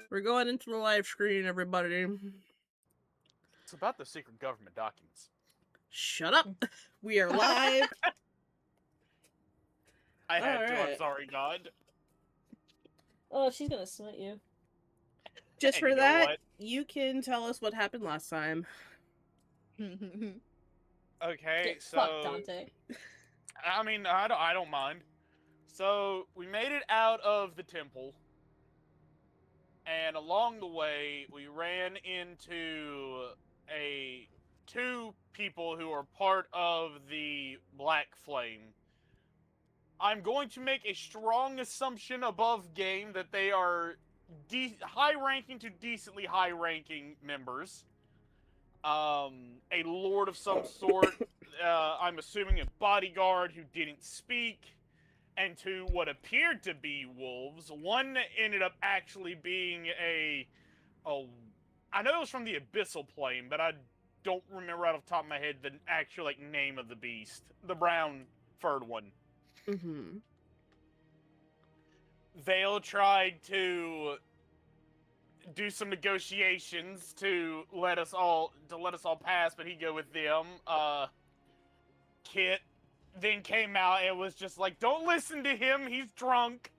We're going into the live screen, everybody. It's about the secret government documents. Shut up. We are live. I had to. I'm Alright. sorry, God. Oh, she's gonna smite you. Just And for you know that, what? you can tell us what happened last time. Okay, Get so fucked, Dante. I mean, I don't mind. So we made it out of the temple, and along the way, we ran into two people who are part of the Black Flame. I'm going to make a strong assumption above game that they are high-ranking to decently high-ranking members. A lord of some sort. I'm assuming a bodyguard who didn't speak, and two what appeared to be wolves. One ended up actually being I know it was from the Abyssal Plane, but I don't remember out of the top of my head the actual name of the beast. The brown furred one. Mm-hmm. Vale tried to do some negotiations to let us all pass, but he'd go with them. Kit then came out and was just like, "Don't listen to him. He's drunk.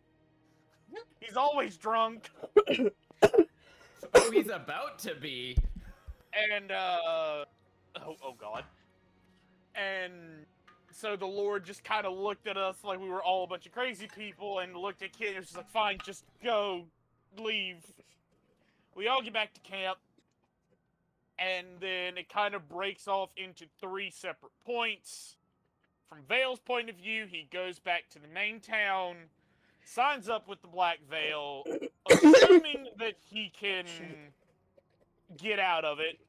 He's always drunk." Oh, he's about to be. And oh God. And so the Lord just kind of looked at us like we were all a bunch of crazy people, and looked at Kit and was just like, "Fine, just go, leave." We all get back to camp, and then it kind of breaks off into three separate points. From Vale's point of view, he goes back to the main town, signs up with the Black Veil, assuming that he can get out of it.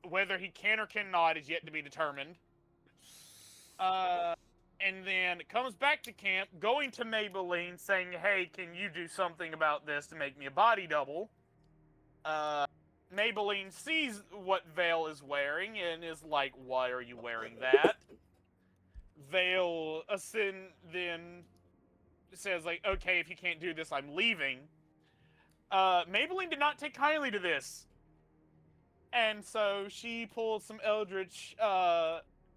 Whether he can or cannot is yet to be determined. And then comes back to camp, going to Maybelline, saying, "Hey, can you do something about this to make me a body double?" Maybelline sees what Vale is wearing and is like, "Why are you wearing that?" Vale then says, like, "Okay, if you can't do this, I'm leaving." Maybelline did not take kindly to this. And so she pulled some Eldritch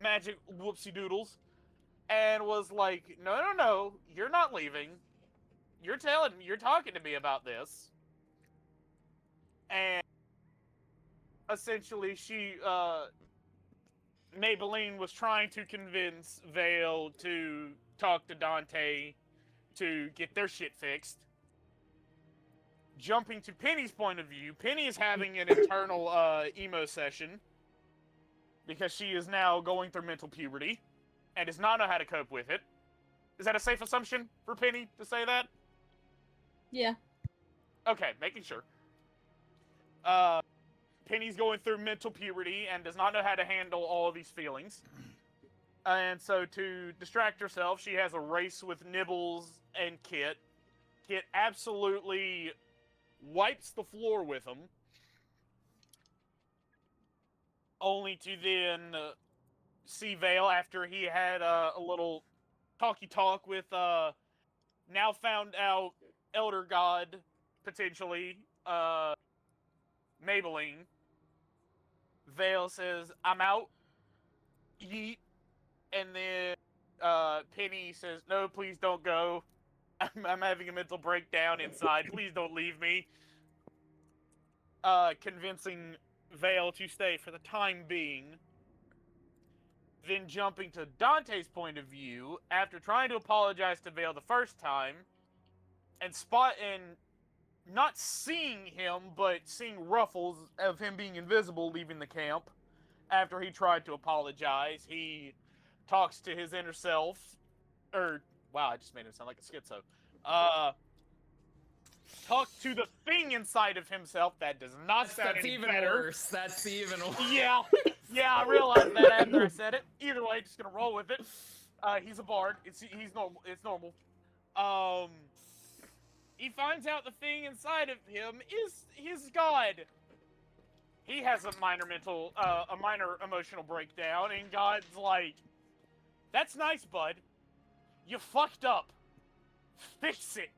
magic whoopsie doodles and was like, no, you're not leaving. You're talking to me about this. And essentially Maybelline was trying to convince Vale to talk to Dante to get their shit fixed. Jumping to Penny's point of view, Penny is having an internal emo session because she is now going through mental puberty and does not know how to cope with it. Is that a safe assumption for Penny to say that? Yeah. Okay, making sure. Penny's going through mental puberty and does not know how to handle all of these feelings. And so to distract herself, she has a race with Nibbles and Kit. Kit absolutely wipes the floor with them. Only to then see Vale after he had a little talky talk with now found out Elder God, potentially, Maybelline. Vale says, "I'm out. Yeet." And then Penny says, "No, please don't go. I'm having a mental breakdown inside. Please don't leave me." Convincing Vale to stay for the time being. Then jumping to Dante's point of view, after trying to apologize to Vale the first time, and not seeing him, but seeing ruffles of him being invisible leaving the camp. After he tried to apologize, he talks to his inner self. Wow, I just made him sound like a schizo. Talk to the thing inside of himself that does not sound That's any even better. worse. That's even worse. Yeah, I realized that after I said it. Either way, just gonna roll with it. He's a bard. He's normal. It's normal. He finds out the thing inside of him is his god. He has a minor emotional breakdown, and God's like, "That's nice, bud. You fucked up. Fix it."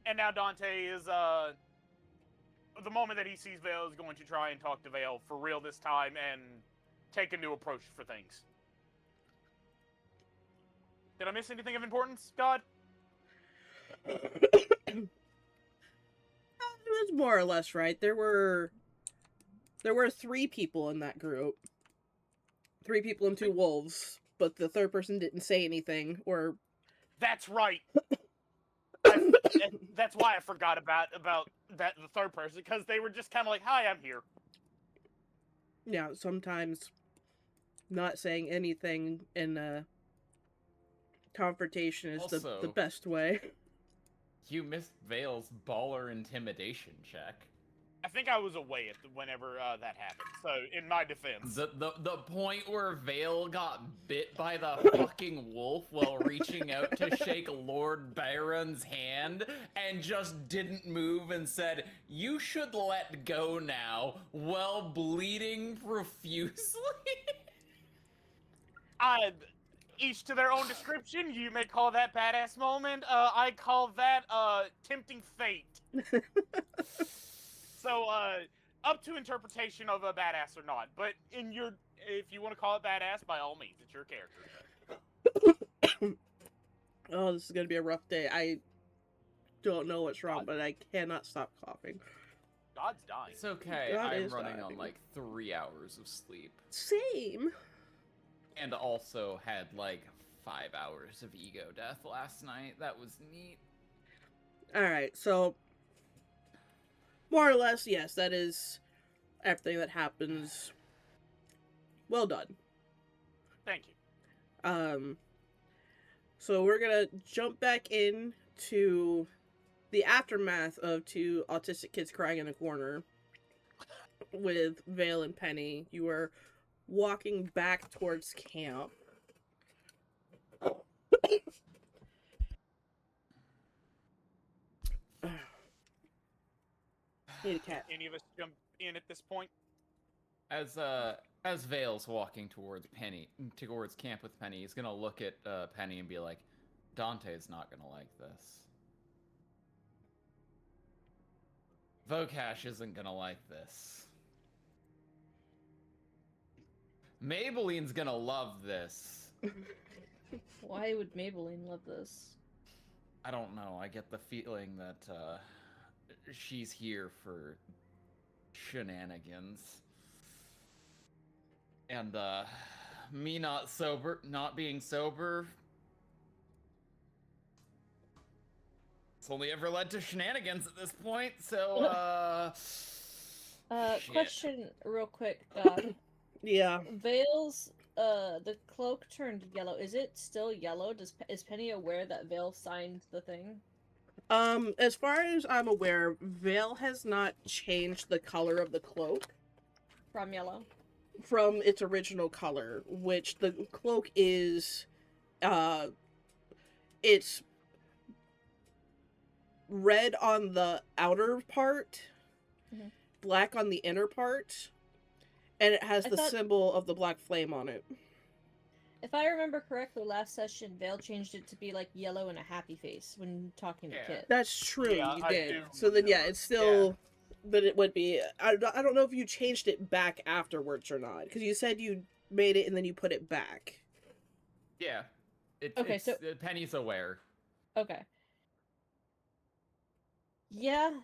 And now Dante is, the moment that he sees Vale, is going to try and talk to Vale for real this time and take a new approach for things. Did I miss anything of importance, God? It was more or less right. There were 3 people in that group. 3 people and 2 wolves, but the third person didn't say anything, or... That's right. That's why I forgot about that, the third person, because they were just kind of like, "Hi, I'm here." Yeah, sometimes not saying anything in a confrontation is the Also- best way. You missed Vale's baller intimidation check. I think I was away whenever that happened. So, in my defense, The point where Vale got bit by the fucking wolf while reaching out to shake Lord Byron's hand and just didn't move and said, "You should let go now," while bleeding profusely. each to their own description. You may call that badass moment. I call that tempting fate. So, up to interpretation of a badass or not. But if you want to call it badass, by all means, it's your character. Oh, this is gonna be a rough day. I don't know what's wrong, but I cannot stop coughing. God's dying. It's okay, God I'm is running on dying. like 3 hours of sleep. Same. And also had like 5 hours of ego death last night. That was neat. Alright, so... more or less, yes, that is everything that happens. Well done. Thank you. So we're gonna jump back into the aftermath of 2 autistic kids crying in a corner with Vale and Penny. You are walking back towards camp. Need a cat. Any of us jump in at this point? As Vale's walking towards camp with Penny, he's gonna look at Penny and be like, "Dante's not gonna like this. Vocash isn't gonna like this. Maybelline's gonna love this." Why would Maybelline love this? I don't know. I get the feeling that she's here for shenanigans. And me not being sober, it's only ever led to shenanigans at this point, so shit. Question real quick, God. Yeah. Vale's, the cloak turned yellow. Is it still yellow? Is Penny aware that Vale signed the thing? As far as I'm aware, Vale has not changed the color of the cloak From yellow. from its original color, which the cloak is, it's red on the outer part, Mhm. black on the inner part, and it has I the thought- symbol of the black flame on it. If I remember correctly, last session Vale changed it to be like yellow and a happy face when talking to Yeah. Kit. That's true, Yeah, you I did. do So then, yeah, remember. it's still. But it would be. I don't know if you changed it back afterwards or not. Because you said you made it and then you put it back. Yeah. Okay, so- Penny's aware. Okay. Yeah.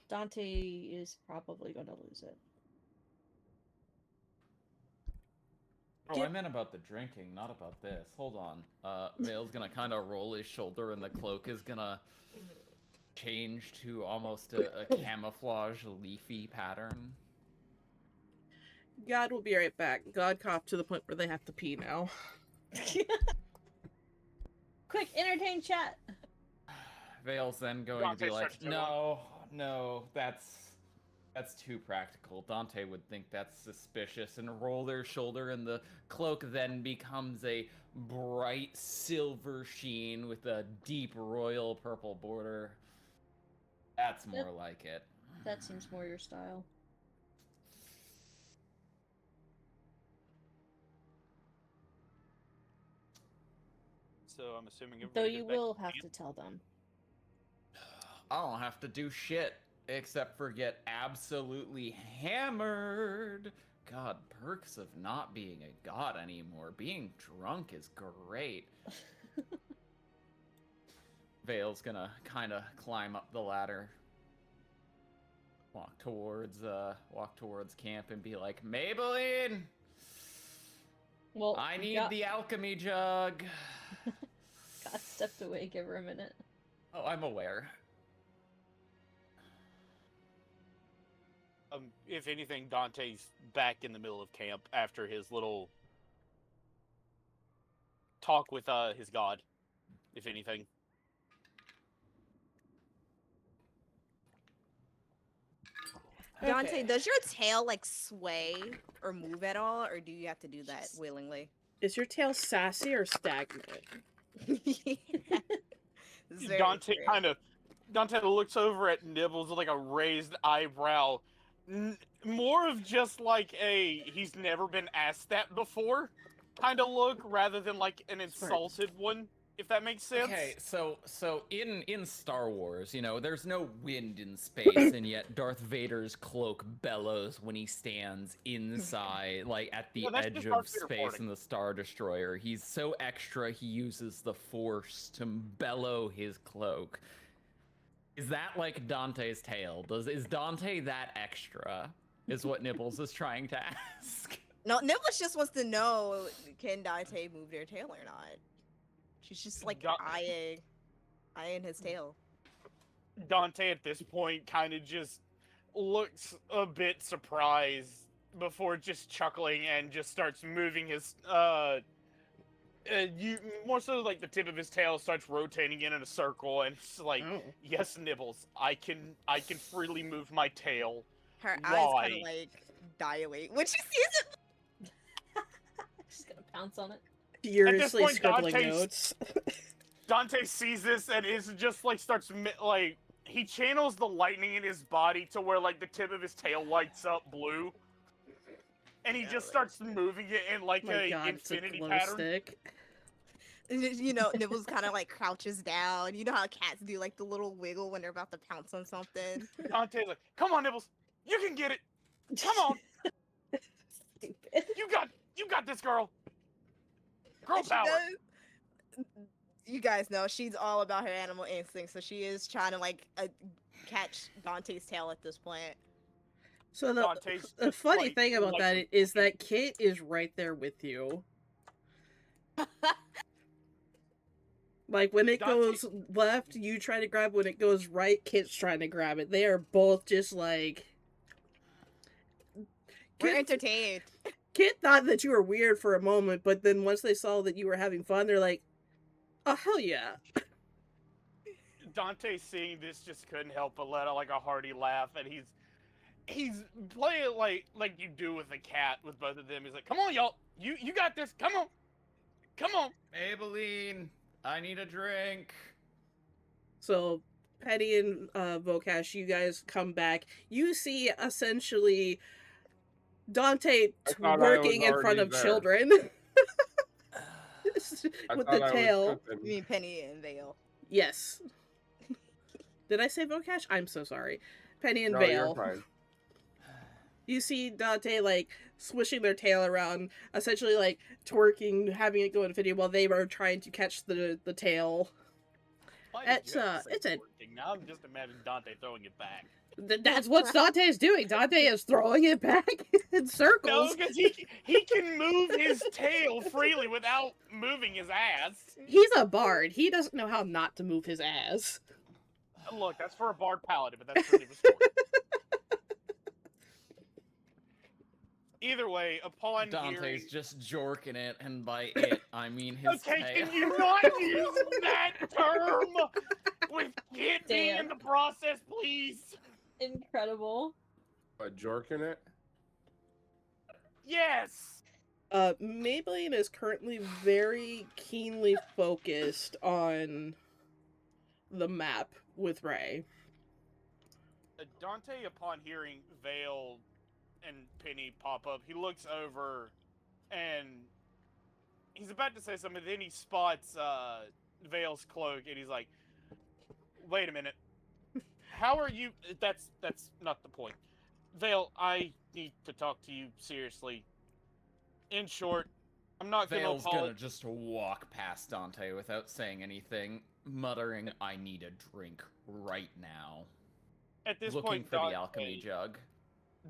Dante is probably gonna lose it. Oh, Get- I meant about the drinking, not about this. Hold on. Vale's gonna kind of roll his shoulder, and the cloak is gonna change to almost a camouflage leafy pattern. God will be right back. God coughed to the point where they have to pee now. Quick, entertain chat. Vale's then going to Dante be like, starts to no, that's too practical. Dante would think that's suspicious, and roll their shoulder, and the cloak then becomes a bright silver sheen with a deep royal purple border. That's more Yep. like it. That seems more your style. So I'm assuming Though everybody you goes back will to have camp? to tell them. I don't have to do shit except for get absolutely hammered. God, perks of not being a god anymore. Being drunk is great. Vale's gonna kind of climb up the ladder, walk towards camp, and be like, Maybelline, Well, I need God, the alchemy jug. God stepped away. Give her a minute. Oh, I'm aware. If anything, Dante's back in the middle of camp after his little talk with his god. If anything, Dante, Okay. does your tail like sway or move at all, or do you have to do that willingly? Is your tail sassy or stagnant? It's very Dante weird. Dante looks over at Nibbles with like a raised eyebrow, more of just like a he's never been asked that before kind of look, rather than like an Smart. insulted one. If that makes sense. Okay, so in Star Wars, you know, there's no wind in space, and yet Darth Vader's cloak bellows when he stands inside, like at the Yeah, that's edge just of Darth Vader space farting. in the Star Destroyer. He's so extra, he uses the Force to bellow his cloak. Is that like Dante's tail? Is Dante that extra? Is what Nibbles is trying to ask. No, Nibbles just wants to know, can Dante move their tail or not? She's just like eyeing his tail. Dante at this point kind of just looks a bit surprised before just chuckling and just starts moving his you more so like the tip of his tail starts rotating in a circle, and it's like, Oh. yes, Nibbles, I can freely move my tail. Her eyes kind Why? of like dilate when she sees it. She's gonna pounce on it. Furiously point, scribbling Dante's- notes. Dante sees this and is just like like he channels the lightning in his body to where like the tip of his tail lights up blue. And he just starts moving it in like My a God, it's a infinity glow pattern. stick. You know, Nibbles kind of like crouches down. You know how cats do like the little wiggle when they're about to pounce on something. Dante's like, "Come on, Nibbles, you can get it. Come on, Stupid. you got this, girl. Girl And she power." does- You guys know she's all about her animal instincts, so she is trying to like catch Dante's tail at this point. So Dante's the just, funny like, thing about like- that is that Kit is right there with you. Like when it Dante- goes left, you try to grab. When it goes right, Kit's trying to grab it. They are both just like. We're Kit, entertained. Kit thought that you were weird for a moment, but then once they saw that you were having fun, they're like, Oh, hell yeah. Dante, seeing this, just couldn't help but let out like a hearty laugh, and he's playing it like you do with a cat with both of them. He's like, "Come on, y'all, you got this. Come on." Maybelline, I need a drink. So, Penny and Vokash, you guys come back. You see, essentially, Dante thought I was twerking in front already of there. children. I With thought the I was tail. I cooking. mean, Penny and Vale. Yes. Did I say Vokash? I'm so sorry. Penny and No, Vale. you're fine. You see Dante, like, swishing their tail around, essentially, like, twerking, having it go in video while they were trying to catch the tail. Why did It's, you have to say it's a- twerking? Now I'm just imagining Dante throwing it back. That's what Dante is doing. Dante is throwing it back in No, circles. because he can move his tail freely without moving his ass. He's a bard. He doesn't know how not to move his ass. Look, that's for a bard paladin, but that's really restored. Either way, upon Dante's hearing... just jorking it, and by it, I mean his Okay, tail. can you not use that term with kid being in Damn. the process, please? Incredible. But jorking it? Yes! Maybelline is currently very keenly focused on the map with Ray. Dante, upon hearing Vale and Penny pop up, he looks over and he's about to say something, then he spots Vale's cloak and he's like, "Wait a minute. How are you?" That's not the point. Vale, I need to talk to you seriously. In short, I'm not going to Vale's apologize. gonna just walk past Dante without saying anything, muttering, "I need a drink right now." At this Looking point, for Dante, the alchemy jug.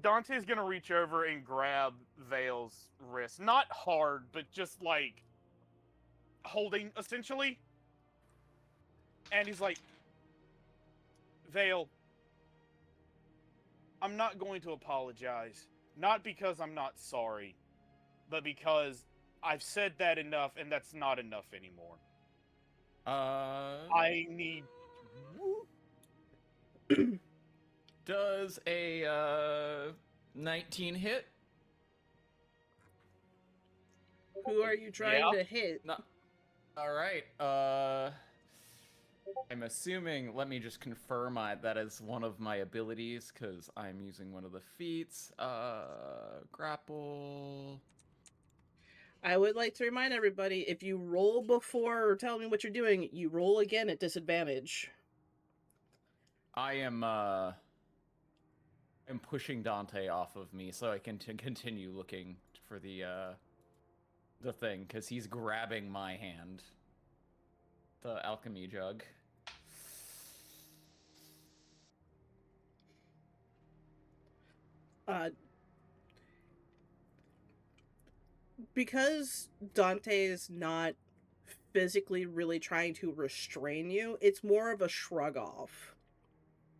Dante's gonna reach over and grab Vale's wrist. Not hard, but just like holding, essentially. And he's like, "Vale, I'm not going to apologize. Not because I'm not sorry, but because I've said that enough, and that's not enough anymore. I need..." Does a 19 hit? Who are you trying Yeah. to hit? No. All right. I'm assuming. Let me just confirm that is one of my abilities because I'm using one of the feats. Grapple. I would like to remind everybody, if you roll before or tell me what you're doing, you roll again at disadvantage. I am I'm pushing Dante off of me so I can continue looking for the thing because he's grabbing my hand. The alchemy jug. Because Dante is not physically really trying to restrain you, it's more of a shrug off.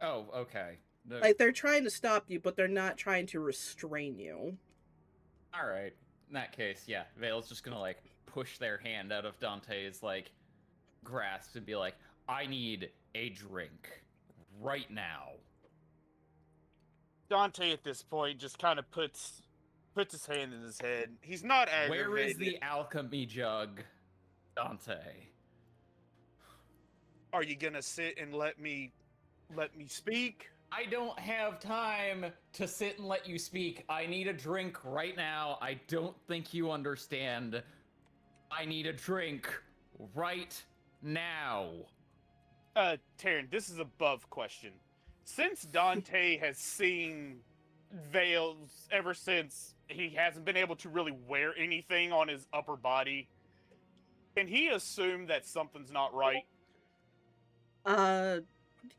Oh, okay. Like, they're trying to stop you, but they're not trying to restrain you. Alright. In that case, yeah, Vale's just gonna, like, push their hand out of Dante's, like, grasp and be like, "I need a drink. Right now." Dante, at this point, just kind of puts his hand in his head. He's not aggravated. Where is the alchemy jug, Dante? Are you gonna sit and let me speak? I don't have time to sit and let you speak. I need a drink right now. I don't think you understand. I need a drink right now. Taryn, this is above question. Since Dante has seen Vale's ever since he hasn't been able to really wear anything on his upper body, can he assume that something's not right?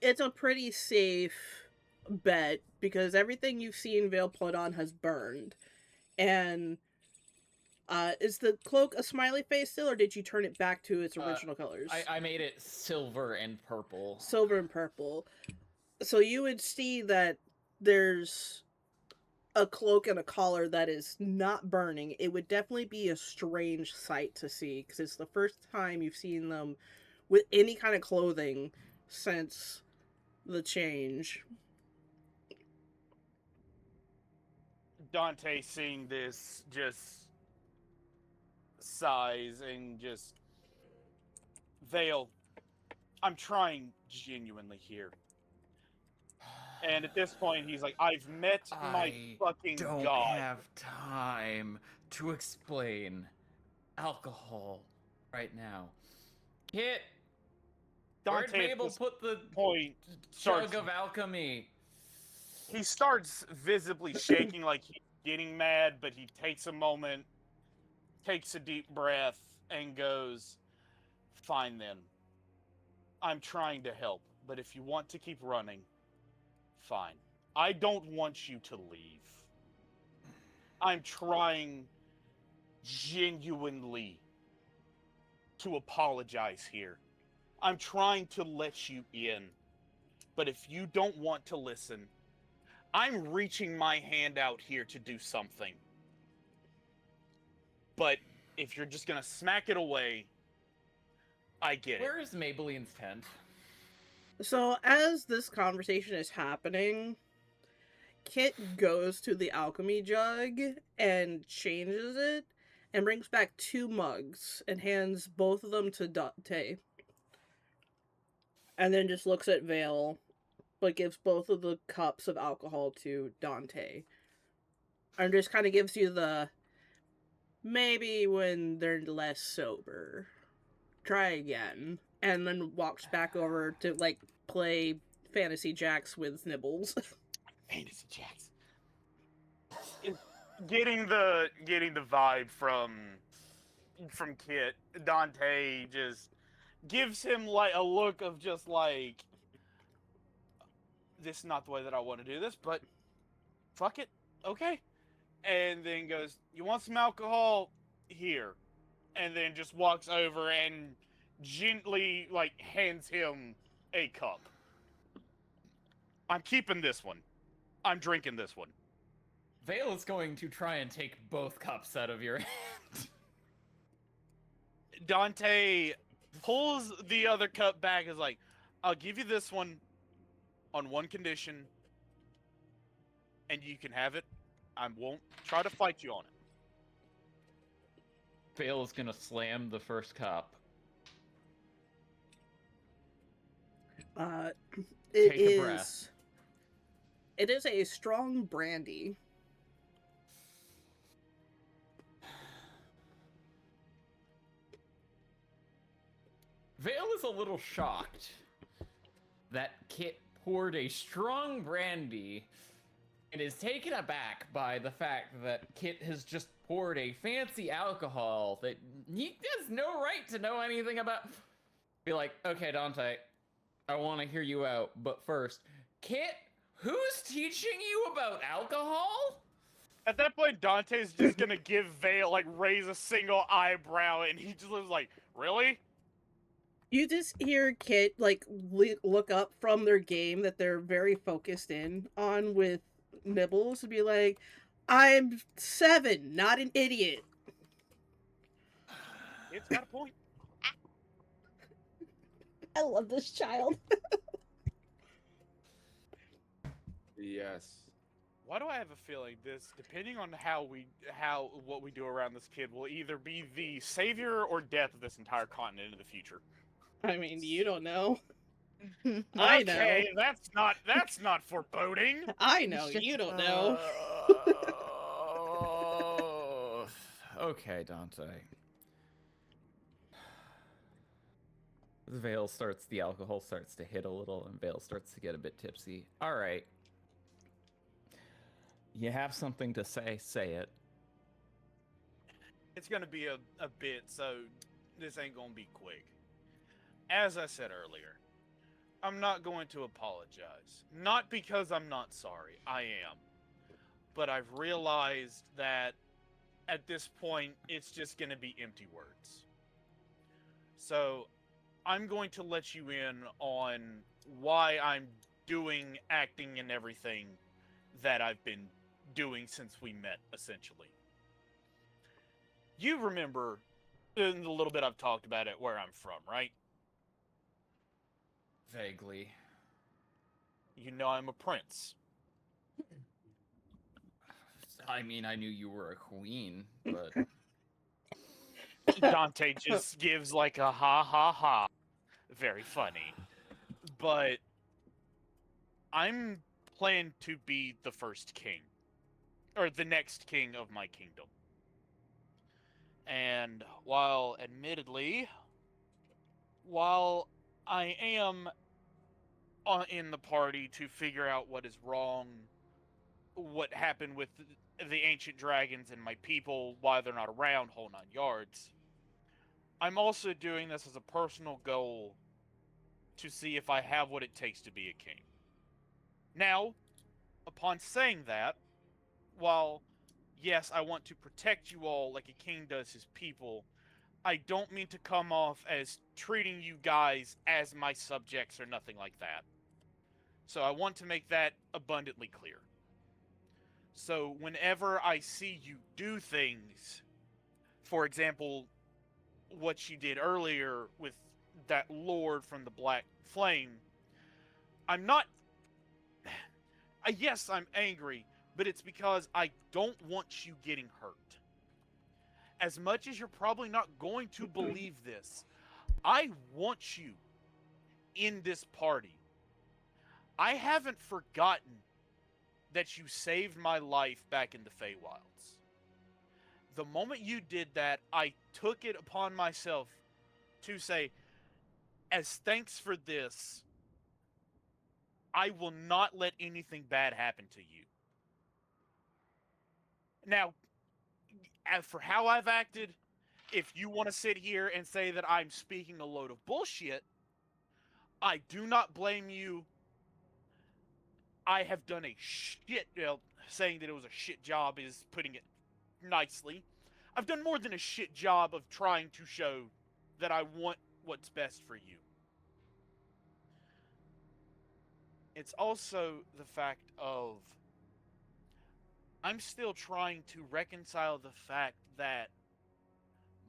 It's a pretty safe bet because everything you've seen Vale put on has burned. And is the cloak a smiley face still, or did you turn it back to its original colors? I made it silver and purple. Silver and purple. So you would see that there's a cloak and a collar that is not burning, it would definitely be a strange sight to see because it's the first time you've seen them with any kind of clothing since the change. Dante, seeing this, just sighs and just, Vale, I'm trying genuinely here. And at this point, he's like, I've met my fucking don't god. have time to explain alcohol right now. Kit, where'd Dante at Mabel this put the point jug starts, of alchemy? he starts visibly shaking like he's getting mad, but he takes a moment, takes a deep breath, and goes, fine then. I'm trying to help, but if you want to keep running, fine. I don't want you to leave. I'm trying genuinely to apologize here. I'm trying to let you in. But if you don't want to listen, I'm reaching my hand out here to do something. But if you're just gonna smack it away, I get it. Where is Maybelline's tent? So as this conversation is happening, Kit goes to the alchemy jug and changes it and brings back 2 mugs and hands both of them to Dante. And then just looks at Vale, but gives both of the cups of alcohol to Dante. And just kind of gives you the, maybe when they're less sober, try again. And then walks back over to, like, play Fantasy Jacks with Nibbles. Fantasy Jacks. Getting the vibe from Kit, Dante just gives him like a look of just like, this is not the way that I want to do this, but fuck it, okay. And then goes, you want some alcohol? Here. And then just walks over and gently like hands him a cup. I'm keeping this one. I'm drinking this one. Vale is going to try and take both cups out of your hand. Dante pulls the other cup back, is like, I'll give you this one on one condition, and you can have it. I won't try to fight you on it. Vale is gonna slam the first cup. It Take a breath. It is a strong brandy. Vale is a little shocked that Kit poured a strong brandy and is taken aback by the fact that Kit has just poured a fancy alcohol that he has no right to know anything about. Be like, okay, Dante, I want to hear you out, but first, Kit, who's teaching you about alcohol? At that point, Dante's just gonna give Vale, like, raise a single eyebrow, and he just was like, really? You just hear Kit, like, look up from their game that they're very focused in on with Nibbles and be like, I'm 7, not an idiot. It's got a point. I love this child. Yes. Why do I have a feeling this, depending on what we do around this kid, will either be the savior or death of this entire continent in the future? I mean, you don't know. I know. Okay, that's not foreboding. I know, you don't know. Okay, Dante. The alcohol starts to hit a little, and Vale starts to get a bit tipsy. All right. You have something to say it. It's gonna be a bit, so this ain't gonna be quick. As I said earlier, I'm not going to apologize. Not because I'm not sorry, I am. But I've realized that at this point, it's just gonna be empty words. So, I'm going to let you in on why I'm doing, acting, and everything that I've been doing since we met, essentially. You remember in the little bit I've talked about it where I'm from, right? Vaguely. You know I'm a prince. I mean, I knew you were a queen, but Dante just gives like a ha ha ha. Very funny. But I'm planned to be the first king. Or the next king of my kingdom. And while admittedly, while I am in the party to figure out what is wrong, what happened with the ancient dragons and my people, why they're not around, whole 9 yards, I'm also doing this as a personal goal to see if I have what it takes to be a king. Now, upon saying that, while yes, I want to protect you all like a king does his people, I don't mean to come off as treating you guys as my subjects or nothing like that. So I want to make that abundantly clear. So whenever I see you do things, for example, what you did earlier with that lord from the Black Flame, I'm not... yes, I'm angry, but it's because I don't want you getting hurt. As much as you're probably not going to believe this, I want you in this party. I haven't forgotten that you saved my life back in the Feywilds. The moment you did that, I took it upon myself to say, as thanks for this, I will not let anything bad happen to you. Now, as for how I've acted, if you want to sit here and say that I'm speaking a load of bullshit, I do not blame you. I have done a shit, well, saying that it was a shit job is putting it nicely. I've done more than a shit job of trying to show that I want what's best for you. It's also the fact of I'm still trying to reconcile the fact that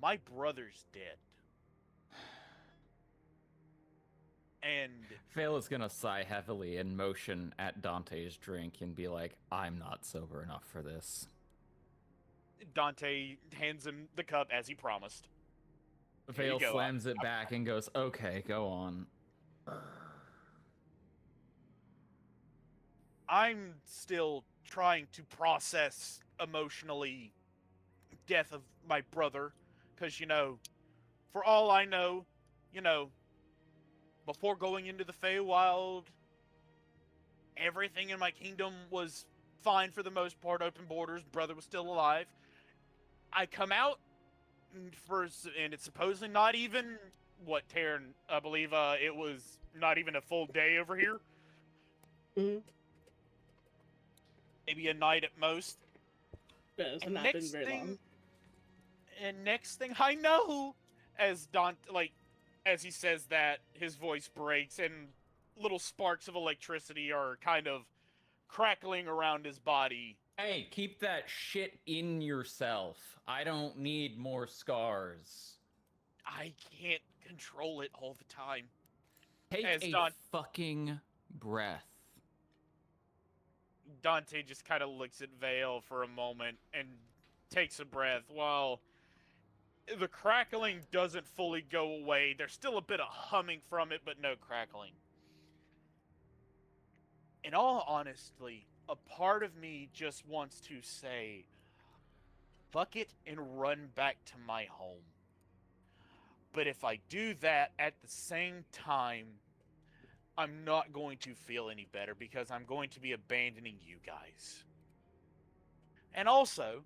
my brother's dead. And Vale is gonna sigh heavily and motion at Dante's drink and be like, I'm not sober enough for this. Dante hands him the cup as he promised. Vale slams it back and goes, okay, go on. I'm still trying to process emotionally death of my brother, because, you know, for all I know, you know, before going into the Feywild, everything in my kingdom was fine for the most part, open borders, brother was still alive. I come out, and it's supposedly not even, what, Taryn, I believe it was not even a full day over here. Mm-hmm. Maybe a night at most. Yeah, it's not been very long. And next thing I know, as as he says that, his voice breaks and little sparks of electricity are kind of crackling around his body. Hey, keep that shit in yourself. I don't need more scars. I can't control it all the time. Take fucking breath. Dante just kind of looks at Vale for a moment and takes a breath. While the crackling doesn't fully go away, there's still a bit of humming from it, but no crackling. In all honesty, a part of me just wants to say, fuck it and run back to my home. But if I do that at the same time, I'm not going to feel any better because I'm going to be abandoning you guys. And also,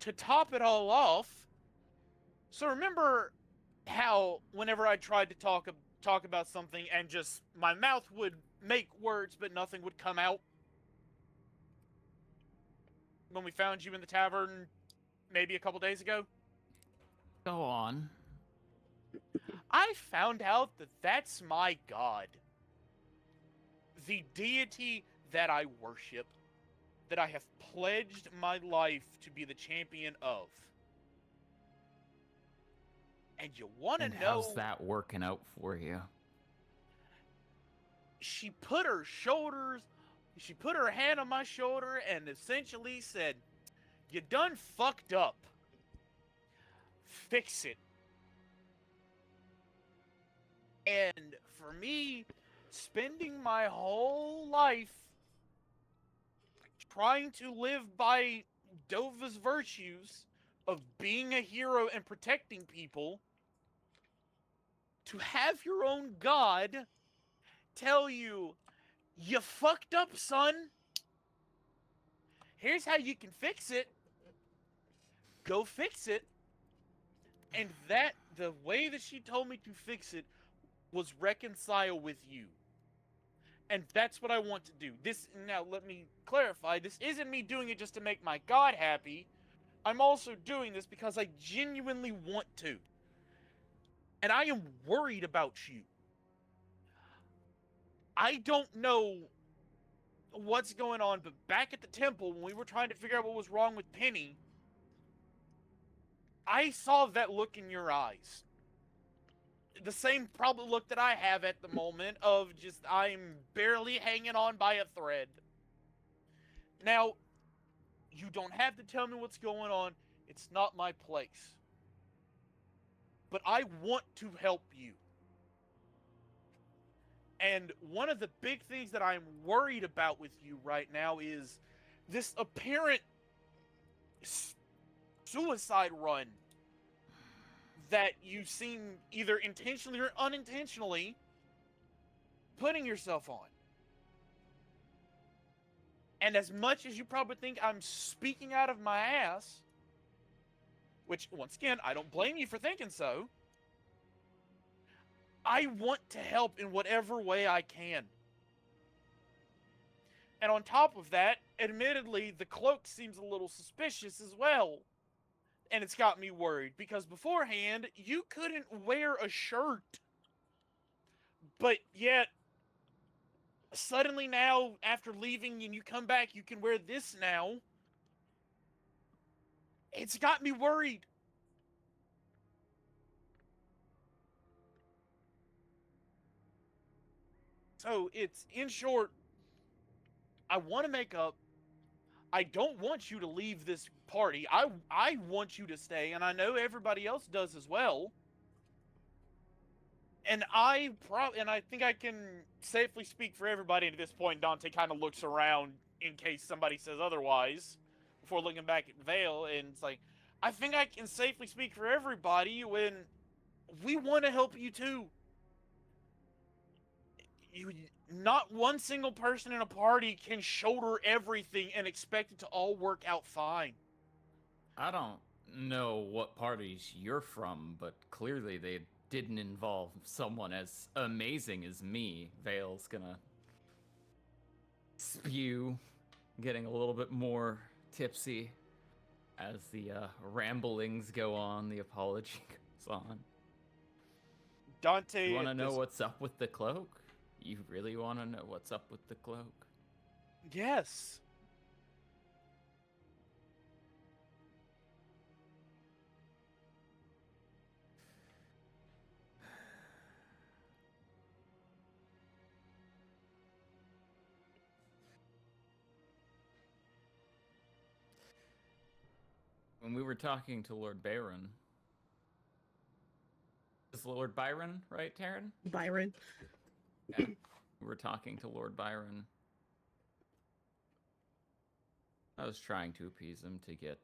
to top it all off, so remember how whenever I tried to talk about something and just my mouth would make words but nothing would come out? When we found you in the tavern maybe a couple days ago? Go on. I found out that that's my god. The deity that I worship, that I have pledged my life to be the champion of. And you want to And know... how's that working out for you? She put her hand on my shoulder and essentially said, "You done fucked up. Fix it." And for me, spending my whole life trying to live by Dova's virtues of being a hero and protecting people, to have your own god tell you, "You fucked up, son. Here's how you can fix it. Go fix it." And the way that she told me to fix it was reconcile with you. And that's what I want to do. Now let me clarify, this isn't me doing it just to make my god happy. I'm also doing this because I genuinely want to. And I am worried about you. I don't know what's going on, but back at the temple, when we were trying to figure out what was wrong with Penny, I saw that look in your eyes. The same probably look that I have at the moment of just, I'm barely hanging on by a thread. Now, you don't have to tell me what's going on. It's not my place. But I want to help you. And one of the big things that I'm worried about with you right now is this apparent suicide run that you seem either intentionally or unintentionally putting yourself on. And as much as you probably think I'm speaking out of my ass, which, once again, I don't blame you for thinking so, I want to help in whatever way I can. And on top of that, admittedly, the cloak seems a little suspicious as well. And it's got me worried, because beforehand, you couldn't wear a shirt. But yet, suddenly now, after leaving and you come back, you can wear this now. It's got me worried. So, it's, in short, I want to make up. I don't want you to leave this party. I want you to stay, and I know everybody else does as well. And I think I can safely speak for everybody at this point. Dante kind of looks around in case somebody says otherwise before looking back at Vale, and it's like, I think I can safely speak for everybody when we want to help you too. Not one single person in a party can shoulder everything and expect it to all work out fine. I don't know what parties you're from, but clearly they didn't involve someone as amazing as me. Vale's gonna spew, getting a little bit more tipsy as the ramblings go on, the apology goes on. Dante, you want to know what's up with the cloak? You really want to know what's up with the cloak? Yes. When we were talking to Lord Byron, is Lord Byron right, Taryn? Byron. Yeah, we were talking to Lord Byron. I was trying to appease him to get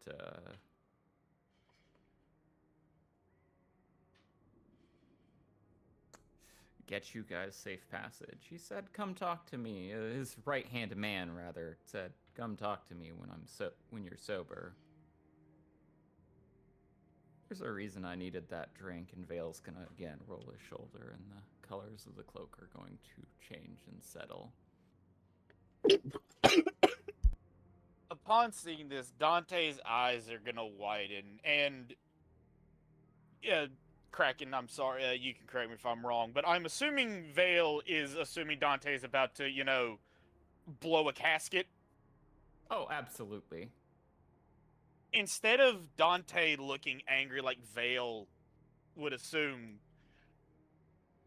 you guys safe passage. He said, "Come talk to me." His right-hand man, rather, said, "Come talk to me when you're sober." There's a reason I needed that drink, and Vale's gonna again roll his shoulder, and the colors of the cloak are going to change and settle. Upon seeing this, Dante's eyes are gonna widen, and Kraken, I'm sorry, you can correct me if I'm wrong, but I'm assuming Vale is assuming Dante's about to, blow a casket. Oh, absolutely. Instead of Dante looking angry like Vale would assume,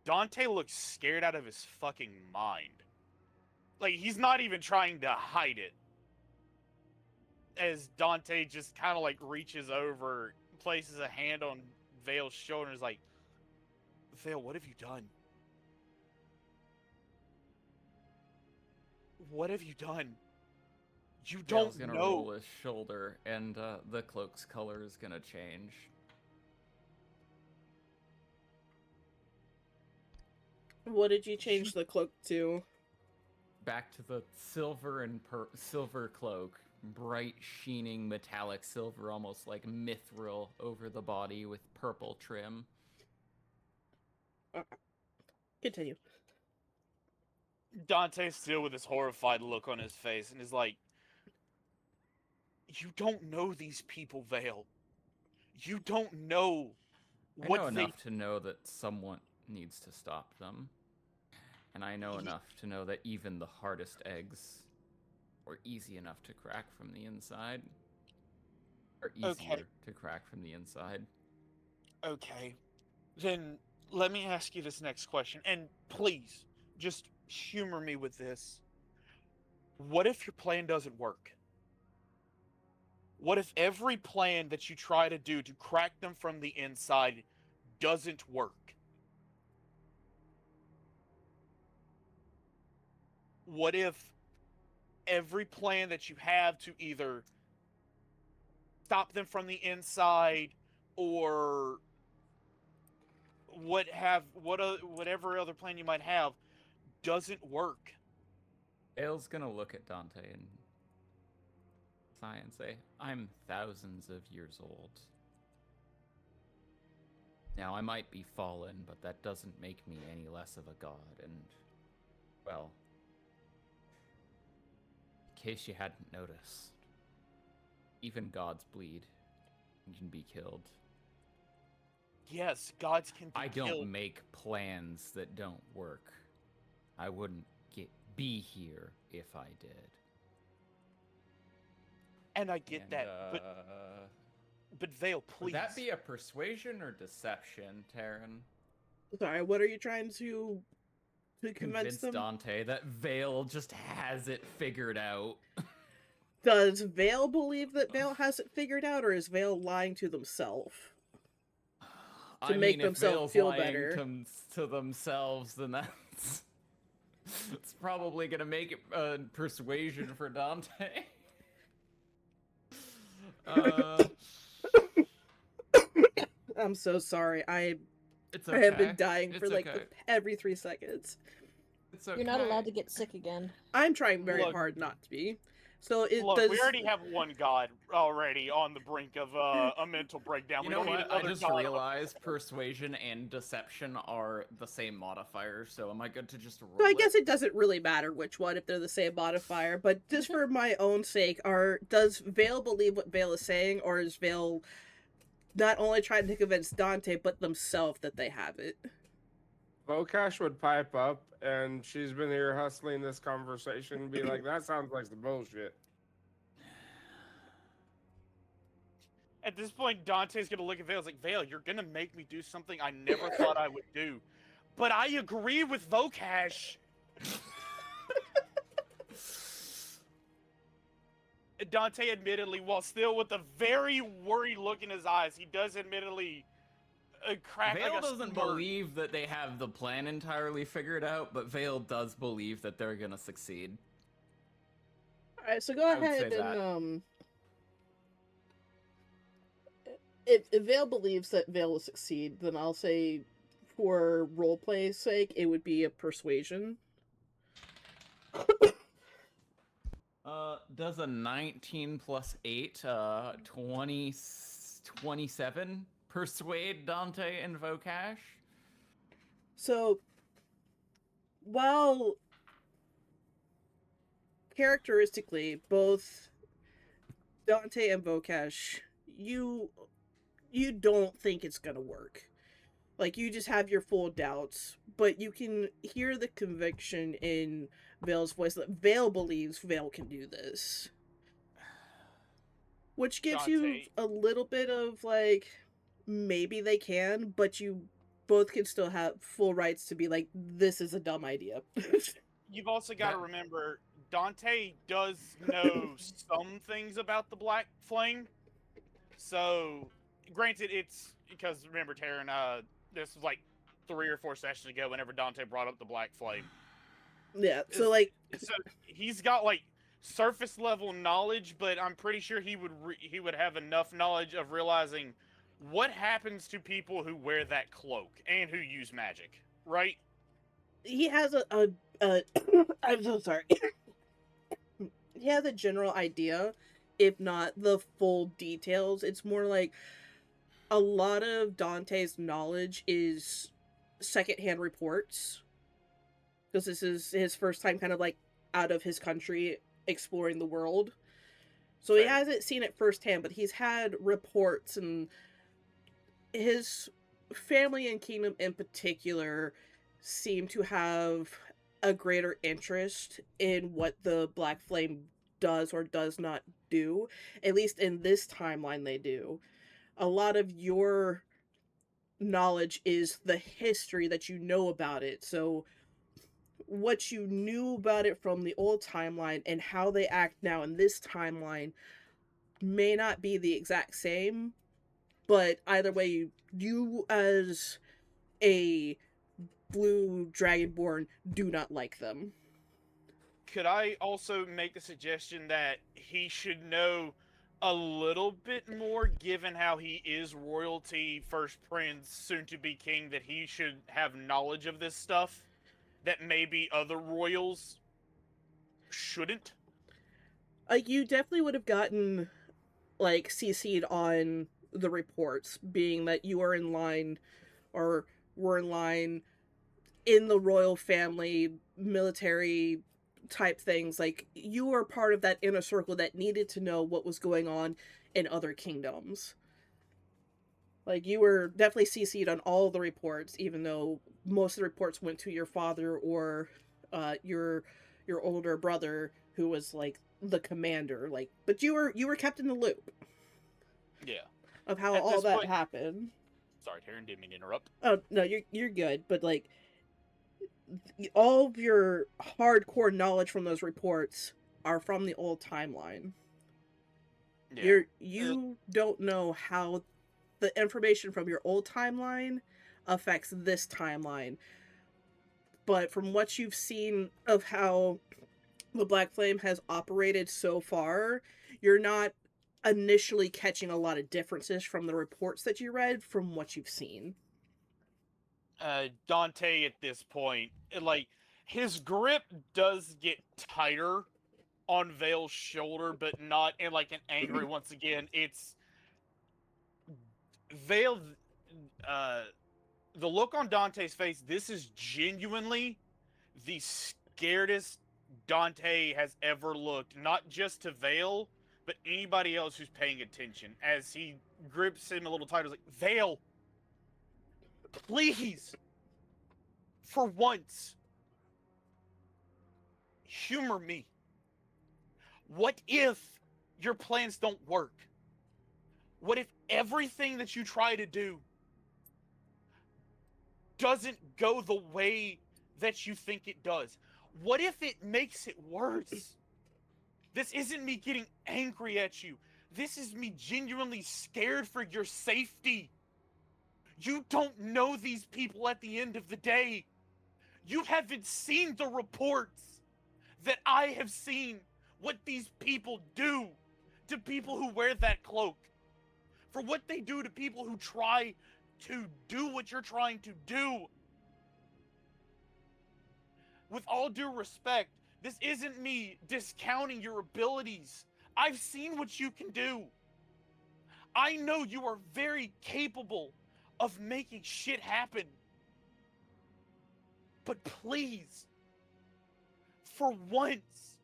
Dante looks scared out of his fucking mind. Like, he's not even trying to hide it. As Dante just kind of like reaches over, places a hand on Vale's shoulder, and is like, Vale, what have you done? What have you done? You Vale's don't gonna know. roll his shoulder, and the cloak's color is gonna change. What did you change the cloak to? Back to the silver and silver cloak, bright, sheening, metallic silver, almost like mithril over the body with purple trim. Continue. Dante's still with this horrified look on his face, and is like, you don't know these people, Vale. You don't know I what know they... enough to know that someone needs to stop them. And I know enough to know that even the hardest eggs are easy enough to crack from the inside. Or easier to crack from the inside. Okay. Then let me ask you this next question, and please, just humor me with this. What if your plan doesn't work? What if every plan that you try to do to crack them from the inside doesn't work? What if every plan that you have to either stop them from the inside or whatever other plan you might have doesn't work? Vale's gonna look at Dante and sigh and say, I'm thousands of years old. Now, I might be fallen, but that doesn't make me any less of a god, and, well, in case you hadn't noticed, even gods bleed and can be killed. Yes, gods can be I don't killed. make plans that don't work. I wouldn't be here if I did. And I get that, but Vale, please. Would that be a persuasion or deception, Taryn? Sorry, what are you trying to convince them? Dante that Vale just has it figured out. Does Vale believe that Vale has it figured out, or is Vale lying to themselves? To make themselves feel better. To themselves, then that's it's probably gonna make it persuasion for Dante. I'm so sorry. It's okay. I have been dying for It's like okay. every 3 seconds. It's okay. You're not allowed to get sick again. I'm trying very Look. hard not to be. So it Look, does. we already have one god already on the brink of a mental breakdown. You We know don't need what? I another just god. realized persuasion and deception are the same modifier, so am I good to just roll So I it? guess it doesn't really matter which one if they're the same modifier, but just for my own sake, does Vale believe what Vale is saying, or is Vale not only trying to convince Dante but themselves that they have it? Vokash would pipe up, and she's been here hustling this conversation and be like, that sounds like some bullshit. At this point, Dante's gonna look at Vale. It's like, Vale, you're gonna make me do something I never thought I would do. But I agree with Vokash. Dante admittedly, while still with a very worried look in his eyes, he does admittedly crack Vale like a doesn't smirk. believe that they have the plan entirely figured out, but Vale does believe that they're gonna succeed. Alright, so go I would ahead say that. and if Vale believes that Vale will succeed, then I'll say for roleplay's sake, it would be a persuasion. Does a 19 plus 8, 27 persuade Dante and Vokash? So, while characteristically, both Dante and Vokash, you don't think it's gonna work. Like, you just have your full doubts, but you can hear the conviction in Vale's voice that Vale believes Vale can do this. which gives you Dante. a little bit of like maybe they can, but you both can still have full rights to be like, this is a dumb idea. You've also got to That- remember, Dante does know some things about the Black Flame. So, granted, it's because remember, Taryn, this was like 3 or 4 sessions ago. Whenever Dante brought up the Black Flame, Yeah, so like so he's got like surface level knowledge, but I'm pretty sure he would have enough knowledge of realizing what happens to people who wear that cloak and who use magic, right? he has a I'm so sorry. He has a general idea, if not the full details. It's more like a lot of Dante's knowledge is secondhand reports, because this is his first time kind of like out of his country exploring the world. So he Fair. hasn't seen it firsthand, but he's had reports, and his family and kingdom in particular seem to have a greater interest in what the Black Flame does or does not do. At least in this timeline, they do. A lot of your knowledge is the history that you know about it. So, what you knew about it from the old timeline and how they act now in this timeline may not be the exact same, but either way, you as a blue dragonborn do not like them. Could I also make the suggestion that he should know a little bit more, given how he is royalty, first prince, soon to be king, that he should have knowledge of this stuff that maybe other royals shouldn't? You definitely would have gotten, like, CC'd on the reports, being that you are in line, or were in line in the royal family, military type things. Like, you were part of that inner circle that needed to know what was going on in other kingdoms. Like, you were definitely CC'd on all the reports, even though most of the reports went to your father or your older brother, who was like the commander. Like, but you were kept in the loop Yeah. of how At all this that point- happened. Sorry, Taryn, didn't mean to interrupt. Oh no, you're good. But like, all of your hardcore knowledge from those reports are from the old timeline. Yeah. You don't know how the information from your old timeline affects this timeline. But from what you've seen of how the Black Flame has operated so far, you're not initially catching a lot of differences from the reports that you read from what you've seen. Dante at this point, like, his grip does get tighter on Vale's shoulder, but not in like an angry. Once again, it's Vale. The look on Dante's face. This is genuinely the scaredest Dante has ever looked. Not just to Vale, but anybody else who's paying attention. As he grips him a little tighter, like, Vale, please, for once, humor me. What if your plans don't work? What if everything that you try to do doesn't go the way that you think it does? What if it makes it worse? This isn't me getting angry at you. This is me genuinely scared for your safety. You don't know these people at the end of the day. You haven't seen the reports that I have seen, what these people do to people who wear that cloak. For what they do to people who try to do what you're trying to do. With all due respect, this isn't me discounting your abilities. I've seen what you can do. I know you are very capable of making shit happen. But please, for once,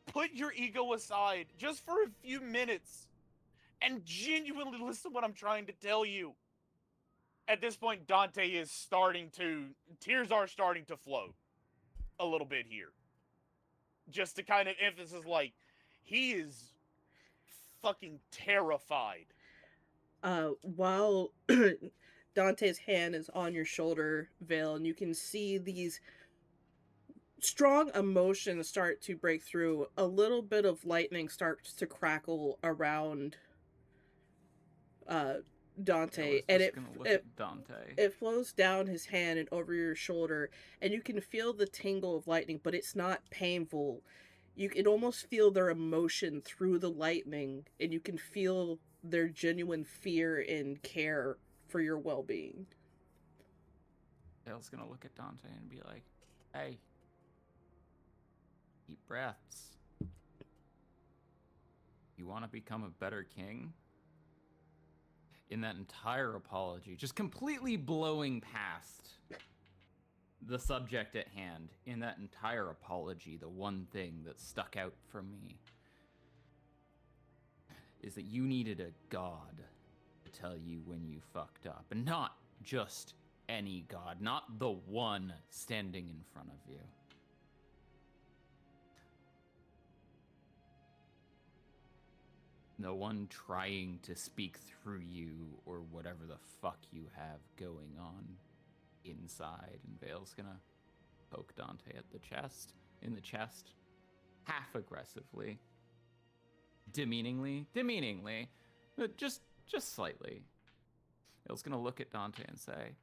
put your ego aside just for a few minutes and genuinely listen to what I'm trying to tell you. At this point, Dante is tears are starting to flow a little bit here. Just to kind of emphasize, like, he is fucking terrified. While Dante's hand is on your shoulder, Vale, and you can see these strong emotions start to break through. A little bit of lightning starts to crackle around Dante, and it flows down his hand and over your shoulder, and you can feel the tingle of lightning, but it's not painful. You can almost feel their emotion through the lightning, and you can feel their genuine fear and care for your well-being. Vale's gonna look at Dante and be like, "Hey, deep breaths. You want to become a better king?" In that entire apology, just completely blowing past the subject at hand, in that entire apology, the one thing that stuck out for me is that you needed a god to tell you when you fucked up, and not just any god, not the one standing in front of you. No one trying to speak through you or whatever the fuck you have going on inside. And Vale's gonna poke Dante in the chest, half aggressively, demeaningly, but just slightly. Vale's gonna look at Dante and say,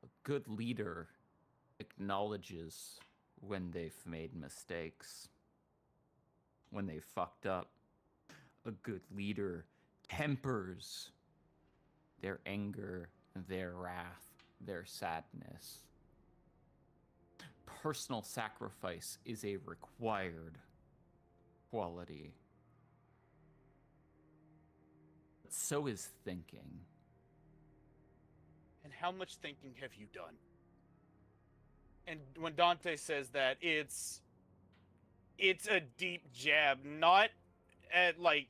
"A good leader acknowledges when they've made mistakes. When they fucked up. A good leader tempers their anger, their wrath, their sadness. Personal sacrifice is a required quality. But so is thinking." And how much thinking have you done? And when Dante says that, it's a deep jab, not at like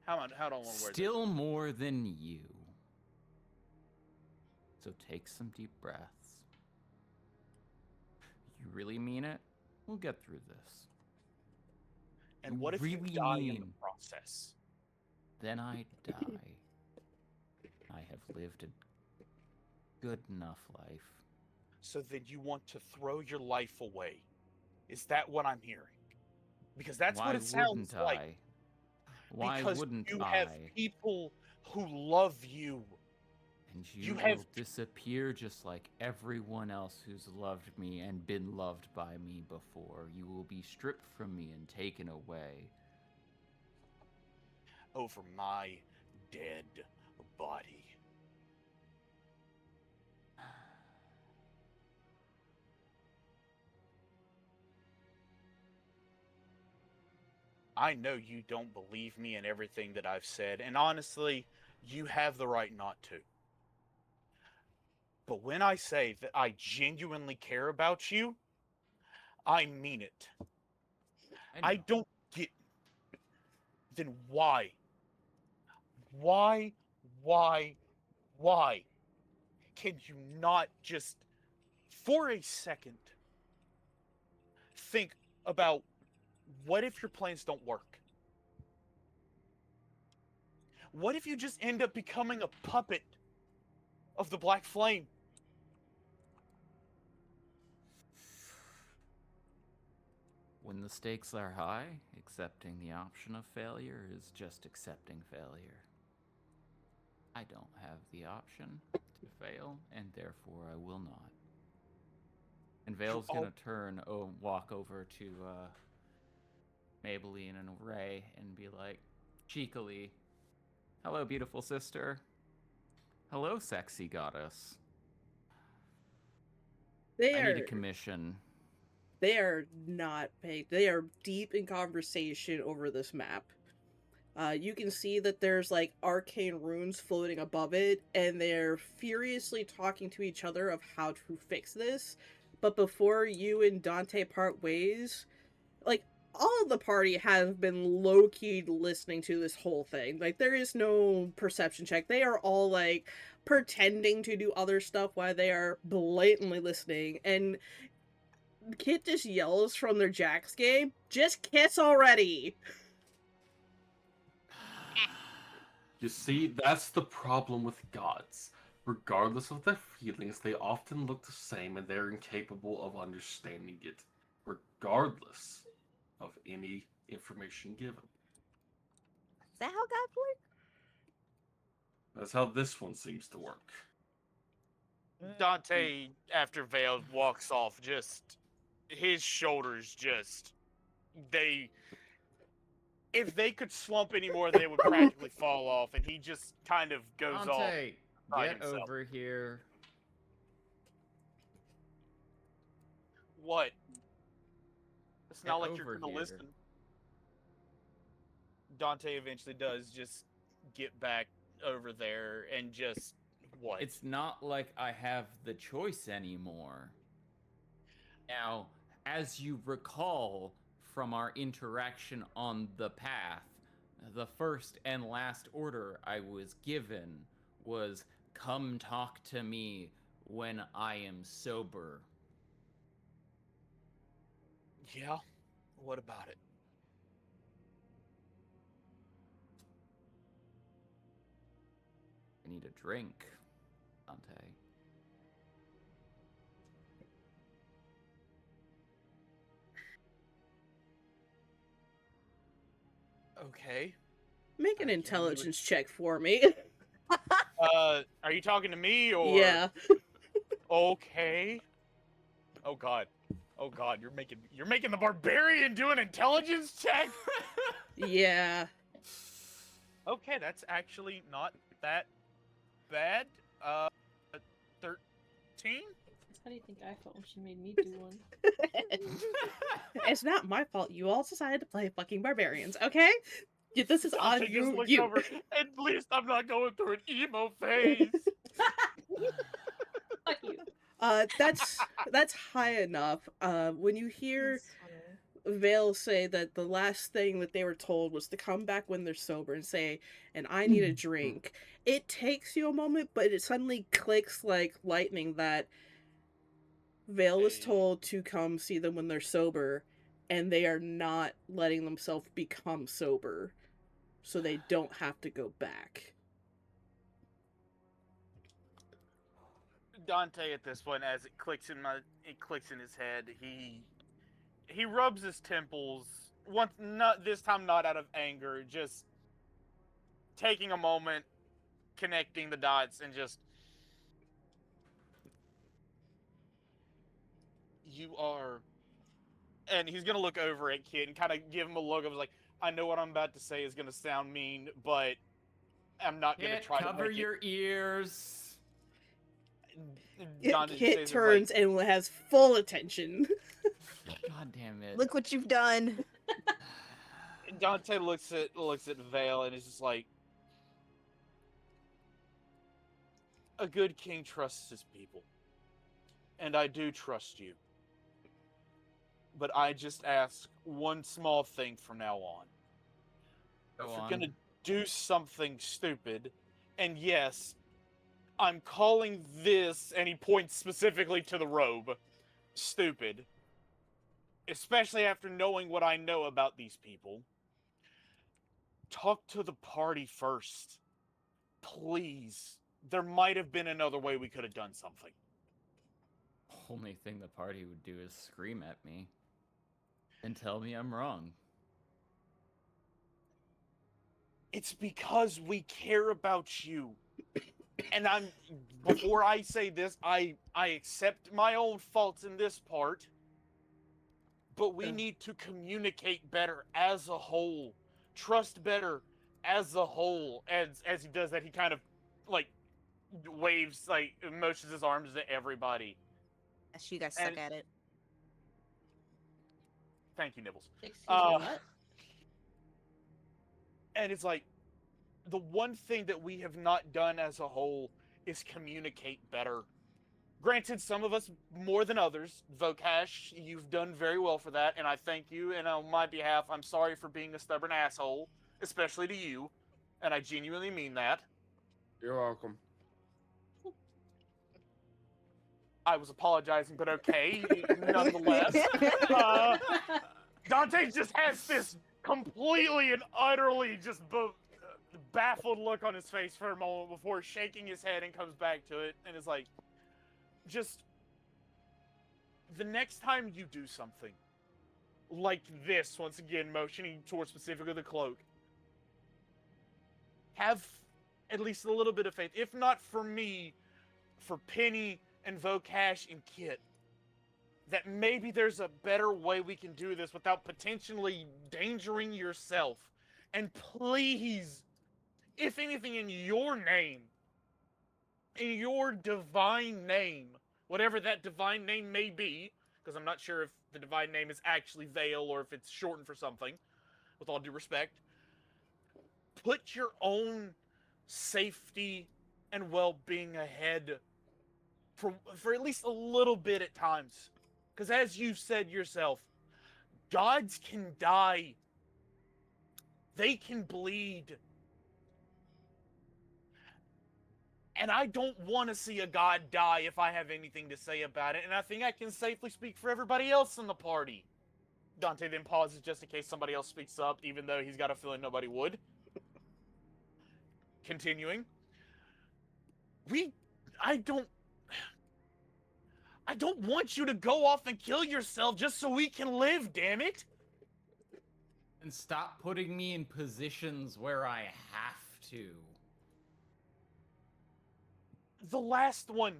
how do I want to word Still more than you. So take some deep breaths. You really mean it? We'll get through this. And what if really you die in the process? Then I die. I have lived a good enough life. So then you want to throw your life away? Is that what I'm hearing? Because that's what it sounds like. Why because wouldn't you I? have people who love you. And you will disappear just like everyone else who's loved me and been loved by me before. You will be stripped from me and taken away. Over my dead body. I know you don't believe me in everything that I've said, and honestly, you have the right not to. But when I say that I genuinely care about you, I mean it. I don't get... Then why? Why can you not just, for a second, think about what if your plans don't work? What if you just end up becoming a puppet of the Black Flame? When the stakes are high, accepting the option of failure is just accepting failure. I don't have the option to fail, and therefore I will not. And Vale's gonna walk over to Maybelline and Ray and be like, cheekily, "Hello, beautiful sister. Hello, sexy goddess. I need a commission." They are not paid. They are deep in conversation over this map. You can see that there's like arcane runes floating above it, and they're furiously talking to each other of how to fix this. But before you and Dante part ways, like, all of the party have been low-key listening to this whole thing. Like, there is no perception check. They are all, like, pretending to do other stuff while they are blatantly listening. And Kit just yells from their Jax game, just kiss already! You see, that's the problem with gods. Regardless of their feelings, they often look the same and they're incapable of understanding it, regardless of any information given. Is that how gods work? That's how this one seems to work. Dante, after Vale walks off, just his shoulders if they could slump anymore, they would practically fall off, and he just kind of goes off. Dante, by get himself. over here. What? It's Get not like you're over gonna here. listen. Dante eventually does just get back over there and just what? It's not like I have the choice anymore. Now, as you recall from our interaction on the path, the first and last order I was given was come talk to me when I am sober. Yeah. What about it? I need a drink, Dante. Okay. Make an I intelligence check for me. Are you talking to me or? Yeah. Okay. Oh God. Oh God, you're making the barbarian do an intelligence check? Yeah. Okay, that's actually not that bad. 13? How do you think I felt when she made me do one? It's not my fault. You all decided to play fucking barbarians, okay? This is on Dante just you. looks over. At least I'm not going through an emo phase. Fuck you. That's high enough. When you hear That's funny. Vale say that the last thing that they were told was to come back when they're sober and say, and I need a drink. It takes you a moment, but it suddenly clicks like lightning that Vale was Hey. told to come see them when they're sober, and they are not letting themselves become sober, so they don't have to go back. Dante, at this point, as it clicks in his head, he rubs his temples. This time not out of anger, just taking a moment, connecting the dots, and just you are. And he's gonna look over at Kid and kind of give him a look of like, I know what I'm about to say is gonna sound mean, but I'm not gonna try to cover make your ears. Dante Kit says, turns and has full attention. God damn it. Look what you've done. Dante looks at Vale and is just like, a good king trusts his people, and I do trust you. But I just ask one small thing from now on. Go If you're on. gonna do something stupid, and yes, I'm calling this, and he points specifically to the robe, stupid. Especially after knowing what I know about these people. Talk to the party first. Please. There might have been another way we could have done something. Only thing the party would do is scream at me and tell me I'm wrong. It's because we care about you. And before I say this, I accept my own faults in this part. But we need to communicate better as a whole. Trust better as a whole. As he does that, he kind of like waves, like motions his arms to everybody. You guys suck And- at it. Thank you, Nibbles. Excuse me, what? And it's like, the one thing that we have not done as a whole is communicate better. Granted, some of us more than others. Vokash, you've done very well for that, and I thank you, and on my behalf, I'm sorry for being a stubborn asshole, especially to you, and I genuinely mean that. You're welcome. I was apologizing, but okay, nonetheless. Dante just has this completely and utterly just baffled look on his face for a moment before shaking his head and comes back to it and is like, just, the next time you do something like this, once again, motioning towards specifically the cloak, have at least a little bit of faith. If not for me, for Penny and Vocash and Kit, that maybe there's a better way we can do this without potentially endangering yourself. And please, if anything, in your name, in your divine name, whatever that divine name may be, because I'm not sure if the divine name is actually Vale or if it's shortened for something, with all due respect, put your own safety and well-being ahead for at least a little bit at times. Because as you've said yourself, gods can die. They can bleed. And I don't want to see a god die if I have anything to say about it, and I think I can safely speak for everybody else in the party. Dante then pauses just in case somebody else speaks up, even though he's got a feeling nobody would. Continuing. I don't want you to go off and kill yourself just so we can live, damn it! And stop putting me in positions where I have to. The last one,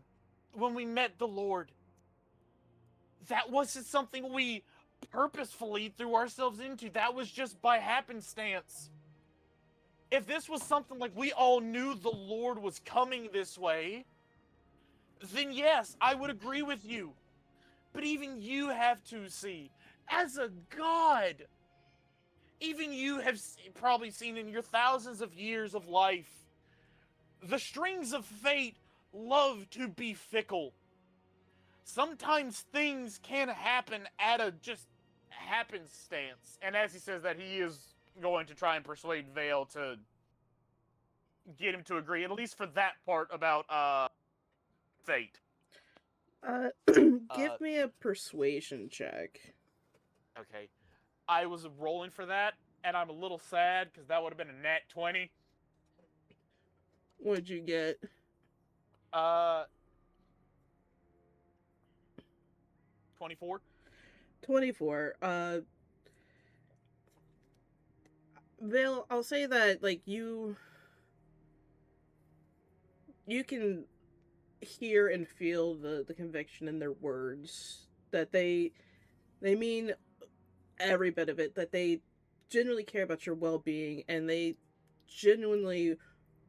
when we met the Lord, that wasn't something we purposefully threw ourselves into. That was just by happenstance. If this was something like we all knew the Lord was coming this way, then yes, I would agree with you. But even you have to see, as a god, even you have probably seen in your thousands of years of life, the strings of fate love to be fickle. Sometimes things can happen at a just happenstance. And as he says that, he is going to try and persuade Vale to get him to agree, at least for that part about fate. Give me a persuasion check. Okay. I was rolling for that, and I'm a little sad because that would have been a nat 20. What'd you get? 24. 24. Vale, I'll say that, like, you can hear and feel the conviction in their words, that they mean every bit of it, that they genuinely care about your well-being, and they genuinely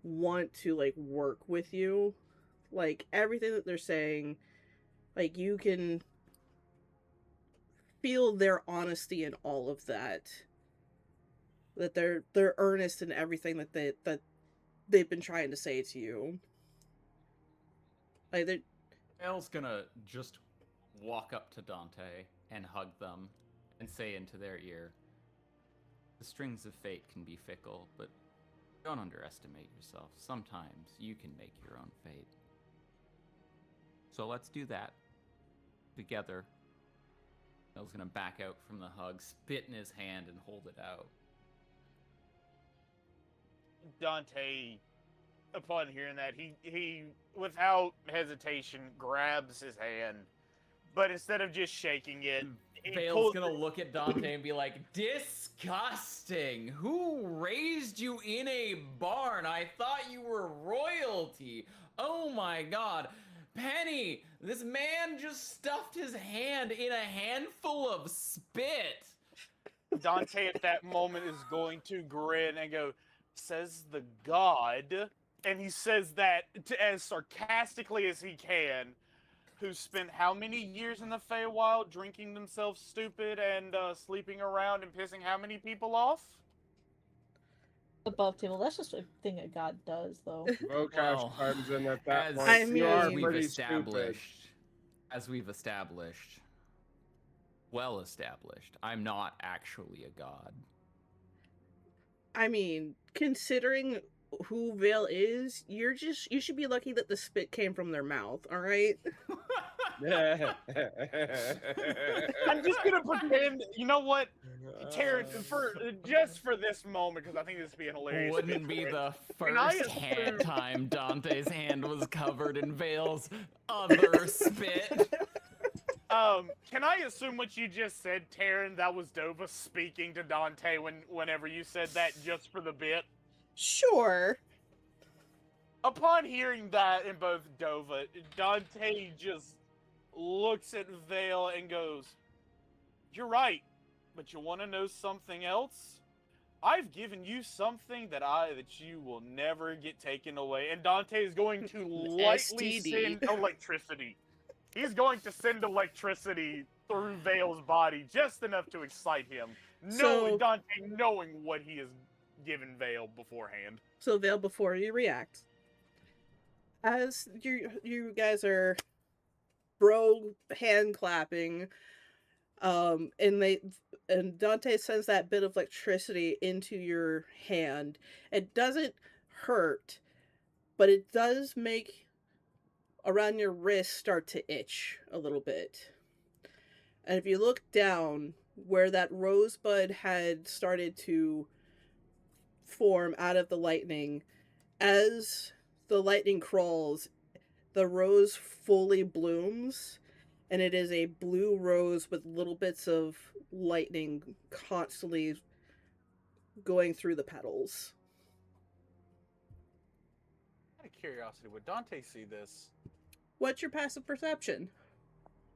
want to, like, work with you. Like, everything that they're saying, like, you can feel their honesty in all of that. That they're earnest in everything that they've been trying to say to you. Like, Vale's gonna just walk up to Dante and hug them and say into their ear, "The strings of fate can be fickle, but don't underestimate yourself. Sometimes you can make your own fate. So let's do that together." Vale's gonna back out from the hug, spit in his hand, and hold it out. Dante, upon hearing that, he without hesitation grabs his hand, but instead of just shaking it, Vale's gonna look at Dante and be like, "Disgusting! Who raised you in a barn? I thought you were royalty. Oh my god. Penny, this man just stuffed his hand in a handful of spit." Dante at that moment is going to grin and go, "Says the god," and he says that as sarcastically as he can, who spent how many years in the Feywild drinking themselves stupid and sleeping around and pissing how many people off? Above table. That's just a thing a god does, though. Vocash Well, comes in at that point. I You are mean- pretty stupid. As we've established, well established, I'm not actually a god. I mean, considering who Vale is, you should be lucky that the spit came from their mouth, alright? I'm just gonna pretend. You know what, Terrence? Just for this moment, because I think this would be an hilarious. Wouldn't be the Can I first assume- time Dante's hand was covered in Vale's other spit. Can I assume what you just said, Taryn? That was Dova speaking to Dante whenever you said that, just for the bit. Sure. Upon hearing that in both Dova, Dante just looks at Vale and goes, "You're right, but you want to know something else? I've given you something that you will never get taken away." And Dante is going to lightly STD. send electricity. He's going to send electricity through Vale's body just enough to excite him. So- Dante knowing what he has given Vale beforehand. So Vale, before you react, as you guys are bro hand clapping, and Dante sends that bit of electricity into your hand. It doesn't hurt, but it does make around your wrist start to itch a little bit. And if you look down where that rosebud had started to form out of the lightning, as the lightning crawls, the rose fully blooms, and it is a blue rose with little bits of lightning constantly going through the petals. Out of curiosity, would Dante see this? What's your passive perception?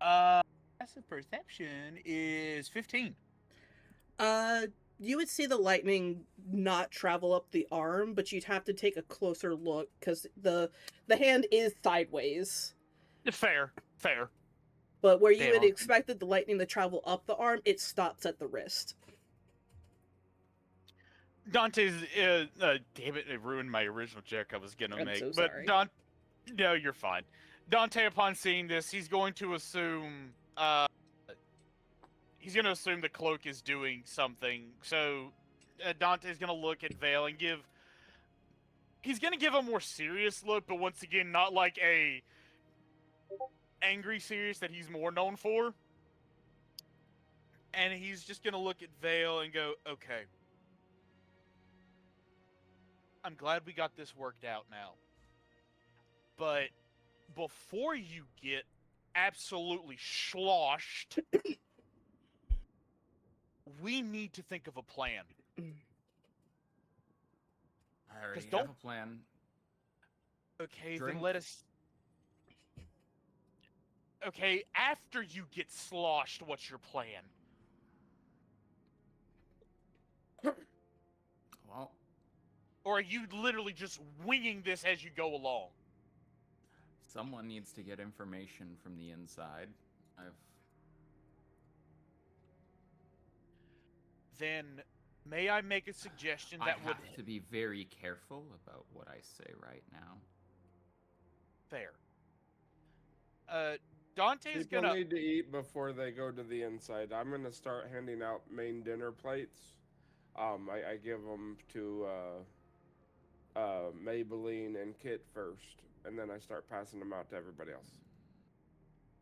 Passive perception is 15. You would see the lightning not travel up the arm, but you'd have to take a closer look because the hand is sideways. Fair. But where you Damn. would expected the lightning to travel up the arm, it stops at the wrist. Dante's, damn it ruined my original joke I was gonna I'm make. so but sorry. No, you're fine. Dante, upon seeing this, he's going to assume, the cloak is doing something. So, Dante's gonna look at Vale and he's gonna give a more serious look, but once again, not like a angry serious that he's more known for. And he's just gonna look at Vale and go, "Okay. I'm glad we got this worked out now. But before you get absolutely sloshed, we need to think of a plan." I already don't- have a plan. Okay, Drink. then let us... Okay, after you get sloshed, what's your plan? Well, Or are you literally just winging this as you go along? someone needs to get information from the inside. Then, may I make a suggestion I that would... have to be very careful about what I say right now. Fair. Dante's People gonna... need to eat before they go to the inside. I'm gonna start handing out main dinner plates. I give them to Maybelline and Kit first, and then I start passing them out to everybody else.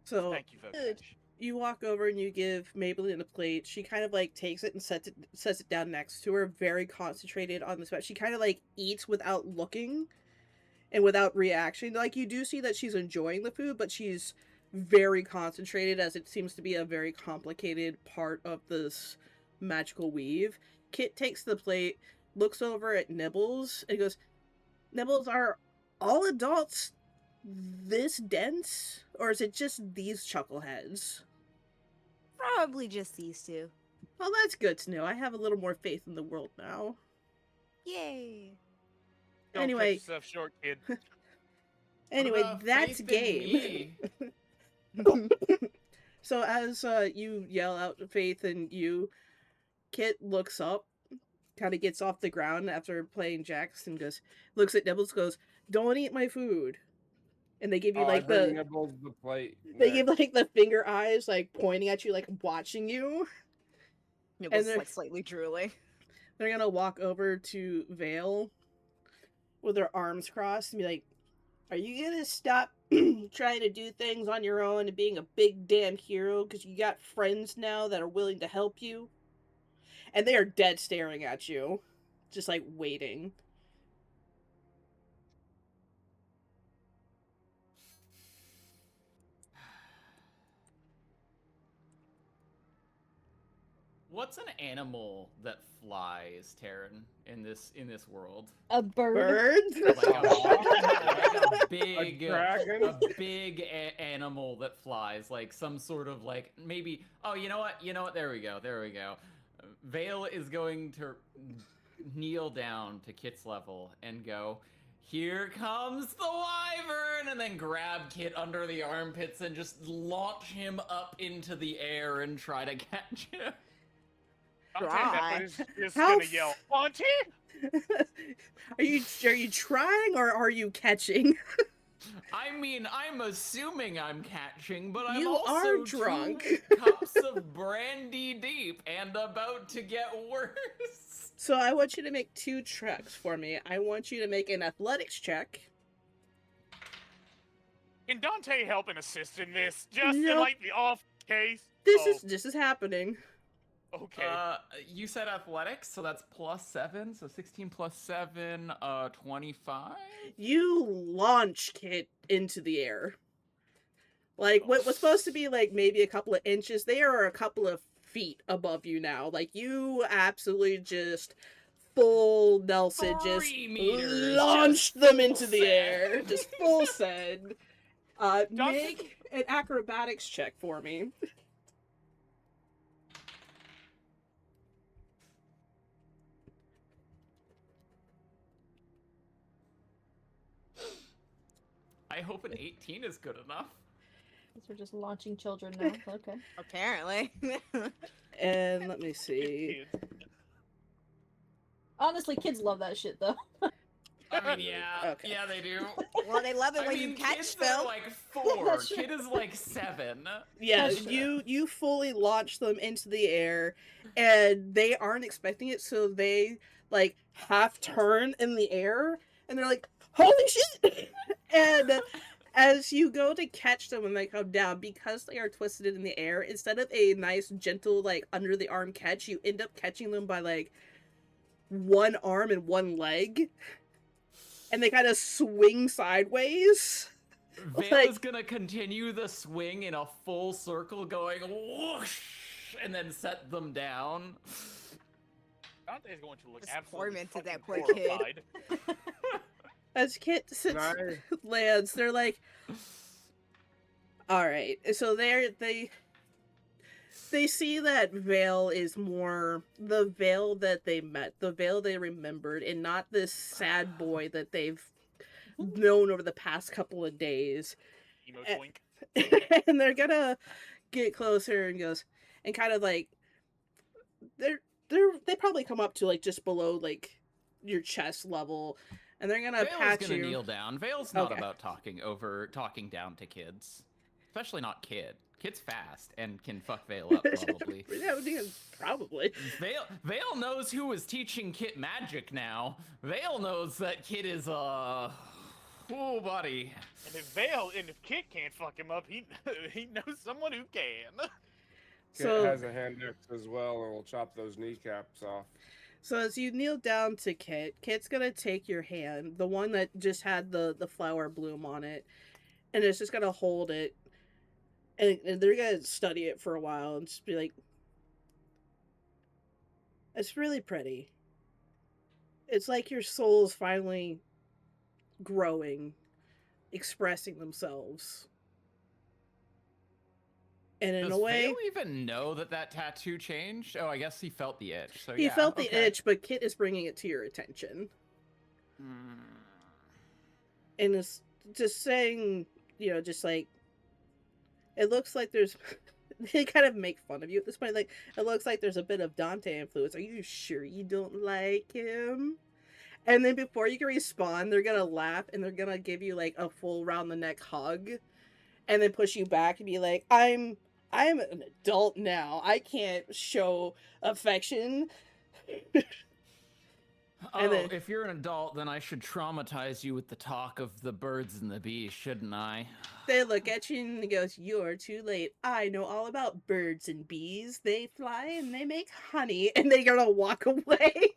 So Thank you, folks. Good. you walk over and you give Maybelline a plate. She kind of like takes it and sets it down next to her, very concentrated on the sweat. She kind of like eats without looking and without reaction. Like you do see that she's enjoying the food, but she's very concentrated as it seems to be a very complicated part of this magical weave. Kit takes the plate, looks over at Nibbles, and goes, "Nibbles, are all adults this dense? Or is it just these chuckleheads?" Probably just these two. Well, that's good to know. I have a little more faith in the world now. Yay. Don't Anyway. cut yourself short, kid. Anyway, What about that's faith in game. me? So as you yell out Faith and you, Kit looks up, kind of gets off the ground after playing Jax and looks at Nibbles, goes, "Don't eat my food." And they give you I like bring the Nibbles the plate. they give like the finger eyes, like pointing at you, like watching you. Nibbles they're- like slightly drooling. They're gonna walk over to Vale with their arms crossed and be like, "Are you gonna stop trying to do things on your own and being a big damn hero because you got friends now that are willing to help you. And they are dead staring at you. Just like waiting. What's an animal that flies, Taryn, in this world? A bird. Birds? Like a big, dragon? animal that flies, like some sort of like maybe. Oh, you know what? There we go. Vale is going to kneel down to Kit's level and go, "Here comes the wyvern," and then grab Kit under the armpits and just launch him up into the air and try to catch him. Dante is How gonna yell, Auntie! Are you trying or are you catching? I mean, I'm assuming I'm catching, but I'm You also are drunk. 2 cups of brandy deep and about to get worse. So I want you to make 2 checks for me. I want you to make an athletics check. Can Dante help and assist in this? Just Nope. in like the off case? This is happening. Okay. You said athletics, so that's +7, so 16 + 7, 25? You launch Kit into the air. Like, what was supposed to be, like, maybe a couple of inches, they are a couple of feet above you now. Like, you absolutely just full Nelson, just 3 meters, launched just them full into the send. air. Just full send. Does- Make an acrobatics check for me. I hope an 18 is good enough. We're just launching children now. Okay. Apparently. And let me see. Honestly, kids love that shit though. I mean, yeah, Okay. yeah, they do. Well, they love it I when mean, you catch kids them. are like 4. That's Kid is like 7. Yeah, That's true. you fully launch them into the air, and they aren't expecting it, so they like half turn in the air, and they're like, "Holy shit!" And as you go to catch them when they come down, because they are twisted in the air, instead of a nice gentle like under the arm catch, you end up catching them by like one arm and one leg, and they kind of swing sideways. Vale Like- is gonna continue the swing in a full circle, going whoosh, and then set them down. Dante's going to look Just absolutely tormented that fucking poor kid. horrified. As Kit sits, Nice. lands, they're like, all right. So they see that Vale is more the Vale that they met, the Vale they remembered, and not this sad boy that they've known over the past couple of days. Emo Eh. twink. And they're gonna get closer and goes and kind of like they probably come up to like just below like your chest level, and they're gonna Vale's pat gonna you. kneel down. Vale's not Okay. about talking down to kids, especially not Kid. Kid's fast and can fuck Vale up probably. Yeah, probably. Vale knows who is teaching Kit magic now. Vale knows that Kid is oh buddy. And if Kit can't fuck him up, he knows someone who can. Kit So has a hand axe as well, and we'll chop those kneecaps off. So as you kneel down to Kit, Kit's gonna take your hand, the one that just had the flower bloom on it, and it's just gonna hold it, and they're gonna study it for a while and just be like, "It's really pretty. It's like your soul is finally growing, expressing themselves." And in Does a way, Vale even know that tattoo changed? Oh, I guess he felt the itch. So he yeah, felt the okay. itch, but Kit is bringing it to your attention. Hmm. And it's just saying, just like, it looks like there's, they kind of make fun of you at this point. Like, it looks like there's a bit of Dante influence. Are you sure you don't like him? And then before you can respond, they're gonna laugh and they're gonna give you like a full round the neck hug, and then push you back and be like, I'm an adult now. I can't show affection. And then- if you're an adult, then I should traumatize you with the talk of the birds and the bees, shouldn't I? They look at you and he goes, "You're too late. I know all about birds and bees. They fly and they make honey." And they're gonna walk away.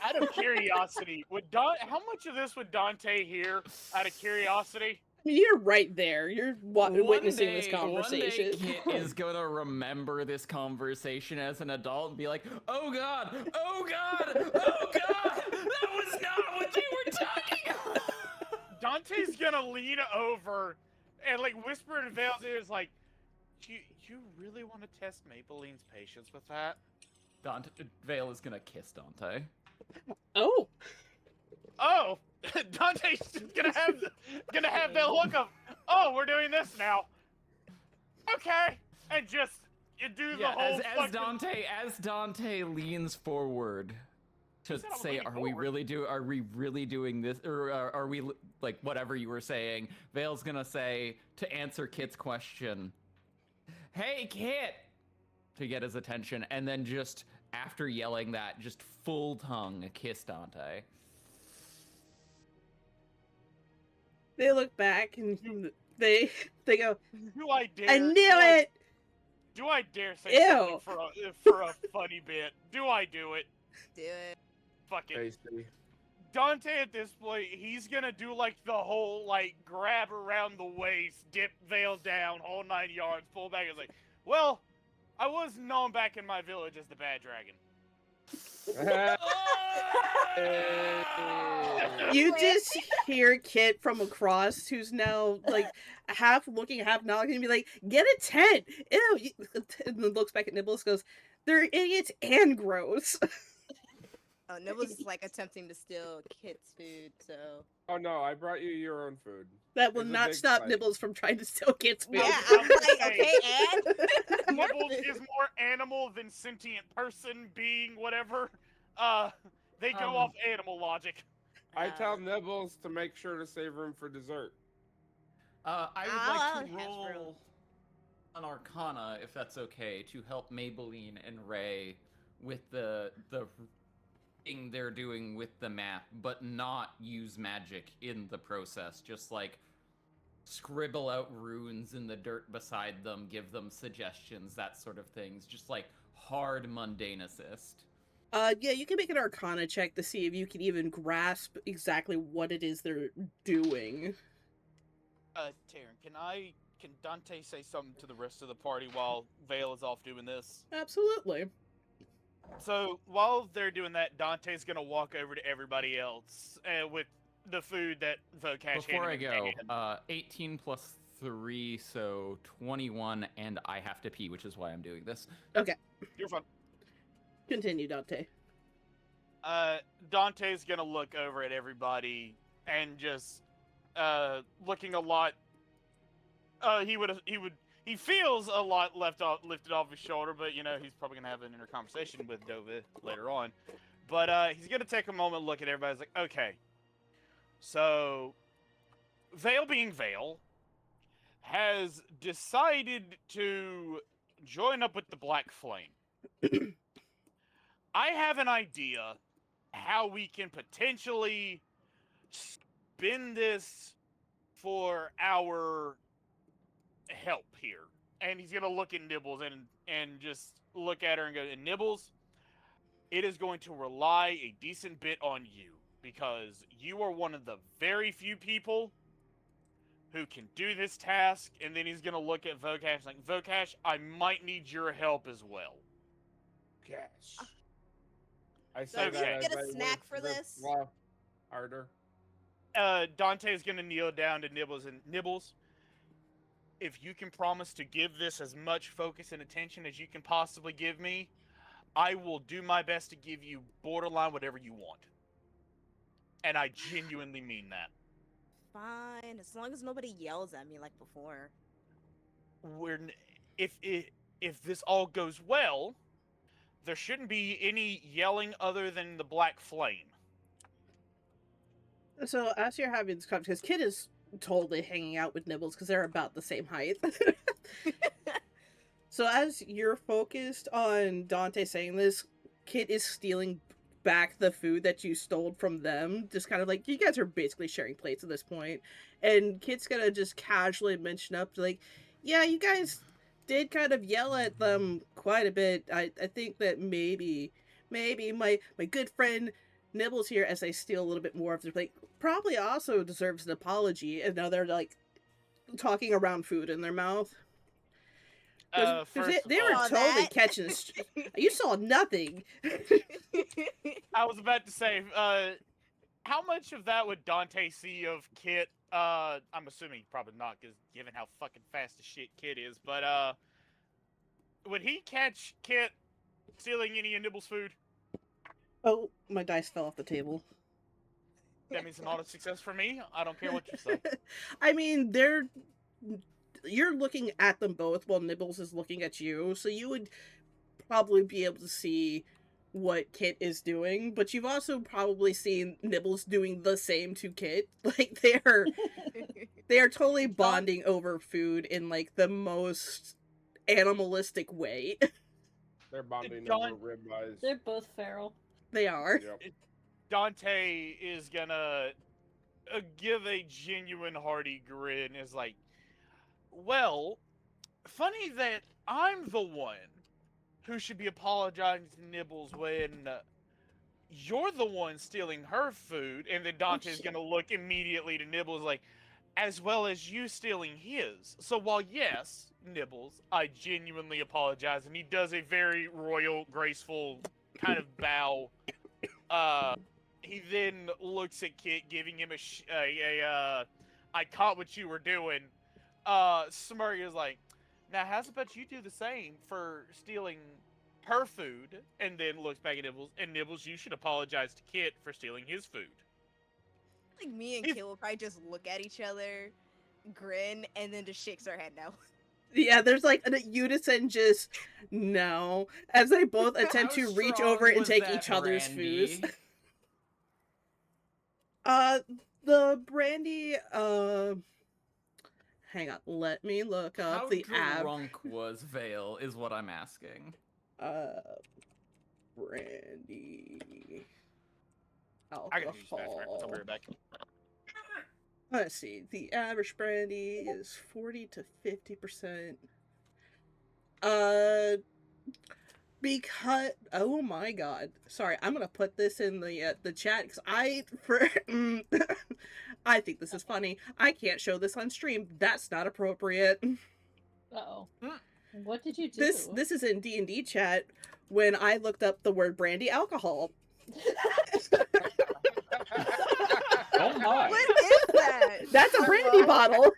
Out of curiosity, how much of this would Dante hear? Out of curiosity, I mean, you're right there. You're witnessing this One conversation. day Kit is gonna remember this conversation as an adult and be like, "Oh God! Oh God! Oh God! That was not what they were talking about." Dante's gonna lean over and like whisper in Vale's ears, like, "You really want to test Maybelline's patience with that?" Vale is gonna kiss Dante. Oh, Oh, Dante's gonna have that look of, "Oh, we're doing this now." Okay, and just you do the Yeah, whole as fucking... Dante leans forward to said I was say, leaning are we forward." really doing this, or are we like whatever you were saying? Vale's gonna say to answer Kit's question, "Hey, Kit," to get his attention, and then just after yelling that, just full tongue kiss Dante. they look back and they go, Do I dare? "I knew it." Do I dare say Ew. something for a funny bit? Do I do it? Do it. Fuck it. Tasty. Dante at this point, he's gonna do like the whole like grab around the waist, dip Vale down, whole 9 yards, pull back. It's like, well, I was known back in my village as the Bad Dragon. You just hear Kit from across, who's now like half looking, half not looking, and be like, "Get a tent." Ew. And then looks back at Nibbles, goes, "They're idiots and gross." Oh, Nibbles is like attempting to steal Kit's food, so. Oh no, I brought you your own food. That will There's a not big stop fight. Nibbles from trying to steal Kit's food. Yeah, I'm like, okay, and? Nibbles is more animal than sentient person, being whatever. They go off animal logic. I tell Nibbles to make sure to save room for dessert. I would I'll like to have room. roll an Arcana, if that's okay, to help Maybelline and Ray with the thing they're doing with the map, but not use magic in the process. Just like scribble out runes in the dirt beside them, give them suggestions, that sort of things. Just like hard mundane assist. Yeah, you can make an Arcana check to see if you can even grasp exactly what it is they're doing. Taryn, can Dante say something to the rest of the party while Vale is off doing this? Absolutely. So while they're doing that, Dante's gonna walk over to everybody else with the food that Vocash Before I handed go, him. 18 plus 3, so 21, and I have to pee, which is why I'm doing this. You're fine. Continue, Dante. Dante's gonna look over at everybody and just looking a lot. He feels a lot lifted off his shoulder, but you know he's probably gonna have an inner conversation with Dova later on. But he's gonna take a moment, look at everybody. He's like, okay, so Vale being Vale has decided to join up with the Black Flame. I have an idea how we can potentially spin this for our help here. And he's gonna look at Nibbles and just look at her and go, and Nibbles, it is going to rely a decent bit on you because you are one of the very few people who can do this task. And then he's gonna look at Vocash like, Vocash, I might need your help as well. Cash. I So say do that we as get a I snack lift for this this? fluff harder. Dante's gonna kneel down to Nibbles and Nibbles, if you can promise to give this as much focus and attention as you can possibly give me, I will do my best to give you borderline whatever you want. And I genuinely mean that. Fine, as long as nobody yells at me like before. If this all goes well, there shouldn't be any yelling other than the Black Flame. So as you're having this conversation, because Kid is totally hanging out with Nibbles because they're about the same height. So as you're focused on Dante saying this, Kid is stealing back the food that you stole from them. Just kind of like, you guys are basically sharing plates at this point. And Kit's gonna just casually mention up, like, yeah, you guys did kind of yell at them quite a bit. I think that maybe my good friend Nibbles here, as I steal a little bit more of their plate, probably also deserves an apology. And now they're like talking around food in their mouth. Because they were totally catching. You saw nothing. I was about to say, how much of that would Dante see of Kit? I'm assuming probably not, because given how fucking fast as shit Kit is. But would he catch Kit stealing any of Nibbles' food? Oh, my dice fell off the table. That means an auto success for me. I don't care what you say. I mean, you're looking at them both while Nibbles is looking at you, so you would probably be able to see what Kit is doing, but you've also probably seen Nibbles doing the same to Kit. Like, they are totally bonding over food in, like, the most animalistic way. They're bonding over ribeyes. They're both feral. They are. Yep. Dante is gonna give a genuine hearty grin, is like, well, funny that I'm the one who should be apologizing to Nibbles when you're the one stealing her food. And then Dante's gonna look immediately to Nibbles like, as well as you stealing his. So while yes, Nibbles, I genuinely apologize, and he does a very royal, graceful kind of bow. He then looks at Kit, giving him I caught what you were doing. Smirk is like, now how's about you do the same for stealing her food? And then looks back at Nibbles, and Nibbles, you should apologize to Kit for stealing his food. Like, me and Kit will probably just look at each other, grin, and then just shakes our head no. Yeah, there's like a unison just no, as they both attempt to reach over and take each other's foods. The brandy, hang on, let me look up the How drunk was Vale, is what I'm asking. Brandy alcohol. I gotta use the bathroom. I'll be right back. Let's see. The average brandy is 40 to 50%. Because oh my god, sorry, I'm gonna put this in the chat because I think this is funny. I can't show this on stream. That's not appropriate. Uh-oh. What did you do? This is in D&D chat when I looked up the word brandy alcohol. Oh my! What is that? That's a brandy bottle.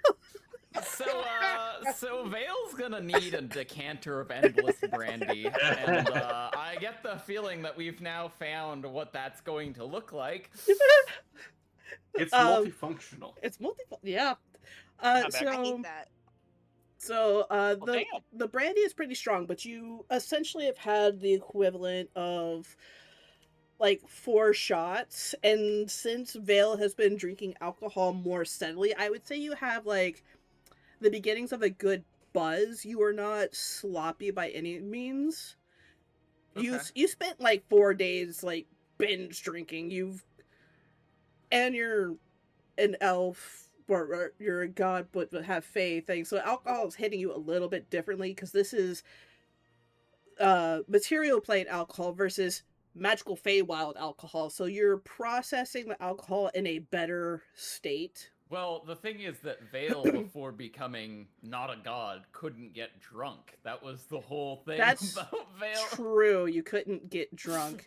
So Vale's gonna need a decanter of endless brandy, and I get the feeling that we've now found what that's going to look like. It's multifunctional. It's multiple. Yeah. I hate that. So damn. the brandy is pretty strong, but you essentially have had the equivalent of like 4 shots, and since Vale has been drinking alcohol more steadily, I would say you have like the beginnings of a good buzz. You are not sloppy by any means. Okay. You spent like 4 days like binge drinking. You're an elf, or you're a god but have faith thing. So alcohol is hitting you a little bit differently because this is material plane alcohol versus magical Feywild alcohol. So you're processing the alcohol in a better state. Well, the thing is that Vale, before becoming not a god, couldn't get drunk. That was the whole thing about Vale. True, you couldn't get drunk.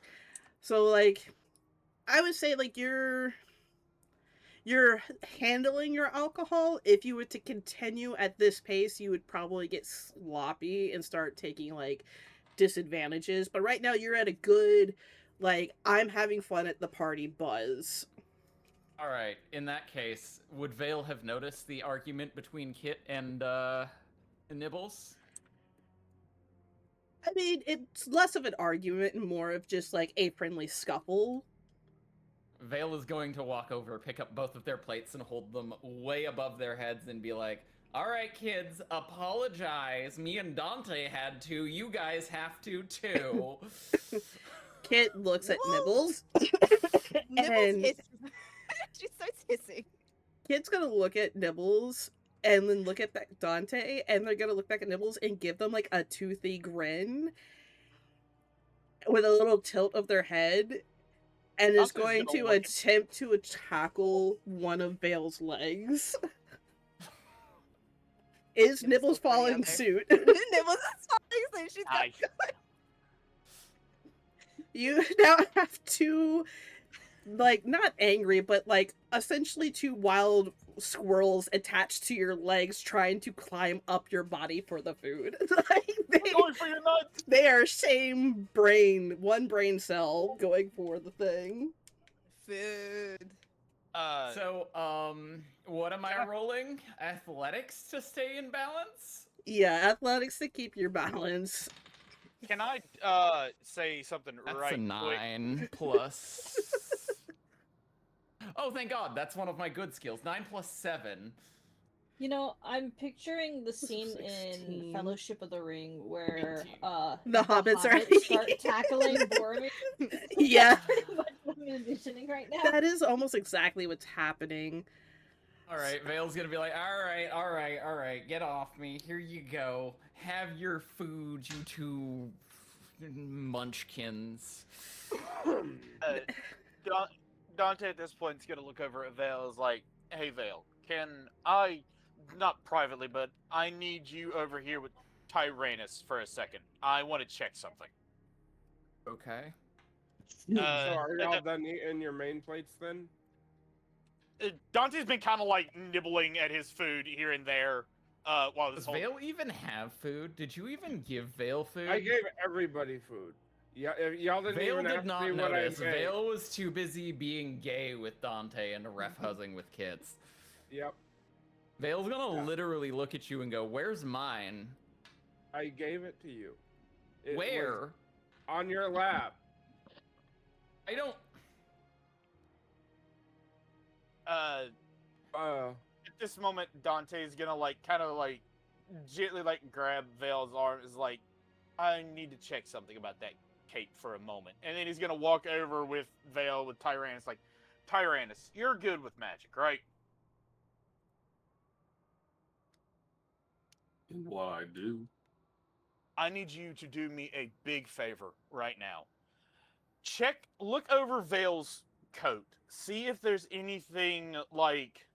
So, like, I would say, like, you're handling your alcohol. If you were to continue at this pace, you would probably get sloppy and start taking, like, disadvantages. But right now, you're at a good, like, I'm having fun at the party buzz. Alright, in that case, would Vale have noticed the argument between Kit and Nibbles? I mean, it's less of an argument and more of just, like, a friendly scuffle. Vale is going to walk over, pick up both of their plates, and hold them way above their heads and be like, alright, kids, apologize. Me and Dante had to. You guys have to, too. Kit looks at Nibbles? Nibbles. Nibbles And hisses. She starts hissing. Kit's gonna look at Nibbles and then look at Dante, and they're gonna look back at Nibbles and give them like a toothy grin with a little tilt of their head, and is Dante's going gonna to look at- attempt to tackle one of Vale's legs. Is Nibbles Nibbles still pretty following out there. suit? Nibbles is falling, so she's got Nice. You now have two, like, not angry, but like essentially two wild squirrels attached to your legs trying to climb up your body for the food. Like, Going for your nuts. they are same brain, one brain cell going for the thing. food. So, what am I rolling? Athletics to stay in balance? Yeah, athletics to keep your balance. Can I say something That's right a quick? 9 plus. Oh, thank God, that's one of my good skills. 9 plus 7. You know, I'm picturing the This was scene in 16. Fellowship of the Ring where 18. The hobbits are- start tackling Boromir. Yeah, That's pretty much what I'm envisioning right now. that is almost exactly what's happening. Alright, Vale's gonna be like, alright, get off me. Here you go. Have your food, you two munchkins. Dante at this point is gonna look over at Vale as like, "Hey Vale, can I, not privately, but I need you over here with Tyrannus for a second. I want to check something." Okay. So are y'all done eating your main plates then? Dante's been kind of like nibbling at his food here and there while this Does whole Vale even have food? Did you even give Vale food? I gave everybody food. Yeah, y'all didn't Vale even have did to not see what I notice. made. Vale was too busy being gay with Dante and ref huzzing with kids. Yep, Vale's gonna Yeah. literally look at you and go, "Where's mine? I gave it to you. It was Where? on your lap. I don't." At this moment, Dante's gonna like kind of like gently like grab Vale's arm. Is like, "I need to check something about that cape for a moment," and then he's gonna walk over with Vale with Tyrannus. Like, "Tyrannus, you're good with magic, right?" In what I do. I need you to do me a big favor right now. Look over Vale's coat. See if there's anything like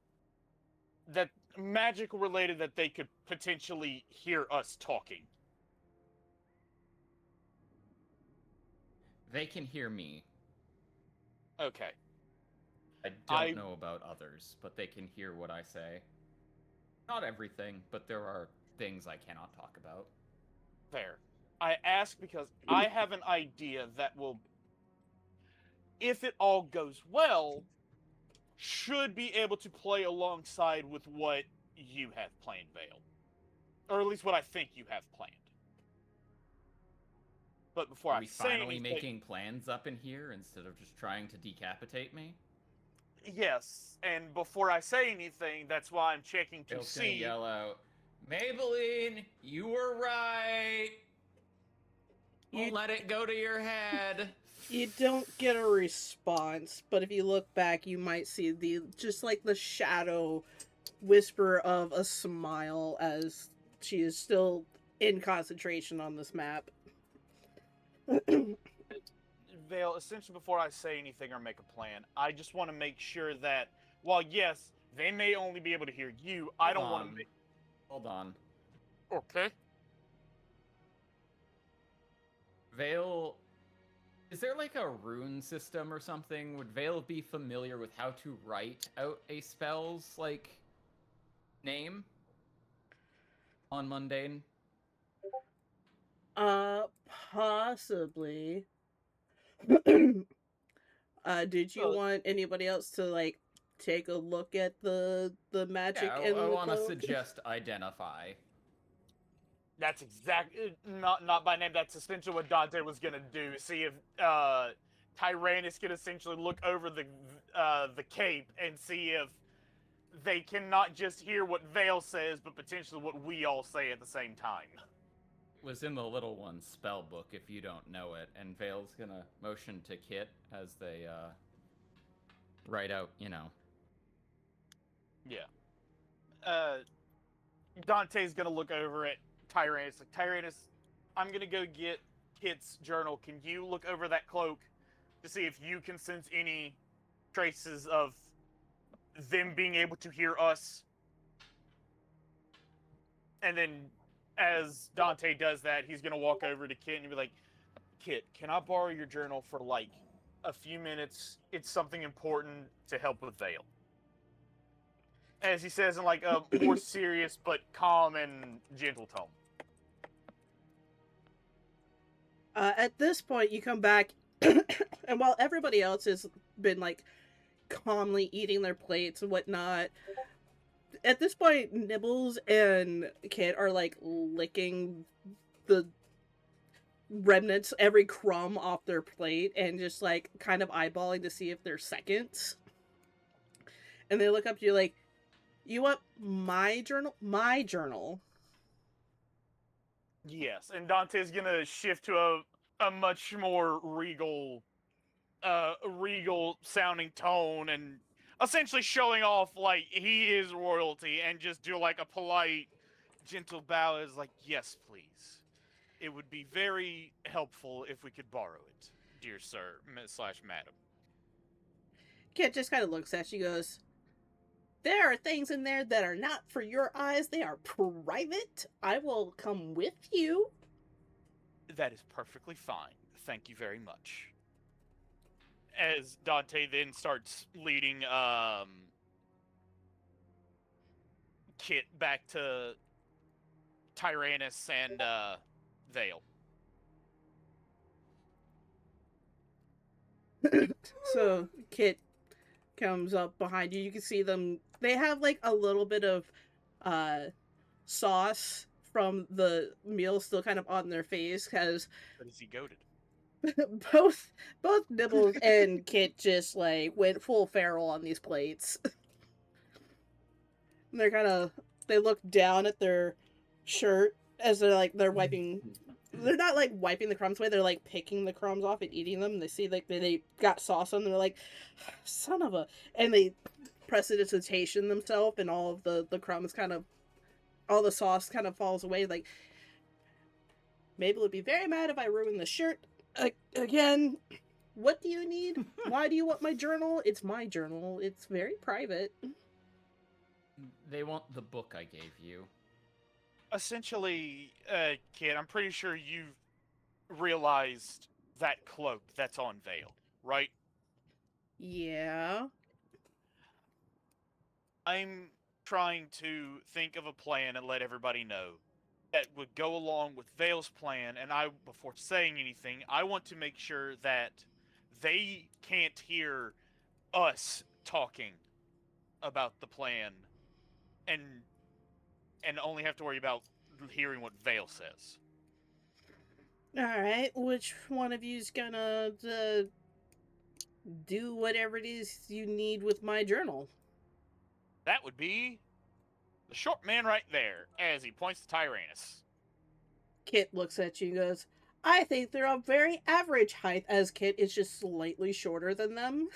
that magical related that they could potentially hear us talking." They can hear me. Okay. I don't I- know about others, but they can hear what I say. Not everything, but there are things I cannot talk about. There. I ask because I have an idea that will, if it all goes well, should be able to play alongside with what you have planned, Vale. Or at least what I think you have planned. But before Are I we say finally anything, making plans up in here instead of just trying to decapitate me? yes, and before I say anything, that's why I'm checking to Vale's gonna see. yell out, "Maybelline, you were right. Don't You- let it go to your head." You don't get a response, but if you look back, you might see just like the shadow whisper of a smile as she is still in concentration on this map. Vale, essentially before I say anything or make a plan, I just want to make sure that, while yes, they may only be able to hear you, I don't want to make... Hold on. Okay. Vale, is there like a rune system or something? Would Vale be familiar with how to write out a spell's like name on mundane? Possibly. Did you Well- want anybody else to like take a look at the magic Yeah, in I the want to code? suggest identify. That's exactly not by name. That's essentially what Dante was gonna do. See if Tyrannus can essentially look over the cape and see if they can not just hear what Vale says, but potentially what we all say at the same time. was in the little one's spell book if you don't know it, and Vale's gonna motion to Kit as they write out, Yeah. Dante's gonna look over at Tyrannus. Like, Tyrannus, I'm gonna go get Kit's journal. Can you look over that cloak to see if you can sense any traces of them being able to hear us? And then, as Dante does that, he's gonna walk over to Kit and be like, Kit, can I borrow your journal for like a few minutes? It's something important to help with Vale. As he says in like a more serious but calm and gentle tone. At this point, you come back, and while everybody else has been like calmly eating their plates and whatnot, at this point, Nibbles and Kit are like licking the remnants, every crumb off their plate, and just like kind of eyeballing to see if they're seconds. And they look up to you like, you want my journal? My journal. Yes, and Dante's gonna shift to a much more regal sounding tone and essentially showing off like he is royalty and just do like a polite, gentle bow as like, yes, please. It would be very helpful if we could borrow it, dear sir / madam. Kit just kind of looks at you, goes, there are things in there that are not for your eyes. They are private. I will come with you. That is perfectly fine. Thank you very much. As Dante then starts leading Kit back to Tyrannus and Vale. So Kit comes up behind you. You can see them. They have like a little bit of sauce from the meal still kind of on their face because But is he goated? both Nibbles and Kit just like went full feral on these plates. And they look down at their shirt as they're wiping. They're not like wiping the crumbs away. They're like picking the crumbs off and eating them. They see like they got sauce on them. They're like, son of a, and they prestidigitation themselves, and all of the crumbs all the sauce kind of falls away. Like, Mabel would be very mad if I ruined the shirt again. What do you need? Why do you want my journal? It's my journal. It's very private. They want the book I gave you. Essentially, Kit, I'm pretty sure you've realized that cloak that's on Vale, right? Yeah. I'm trying to think of a plan and let everybody know that would go along with Vale's plan, and before saying anything, I want to make sure that they can't hear us talking about the plan and only have to worry about hearing what Vale says. Alright, which one of you's gonna do whatever it is you need with my journal? That would be the short man right there, as he points to Tyrannus. Kit looks at you and goes, I think they're a very average height, as Kit is just slightly shorter than them.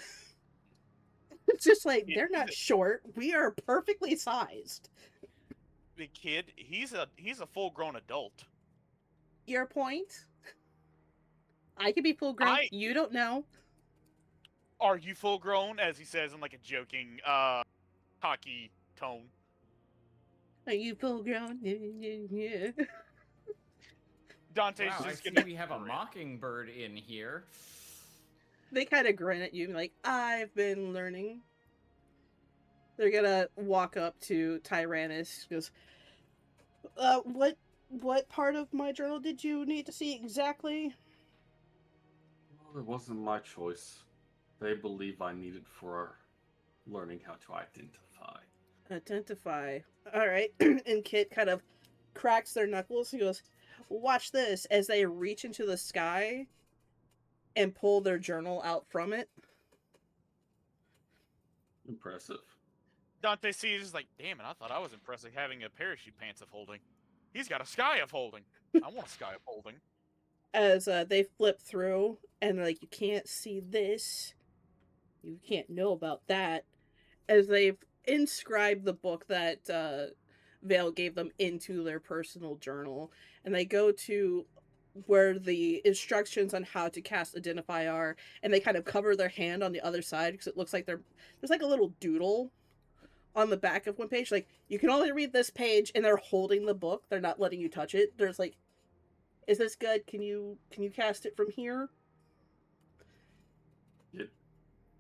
It's just like, they're not short. We are perfectly sized. The kid, he's a full-grown adult. Your point? I could be full grown. You don't know. Are you full-grown? As he says in like a joking, cocky tone. Are you full grown? Yeah. Dante's Wow, I just see gonna. we have a mockingbird in here. They kind of grin at you, like, I've been learning. They're gonna walk up to Tyrannus. He goes, what part of my journal did you need to see exactly? Well, it wasn't my choice. They believe I need it for learning how to identify. Identify. Alright. And Kit kind of cracks their knuckles. He goes, watch this, as they reach into the sky and pull their journal out from it. Impressive. Dante sees like, damn it, I thought I was impressive having a parachute pants of holding. He's got a sky of holding. I want a sky upholding. As they flip through, and like, you can't see this, you can't know about that. As they've inscribed the book that Vale gave them into their personal journal, and they go to where the instructions on how to cast Identify are, and they kind of cover their hand on the other side because it looks like there's like a little doodle on the back of one page. Like, you can only read this page, and they're holding the book. They're not letting you touch it. There's like, is this good? Can you cast it from here?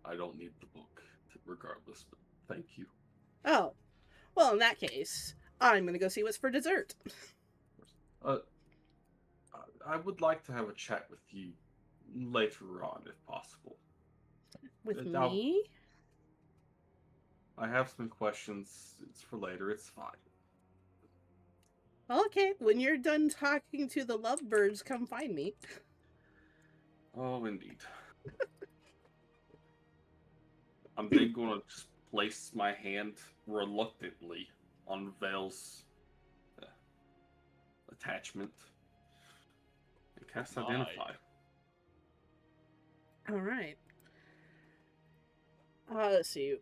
I don't need the book, regardless, but thank you. Oh, well, in that case, I'm gonna go see what's for dessert. I would like to have a chat with you later on, if possible. With Now, me? I have some questions. It's for later. It's fine. Okay, when you're done talking to the lovebirds, come find me. Oh, indeed. I'm then going to just place my hand reluctantly on Vale's attachment and cast Nice. Identify. Alright. Let's see.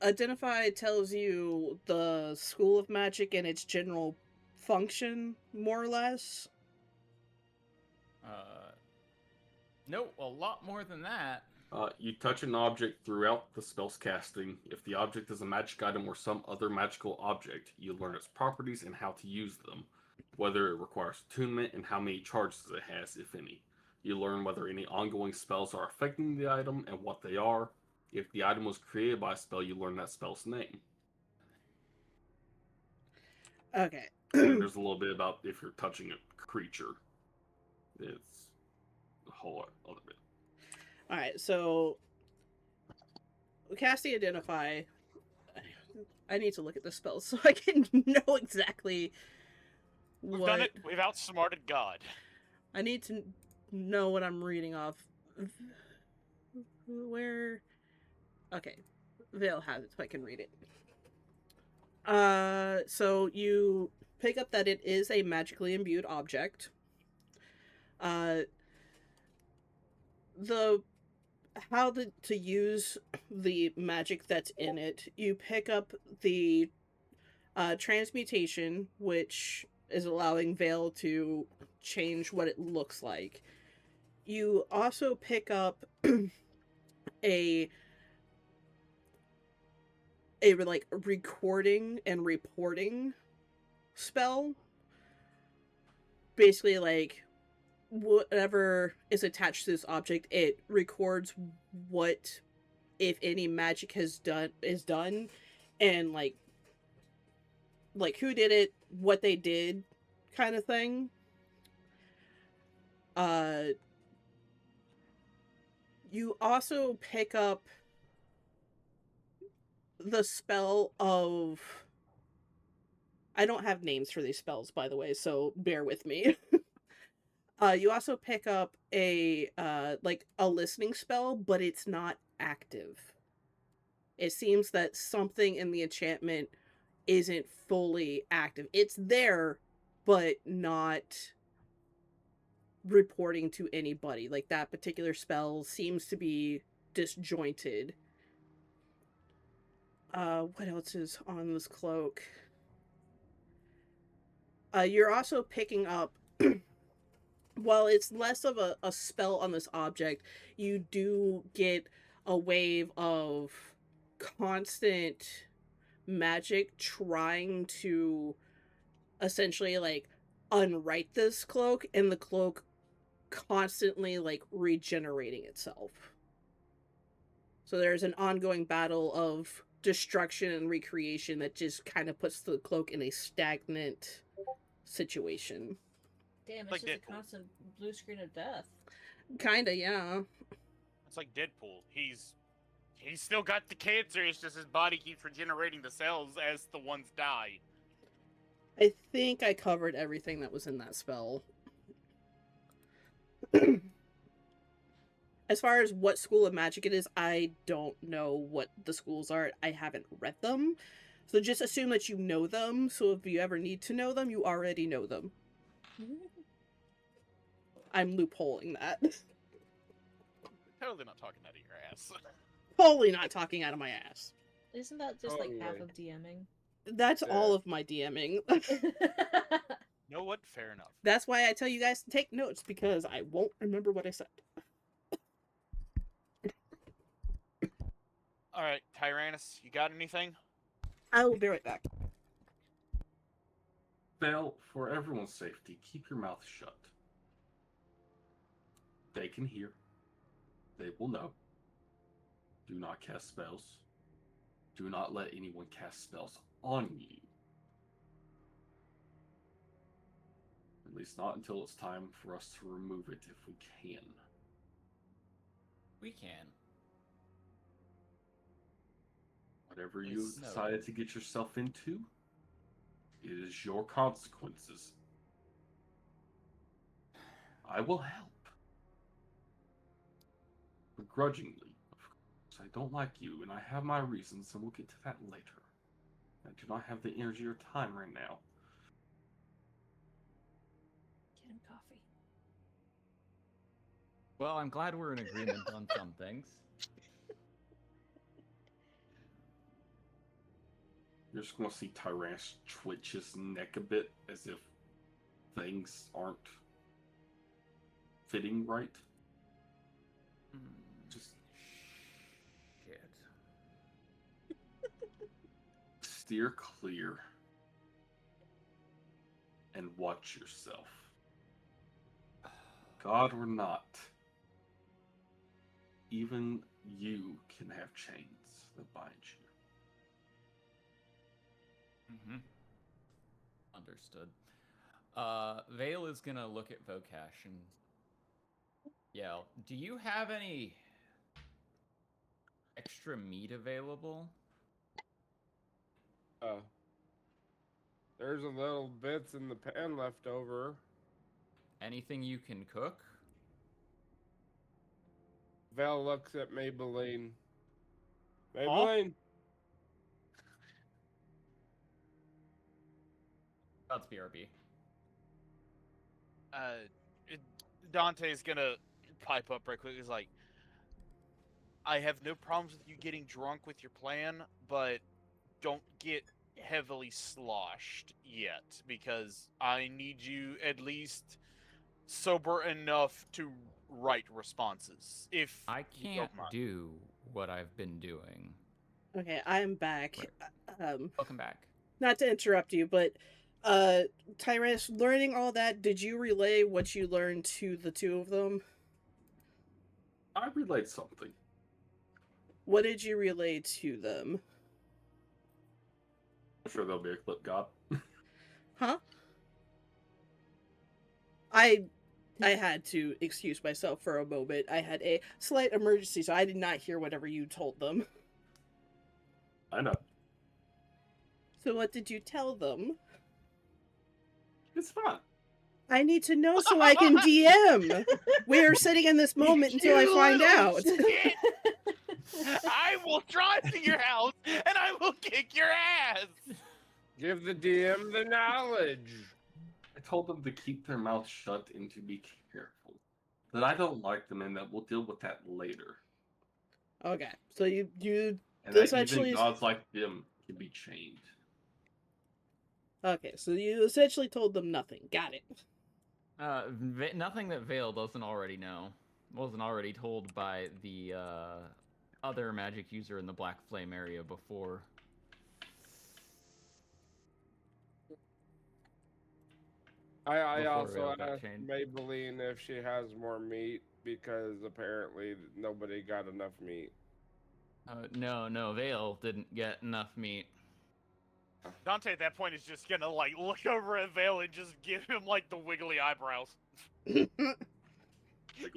Identify tells you the School of Magic and its general function, more or less. No, a lot more than that. You touch an object throughout the spell's casting. If the object is a magic item or some other magical object, you learn its properties and how to use them, whether it requires attunement and how many charges it has, if any. You learn whether any ongoing spells are affecting the item and what they are. If the item was created by a spell, you learn that spell's name. Okay. And there's a little bit about if you're touching a creature. It's a whole other bit. Alright, so casting Identify. I need to look at the spells so I can know exactly We've what done it. We've outsmarted God. I need to know what I'm reading off. Where? Okay, Vale has it, so I can read it. So you pick up that it is a magically imbued object. To use the magic that's in it, you pick up the transmutation, which is allowing Vale to change what it looks like. You also pick up a like recording and reporting spell. Basically, like, whatever is attached to this object, it records what, if any, magic is done, and like who did it, what they did, kind of thing. You also pick up the spell of... I don't have names for these spells, by the way, so bear with me. You also pick up a listening spell, but it's not active. It seems that something in the enchantment isn't fully active. It's there, but not reporting to anybody. Like, that particular spell seems to be disjointed. What else is on this cloak? You're also picking up... While it's less of a spell on this object, you do get a wave of constant magic trying to essentially, like, unwrite this cloak, and the cloak constantly, like, regenerating itself. So there's an ongoing battle of destruction and recreation that just kind of puts the cloak in a stagnant situation. Damn, it's Like just Deadpool. a constant blue screen of death. Kinda, yeah. It's like Deadpool. He's still got the cancer. It's just his body keeps regenerating the cells as the ones die. I think I covered everything that was in that spell. As far as what school of magic it is, I don't know what the schools are. I haven't read them. So just assume that you know them, so if you ever need to know them, you already know them. I'm loopholing that. Totally not talking out of your ass. Totally not talking out of my ass. Isn't that just like half Totally. of DMing? That's Yeah. all of my DMing. Know what? Fair enough. That's why I tell you guys to take notes, because I won't remember what I said. All right, Tyrannus, you got anything? I will be right back. Vale, for everyone's safety, keep your mouth shut. They can hear. They will know. Do not cast spells. Do not let anyone cast spells on you. At least not until it's time for us to remove it if we can. We can. Whatever you Yes, no. decided to get yourself into, it is your consequences. I will help. Begrudgingly, of course. I don't like you, and I have my reasons, and we'll get to that later. I do not have the energy or time right now. Get him coffee. Well, I'm glad we're in agreement on some things. You're just going to see Tyrannus twitch his neck a bit, as if things aren't fitting right. Just Shit. steer clear and watch yourself. God or not, even you can have chains that bind you. Mm-hmm. Understood. Vale is gonna look at Vokash and yell, "Do you have any extra meat available?" There's a little bits in the pan left over. Anything you can cook? Val looks at Maybelline. Maybelline, That's BRB. Dante's gonna pipe up right quick. He's like, I have no problems with you getting drunk with your plan, but don't get heavily sloshed yet, because I need you at least sober enough to write responses. If I you don't can't mind. do what I've been doing. Okay, I'm back. Welcome back. Not to interrupt you, but Tyrannus, learning all that, did you relay what you learned to the two of them? I relayed something. What did you relay to them? I'm sure there'll be a clip, God. Huh? I had to excuse myself for a moment. I had a slight emergency, so I did not hear whatever you told them. I know. So what did you tell them? It's fun. I need to know so I can DM. We're sitting in this moment until I You find little out. shit! I will drive to your house and I will kick your ass. give the DM the knowledge. I told them to keep their mouth shut and to be careful. That I don't like them and that we'll deal with that later. Okay, so you And that essentially even gods like them can be chained. okay, so you essentially told them nothing. Got it. Nothing that Vale doesn't already know. Wasn't already told by the other magic user in the Black Flame area before. I Before also Vale got asked chained. Maybelline if she has more meat because apparently nobody got enough meat. No, Vale didn't get enough meat. Dante at that point is just gonna like look over at Vale and just give him like the wiggly eyebrows. You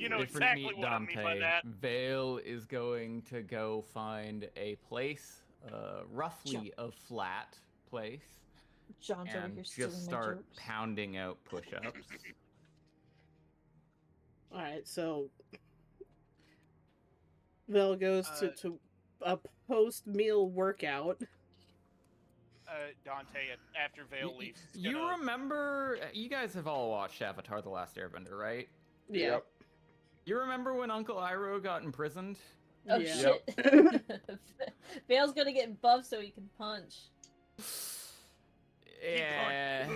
know Different exactly meat, what I mean by Dante. that. Vale is going to go find a place, roughly a flat place, John's over and here stealing just my start jokes. pounding out push-ups. Alright, so Vel goes to a post-meal workout. Dante, after Vale leaves, is You gonna... remember? You guys have all watched Avatar: The Last Airbender, right? Yeah. Yep. You remember when Uncle Iroh got imprisoned? Oh Yeah. shit. Vale's gonna get buffed so he can punch. Yeah.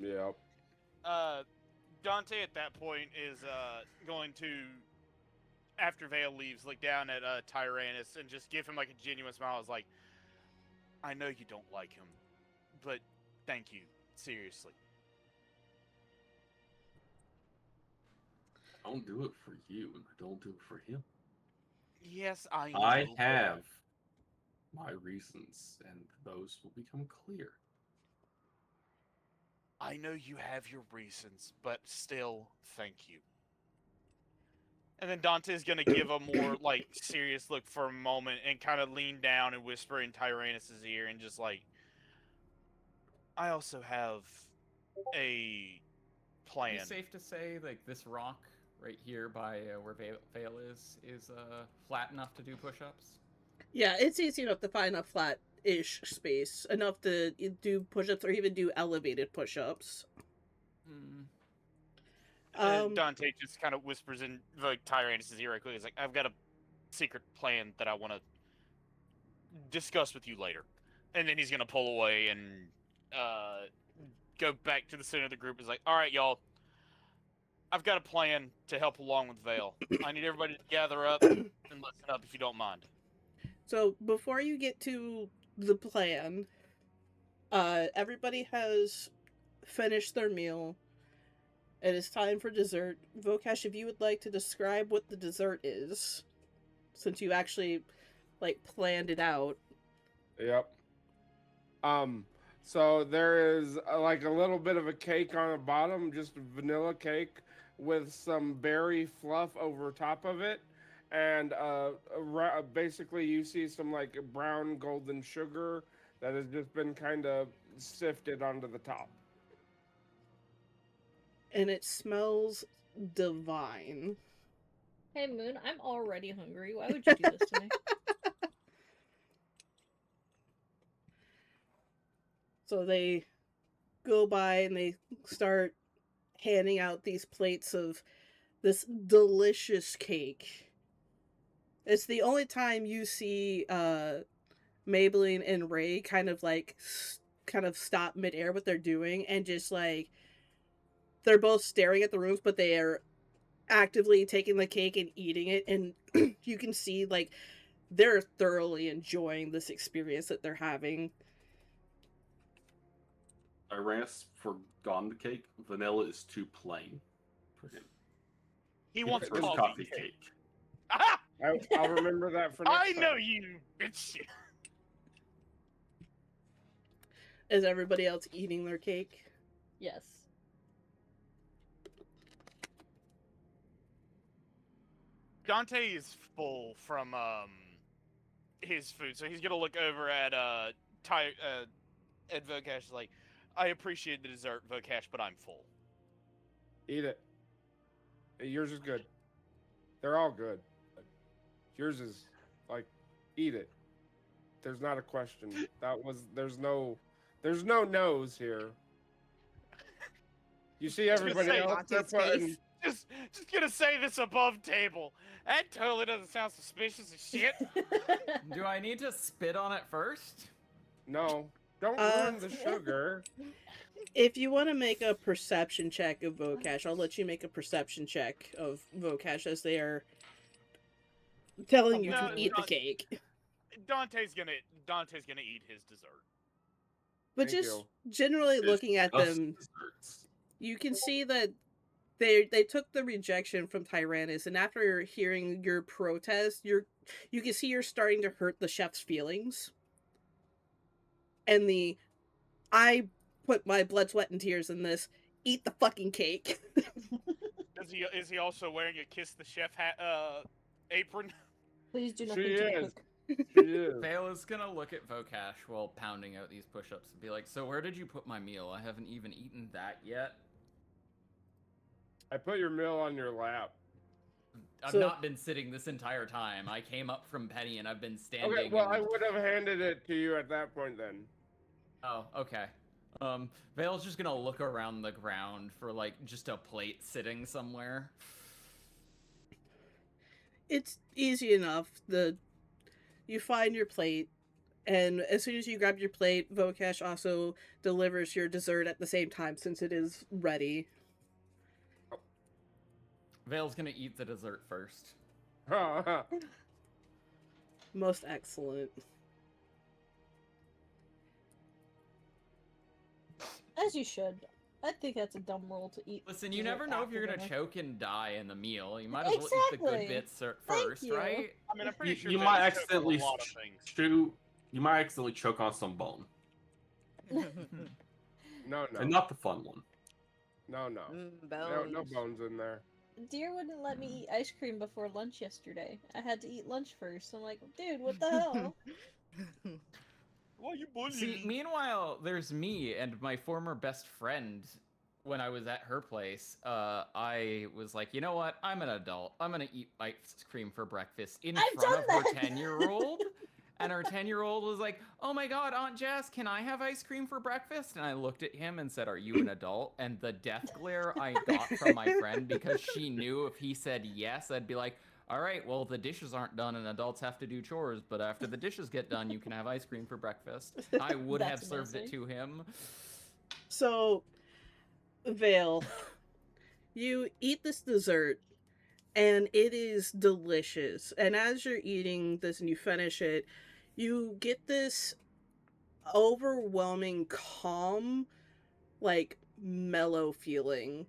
Yep. Dante at that point is going to, after Vale leaves, look down at Tyrannus and just give him like a genuine smile. It's like, I know you don't like him, but thank you, seriously. I don't do it for you, and I don't do it for him. Yes, I know. I have my reasons, and those will become clear. I know you have your reasons, but still, thank you. And then Dante's gonna give a more like serious look for a moment and kind of lean down and whisper in Tyrannus's ear and just like, I also have a plan. Is it safe to say, like, this rock right here by where Vale is flat enough to do push-ups? Yeah, it's easy enough to find a flat-ish space, enough to do push-ups or even do elevated push-ups. And Dante just kind of whispers in like Tyrannus' ear right quick. He's like, I've got a secret plan that I want to discuss with you later. And then he's going to pull away and go back to the center of the group. He's like, all right, y'all. I've got a plan to help along with Vale. I need everybody to gather up and listen up if you don't mind. So before you get to the plan, everybody has finished their meal. It is time for dessert. Vokash, if you would like to describe what the dessert is, since you actually like planned it out. Yep. So there is like a little bit of a cake on the bottom, just a vanilla cake with some berry fluff over top of it, and basically you see some like brown golden sugar that has just been kind of sifted onto the top. And it smells divine. Hey Moon, I'm already hungry. Why would you do this to me? So they go by and they start handing out these plates of this delicious cake. It's the only time you see Maybelline and Ray kind of stop midair what they're doing and just like they're both staring at the roof, but they are actively taking the cake and eating it, and you can see like they're thoroughly enjoying this experience that they're having. Tyrannus forgone the cake. Vanilla is too plain for him. He wants prefers coffee cake. cake. Ah! I'll remember that for next I time. know you, bitch. Is everybody else eating their cake? Yes. Dante is full from his food, so he's gonna look over at Vokash like, I appreciate the dessert, Vokash, but I'm full. Eat it. Yours is good. They're all good. Yours is like, eat it. There's not a question. There's no no's here. You see everybody say, else they're putting. Just gonna say this above table. That totally doesn't sound suspicious as shit. Do I need to spit on it first? No, don't ruin the sugar. If you want to make a perception check of Vokash, I'll let you make a perception check of Vokash as they are telling you to eat the cake. Dante's gonna eat his dessert. But Thank just you. generally It's looking at just them, desserts. you can see that they took the rejection from Tyrannus, and after hearing your protest, you can see you're starting to hurt the chef's feelings. And I put my blood, sweat, and tears in this. Eat the fucking cake. Is he also wearing a kiss the chef apron? Please do not She think to the is. cook. She is. Vale is gonna look at Vokash while pounding out these push-ups and be like, so where did you put my meal? I haven't even eaten that yet. I put your meal on your lap. I've So- not been sitting this entire time. I came up from Penny and I've been standing. Okay, well, I and- would have handed it to you at that point then. Oh, okay. Vale's just gonna look around the ground for like just a plate sitting somewhere. It's easy enough. You find your plate, and as soon as you grab your plate, Vokesh also delivers your dessert at the same time since it is ready. Vale's gonna eat the dessert first. Most excellent. As you should. I think that's a dumb rule to eat. Listen, you dessert never know if after you're gonna dinner. choke and die in the meal. You might as well eat the good Exactly. bits Thank first, you. right? I mean, I'm pretty sure You Vale's might choked on accidentally a lot of things. chew. You might accidentally choke on some bone, No, and not the fun one. no. Bones. No bones in there. Deer wouldn't let me eat ice cream before lunch yesterday. I had to eat lunch first. I'm like, dude, what the hell? Why are you bullying See, me? meanwhile, there's me and my former best friend. When I was at her place, I was like, you know what? I'm an adult. I'm gonna eat ice cream for breakfast in I've front of done her that! 10-year-old. And her 10-year-old was like, oh my god, Aunt Jess, can I have ice cream for breakfast? And I looked at him and said, are you an adult? And the death glare I got from my friend, because she knew if he said yes, I'd be like, all right, well, the dishes aren't done and adults have to do chores, but after the dishes get done, you can have ice cream for breakfast. I would have That's served it amazing. to him. So, Vale, you eat this dessert, and it is delicious. And as you're eating this and you finish it, you get this overwhelming, calm, like mellow feeling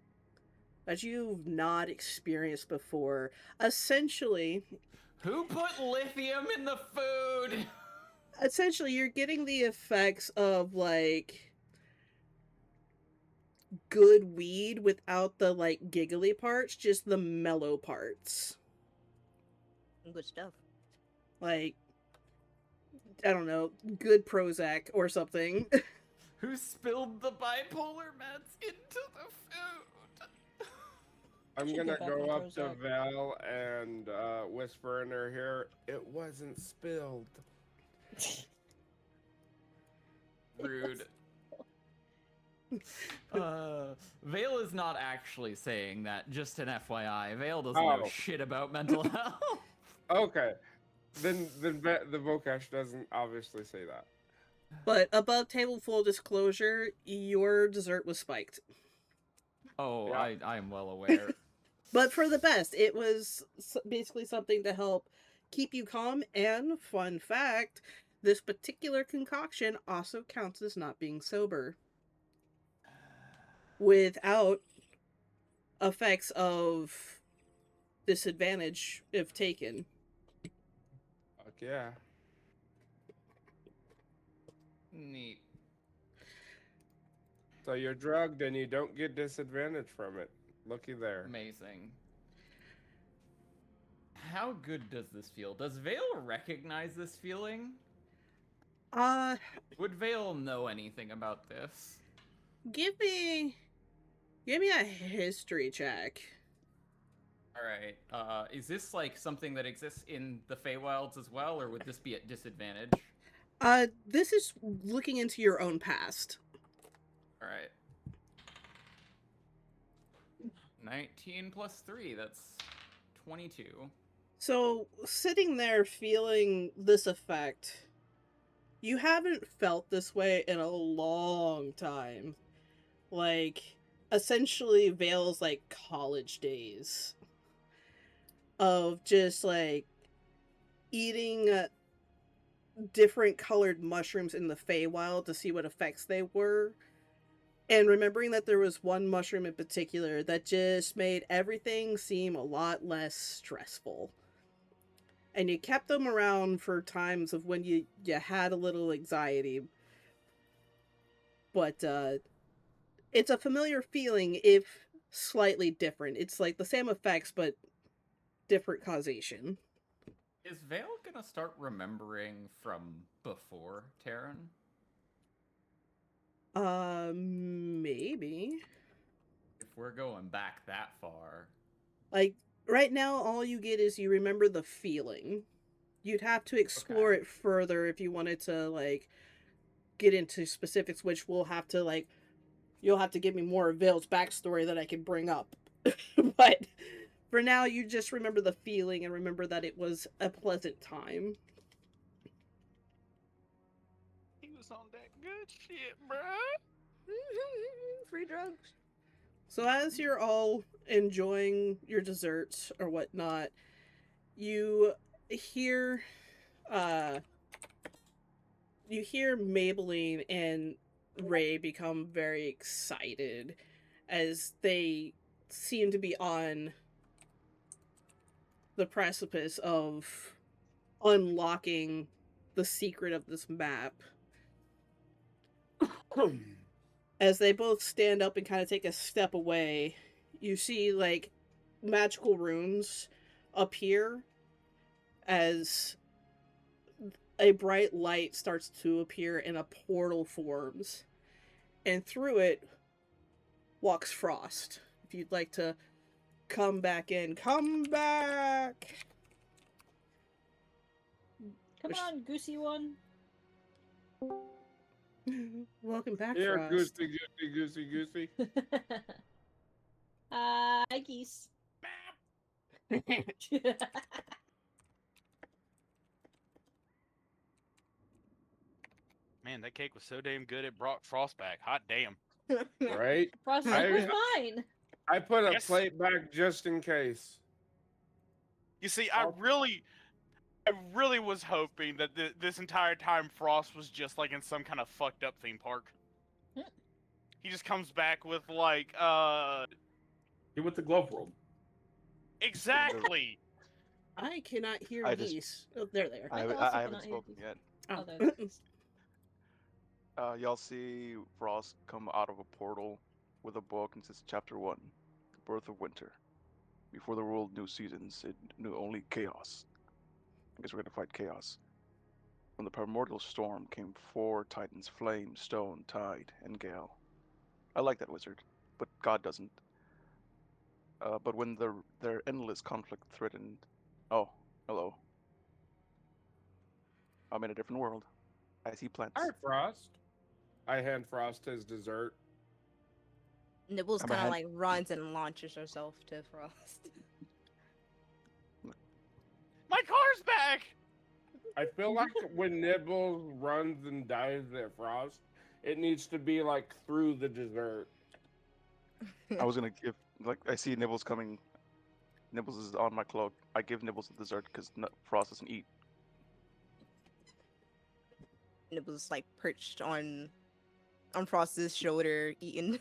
that you've not experienced before. Essentially, Who put lithium in the food? you're getting the effects of like good weed without the like giggly parts, just the mellow parts. Good stuff. Like, I don't know, good Prozac or something. Who spilled the bipolar meds into the food? I'm Should gonna get back go on up to Prozac. Val and whisper in her ear, "It wasn't spilled." Rude. Vale is not actually saying that, just an FYI. Vale doesn't know Oh. shit about mental health. Okay, then the Vokesh doesn't obviously say that. But above table full disclosure, your dessert was spiked. Oh, Yeah. I am well aware. But for the best, it was basically something to help keep you calm. And fun fact, this particular concoction also counts as not being sober, without effects of disadvantage if taken. Fuck yeah. Neat. So you're drugged and you don't get disadvantage from it. Looky there. Amazing. How good does this feel? Does Vale recognize this feeling? Would Vale know anything about this? Give me a history check. Alright, is this like something that exists in the Feywilds as well, or would this be at disadvantage? This is looking into your own past. Alright. 19 plus 3, that's 22. So, sitting there feeling this effect, you haven't felt this way in a long time. Like, essentially, Vale's like college days of just like eating different colored mushrooms in the Feywild to see what effects they were. And remembering that there was one mushroom in particular that just made everything seem a lot less stressful. And you kept them around for times of when you had a little anxiety. But it's a familiar feeling, if slightly different. It's like the same effects, but different causation. Is Vale gonna start remembering from before Terran? Maybe. If we're going back that far. Like, right now, all you get is you remember the feeling. You'd have to explore Okay. it further if you wanted to, like, get into specifics, which we'll have to like, you'll have to give me more of Vale's backstory that I can bring up. But for now, you just remember the feeling and remember that it was a pleasant time. He was on that good shit, bruh. Free drugs. So as you're all enjoying your desserts or whatnot, you hear Maybelline and Ray become very excited as they seem to be on the precipice of unlocking the secret of this map. As they both stand up and kind of take a step away, you see like magical runes appear as a bright light starts to appear and a portal forms, and through it walks Frost. If you'd like to come back in, come back. Come on, goosey one. Welcome back, Here, Frost. goosey. Hi, geese. Man, that cake was so damn good it brought Frost back. Hot damn. Right? Frost I- was mine. I put a Yes. plate back just in case. You see, I really was hoping that this entire time Frost was just like in some kind of fucked up theme park. Hmm. He just comes back with like He went to Glove World. exactly. I cannot hear I just- geese. Oh, there they are. I I, also I cannot haven't hear spoken these. yet. Oh, Oh. there it is. Y'all see Frost come out of a portal with a book and says Chapter 1, The Birth of Winter. Before the world knew seasons, it knew only chaos. I guess we're gonna fight chaos. From the primordial storm came 4 titans, Flame, Stone, Tide, and Gale. I like that wizard, but God doesn't. But when their endless conflict threatened... Oh, hello. I'm in a different world. I see plants. Hi, Frost. I hand Frost his dessert. Nibbles I'm kind of ahead. like runs and launches herself to Frost. My car's back. I feel like when Nibbles runs and dives at Frost, it needs to be like through the dessert. I was gonna give, like, I see Nibbles coming. Nibbles is on my cloak. I give Nibbles the dessert because Frost doesn't eat. Nibbles like perched on Frost's shoulder, eating.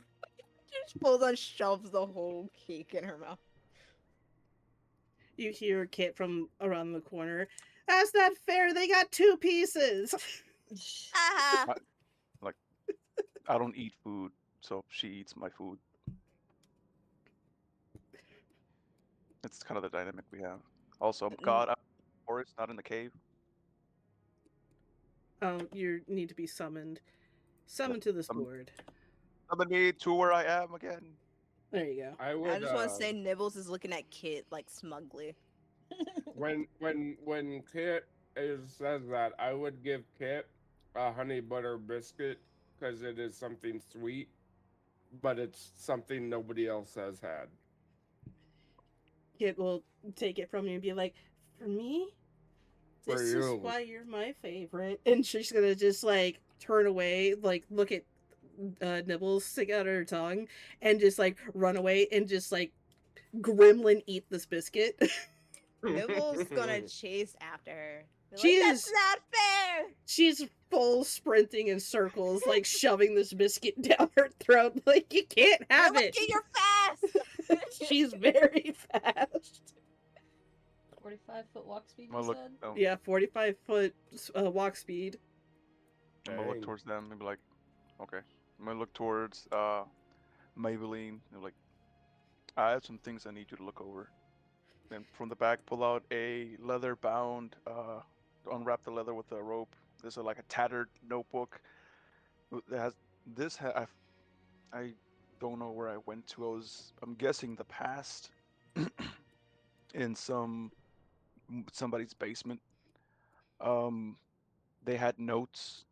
Just pulls on, shoves the whole cake in her mouth. You hear Kit from around the corner. That's not fair. They got 2 pieces. Ah! I don't eat food, so she eats my food. It's kind of the dynamic we have. Also, God, I'm in the forest, not in the cave. You need to be summoned. Summoned to this board. Summon me to where I am again. There you go. I would. I just want to say Nibbles is looking at Kit like smugly. when Kit says that, I would give Kit a honey butter biscuit because it is something sweet, but it's something nobody else has had. Kit will take it from you and be like, "For me? For This is you." why you're my favorite." And she's gonna just like turn away, like look at Nibbles stick out her tongue, and just like run away and just like gremlin eat this biscuit. Nibbles gonna chase after her. Be She like, is- That's not fair! She's full sprinting in circles, like shoving this biscuit down her throat. Like, you can't have You're it. lucky you're fast! She's very fast. 45-foot walk speed, I'm gonna you look. said? Oh, Yeah, 45-foot walk speed. I'm gonna look Dang. towards them and be like, okay. I'm gonna look towards Maybelline and be like, I have some things I need you to look over. Then from the back, pull out a leather-bound, unwrap the leather with a rope. There's like a tattered notebook. That has this. I don't know where I went to. I'm guessing the past, in somebody's basement. They had notes,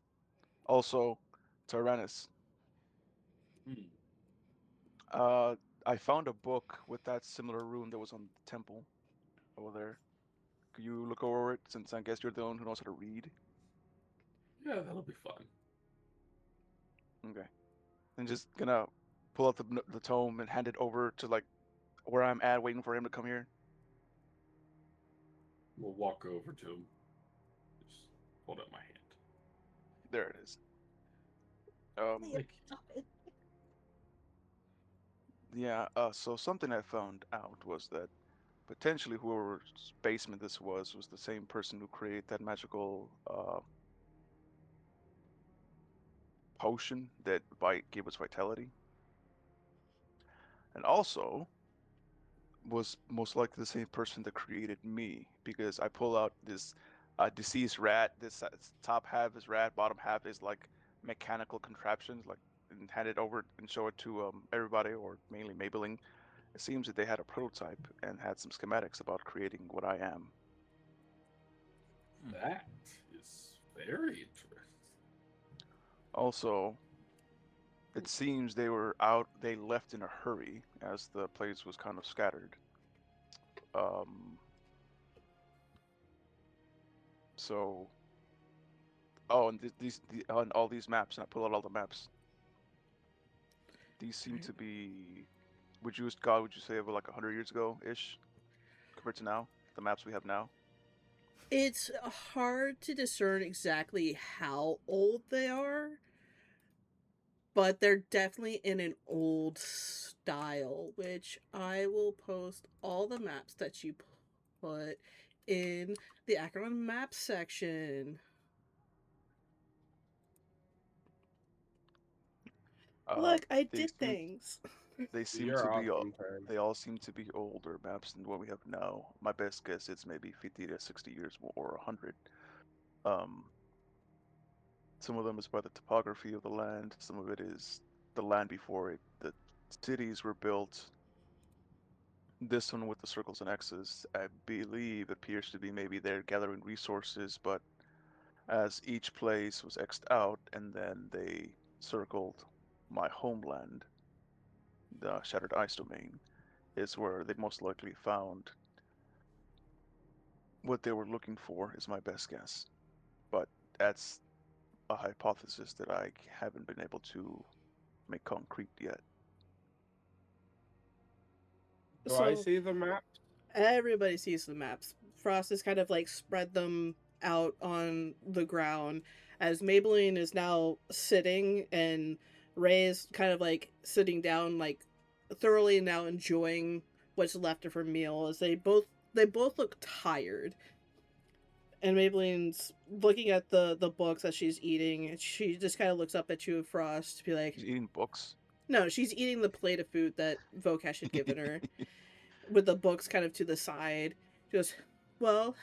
Also, Tyrannus. Hmm. I found a book with that similar rune that was on the temple over there. Could you look over it, since I guess you're the one who knows how to read? Yeah, that'll be fun. Okay. And just gonna pull out the tome and hand it over to like where I'm at, waiting for him to come here. We'll walk over to him. Just hold up my hand. There it is. Thank you. Stop it. Yeah. So something I found out was that potentially whoever's basement this was the same person who created that magical potion that gave us vitality, and also was most likely the same person that created me, because I pull out this deceased rat. This top half is rat, bottom half is like mechanical contraptions, like, and hand it over and show it to everybody, or mainly Maybelline. It seems that they had a prototype and had some schematics about creating what I am. That is very interesting. Also, it seems they left in a hurry as the place was kind of scattered. So, oh, and on all these maps, and I pull out all the maps. These seem to be, would you say over like 100 years ago ish, compared to now, the maps we have now? It's hard to discern exactly how old they are, but they're definitely in an old style, which I will post all the maps that you put in the Acheron map section. Look, I They did seem things. they seem You're to be awesome, Terrence. they all seem to be older maps than what we have now. My best guess is maybe 50 to 60 years more, or 100. Um, some of them is by the topography of the land. Some of it is the land before it. The cities were built. This one with the circles and X's, I believe, appears to be maybe they're gathering resources, but as each place was X'd out, and then they circled my homeland, the Shattered Ice domain, is where they most likely found what they were looking for, is my best guess. But that's a hypothesis that I haven't been able to make concrete yet. Do So I see the map? everybody sees the maps. Frost has kind of like spread them out on the ground as Maybelline is now sitting and Ray's kind of like sitting down, like thoroughly now enjoying what's left of her meal as they both look tired. And Maybelline's looking at the books that she's eating, and she just kind of looks up at you, Frost, to be like, He's eating books. no, she's eating the plate of food that Vokash had given her, with the books kind of to the side. She goes, well,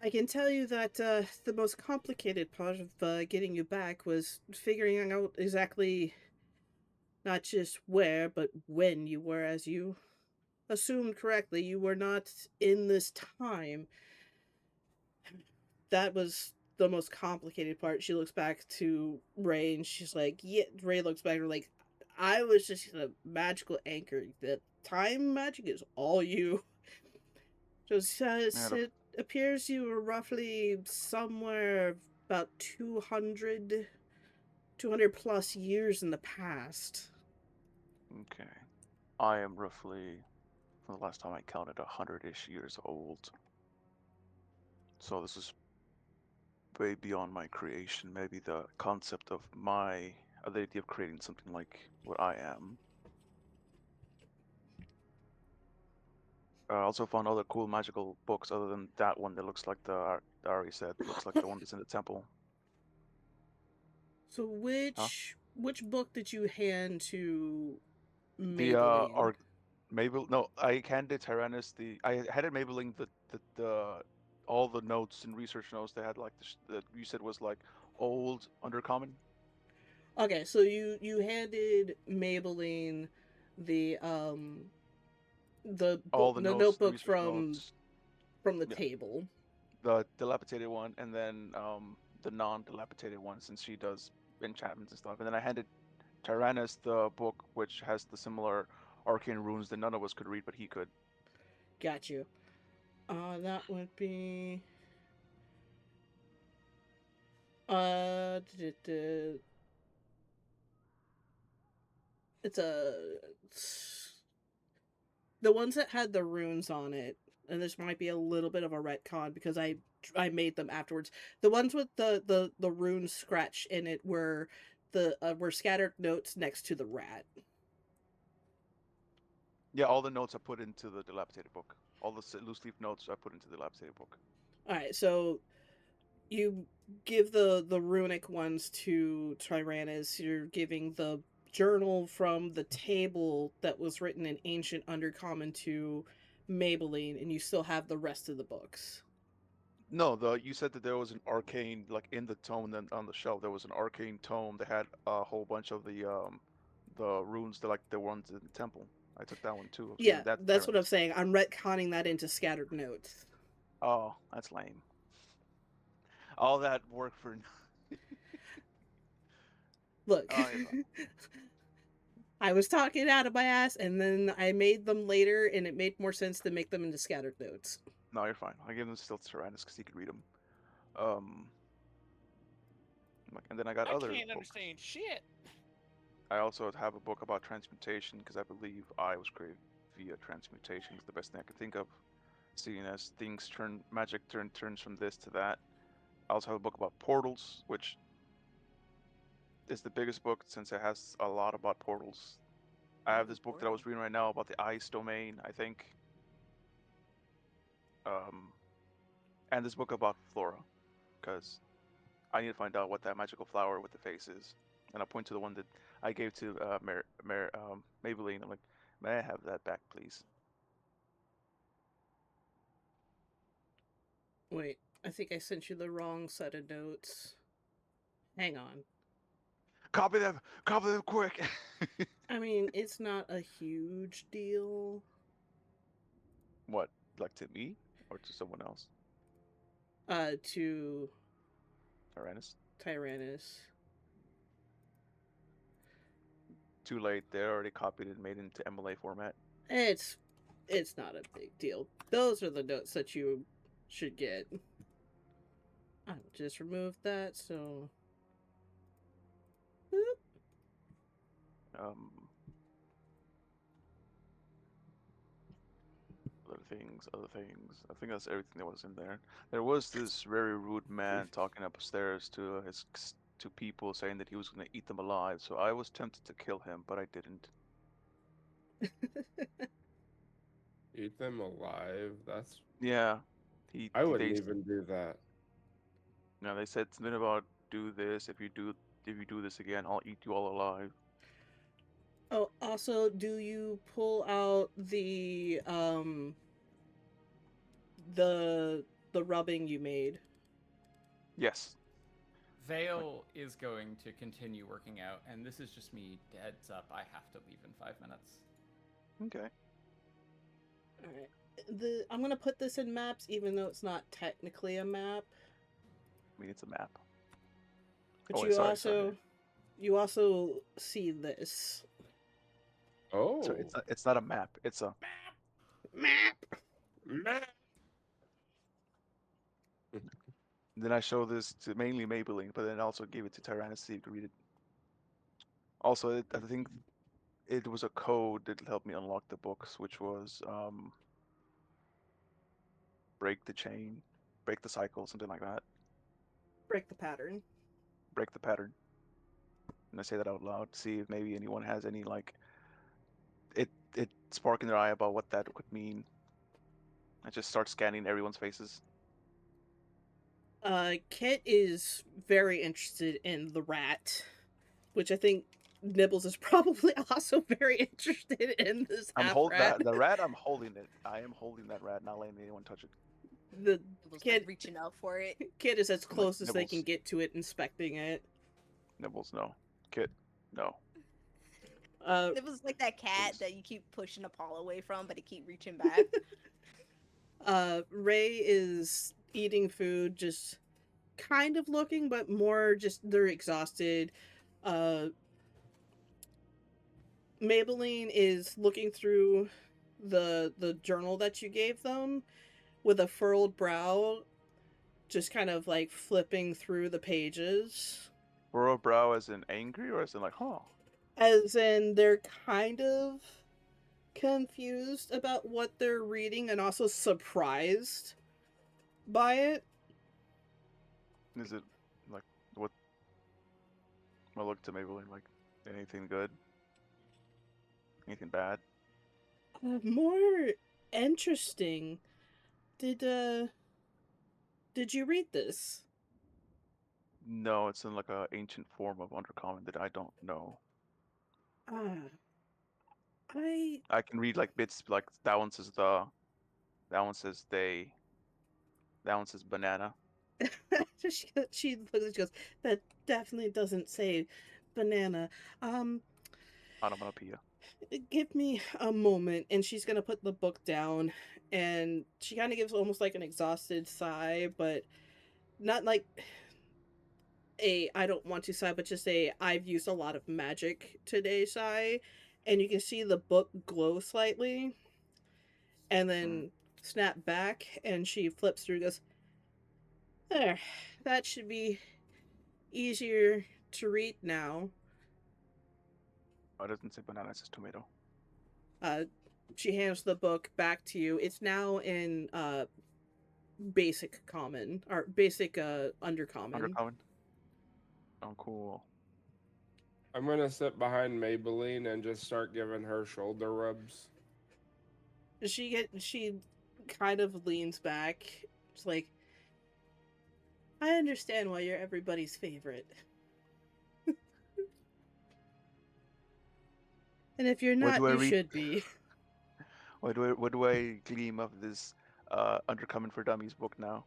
I can tell you that the most complicated part of getting you back was figuring out exactly not just where, but when you were, as you assumed correctly. You were not in this time. That was the most complicated part. She looks back to Ray and she's like, yeah, Ray looks back and like, I was just a magical anchor. The time magic is all you. Just it appears you were roughly somewhere about 200 plus years in the past. Okay. I am roughly, from the last time I counted, 100-ish years old. So this is way beyond my creation. Maybe the concept of the idea of creating something like what I am. I also found other cool magical books other than that one that looks like Ari said, looks like the one that's in the temple. So which book did you hand to The Maybelline? No, I handed Tyrannus I handed Maybelline the all the notes and research notes they had, like that you said was like old undercommon. Okay, so you handed Maybelline the All the the notes, the notebook research notes, from the yeah, table. the dilapidated one, and then the non-dilapidated one, since she does enchantments and stuff. And then I handed Tyrannus the book, which has the similar arcane runes that none of us could read, but he could. Got you. That would be. It's the ones that had the runes on it, and this might be a little bit of a retcon because I made them afterwards. The ones with the runes scratched in it were scattered notes next to the rat. Yeah, all the notes I put into the dilapidated book. All the loose leaf notes I put into the dilapidated book. All right, so you give the runic ones to Tyrannus. You're giving the journal from the table that was written in ancient undercommon to Maybelline, and you still have the rest of the books. No, you said that there was an arcane, like in the tome, then on the shelf there was an arcane tome that had a whole bunch of the runes, like the ones in the temple. I took that one too. Yeah, that's what I'm saying. I'm retconning that into scattered notes. Oh, that's lame. All that work for. Look, Oh, I was talking out of my ass, and then I made them later, and it made more sense to make them into scattered notes. No, you're fine. I gave them still to Tyrannus because he could read them. And then I got other. I can't books. understand shit. I also have a book about transmutation because I believe I was created via transmutation. Is the best thing I could think of. Seeing as things magic turns from this to that. I also have a book about portals, which is the biggest book since it has a lot about portals. I have this book that I was reading right now about the ice domain, I think. And this book about flora, because I need to find out what that magical flower with the face is. And I point to the one that I gave to Maybelline. I'm like, may I have that back, please? Wait, I think I sent you the wrong set of notes. Hang on. Copy them quick. I mean, it's not a huge deal. What, like to me or to someone else? To Tyrannus. Tyrannus. Too late. They already copied it and made it into MLA format. It's not a big deal. Those are the notes that you should get. I'll just remove that, so... Boop. Other things. I think that's everything that was in there. There was this very rude man talking upstairs to people saying that he was going to eat them alive. So I was tempted to kill him, but I didn't. Eat them alive? That's... Yeah. I wouldn't even do that. No, they said something about do this. If you do this again, I'll eat you all alive. Oh, also, do you pull out the rubbing you made? Yes. Vale is going to continue working out, and this is just me. Heads up, I have to leave in 5 minutes. Okay. Alright. I'm gonna put this in maps, even though it's not technically a map. I mean, it's a map. But Sorry. You also see this. Oh. So it's not a map. It's a Map. Then I show this to mainly Maybelline, but then also gave it to Tyrannus so you could read it. Also, I think it was a code that helped me unlock the books, which was break the chain, break the cycle, something like that. Break the pattern. Break the pattern. And I say that out loud, see if maybe anyone has any like it spark in their eye about what that could mean. I just start scanning everyone's faces. Kit is very interested in the rat, which I think Nibbles is probably also very interested in this I'm half holding rat. the rat. I'm holding it. I am holding that rat, not letting anyone touch it. The Was kid like reaching out for it. Kid is as close as they Nibbles. can get to it, inspecting it. Nibbles, no. Kit, no. It was like that cat that you keep pushing a paw away from, but it keep reaching back. Ray is eating food, just kind of looking, but more just they're exhausted. Maybelline is looking through the journal that you gave them with a furrowed brow, just kind of like flipping through the pages. Furrow brow as in angry or as in like, huh? As in they're kind of confused about what they're reading and also surprised by it. Is it like what? I look to Maybelline like anything good? Anything bad? More interesting. Did you read this? No, it's in like a ancient form of Undercommon that I don't know. I can read like bits, like that one says that one says they, that one says banana. she looks and she goes, that definitely doesn't say banana. Onomatopoeia. Give me a moment. And she's gonna put the book down, and she kind of gives almost like an exhausted sigh, but not like a I don't want to sigh, but just a I've used a lot of magic today sigh. And you can see the book glow slightly, and then snap back, and she flips through and goes, there, that should be easier to read now. Oh, it doesn't say banana, it says tomato. She hands the book back to you. It's now in basic common, or basic undercommon. Undercommon. Oh, cool. I'm gonna sit behind Maybelline and just start giving her shoulder rubs. She kind of leans back. It's like, I understand why you're everybody's favorite. And if you're not, you should be. What do I gleam of this Undercommon for Dummies book now?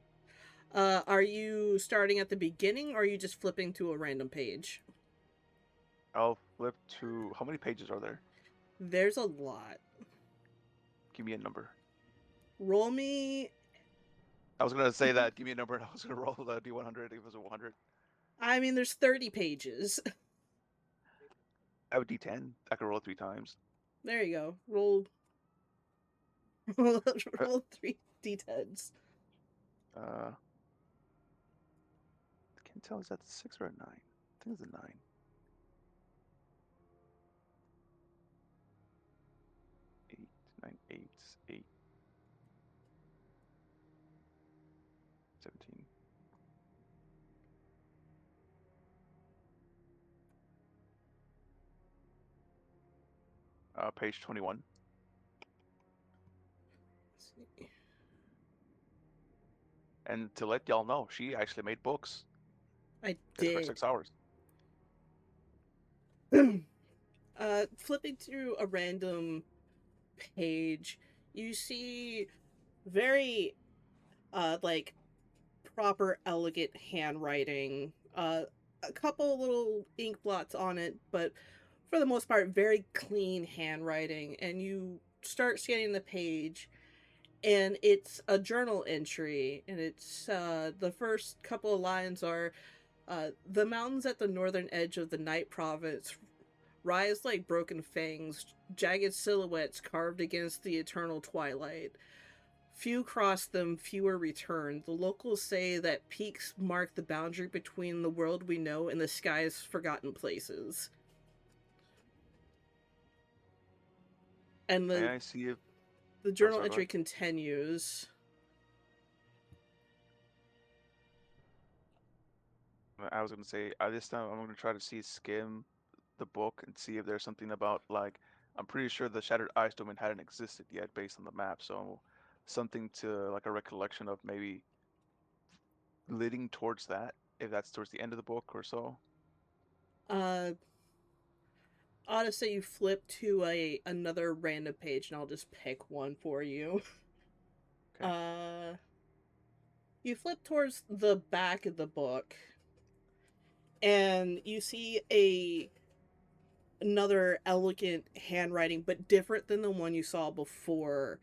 Are you starting at the beginning, or are you just flipping to a random page? I'll flip to, how many pages are there? There's a lot. Give me a number. Roll me. I was gonna say that. Give me a number, and I was gonna roll the D100 if it was a 100. I mean, there's 30 pages. I have a D10. I can roll it 3 times. There you go. Roll 3 D10s. I can't tell, is that a 6 or a 9? I think it's a 9. 8, 9, 8, 8. 17. Page 21. Let's see. And to let y'all know, she actually made books. I For did. 6 hours. Flipping through a random page, you see very like proper elegant handwriting. A couple little ink blots on it, but for the most part very clean handwriting. And you start scanning the page, and it's a journal entry, and it's the first couple of lines are the mountains at the northern edge of the Night Province rise like broken fangs, jagged silhouettes carved against the eternal twilight. Few cross them, fewer return. The locals say that peaks mark the boundary between the world we know and the sky's forgotten places. And May I see if the journal sorry, go entry ahead. continues. I was gonna say, this time I'm gonna try to skim the book and see if there's something about, like, I'm pretty sure the Shattered Ice Domain hadn't existed yet based on the map, so something to, like, a recollection of maybe leading towards that, if that's towards the end of the book or so. Ought to say you flip to another random page, and I'll just pick one for you. Okay. You flip towards the back of the book, and you see another elegant handwriting, but different than the one you saw before.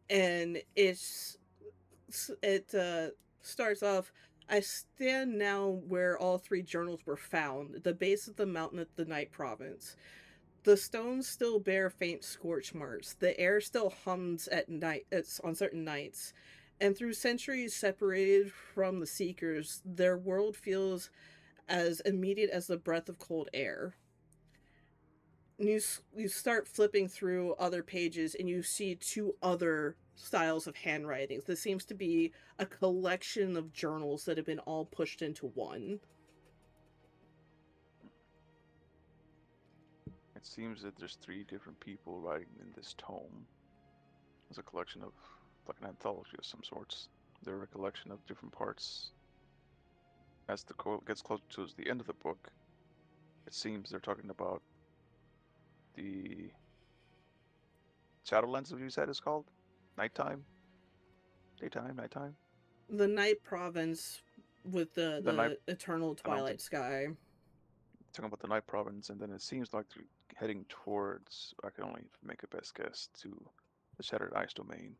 And it starts off, I stand now where all three journals were found, the base of the mountain of the Night Province. The stones still bear faint scorch marks. The air still hums at night on certain nights. And through centuries separated from the seekers, their world feels as immediate as the breath of cold air. And you start flipping through other pages and you see two other styles of handwritings. This seems to be a collection of journals that have been all pushed into one. It seems that there's 3 different people writing in this tome. It's a collection of, like an anthology of some sorts. They're a collection of different parts. As the quote gets closer to the end of the book, it seems they're talking about the Shadowlands, what you said is called? Nighttime? Daytime? Nighttime? The Night Province with the Night- eternal twilight sky. Talking about the Night Province, and then it seems like they're heading towards, I can only make a best guess, to the Shattered Ice Domain.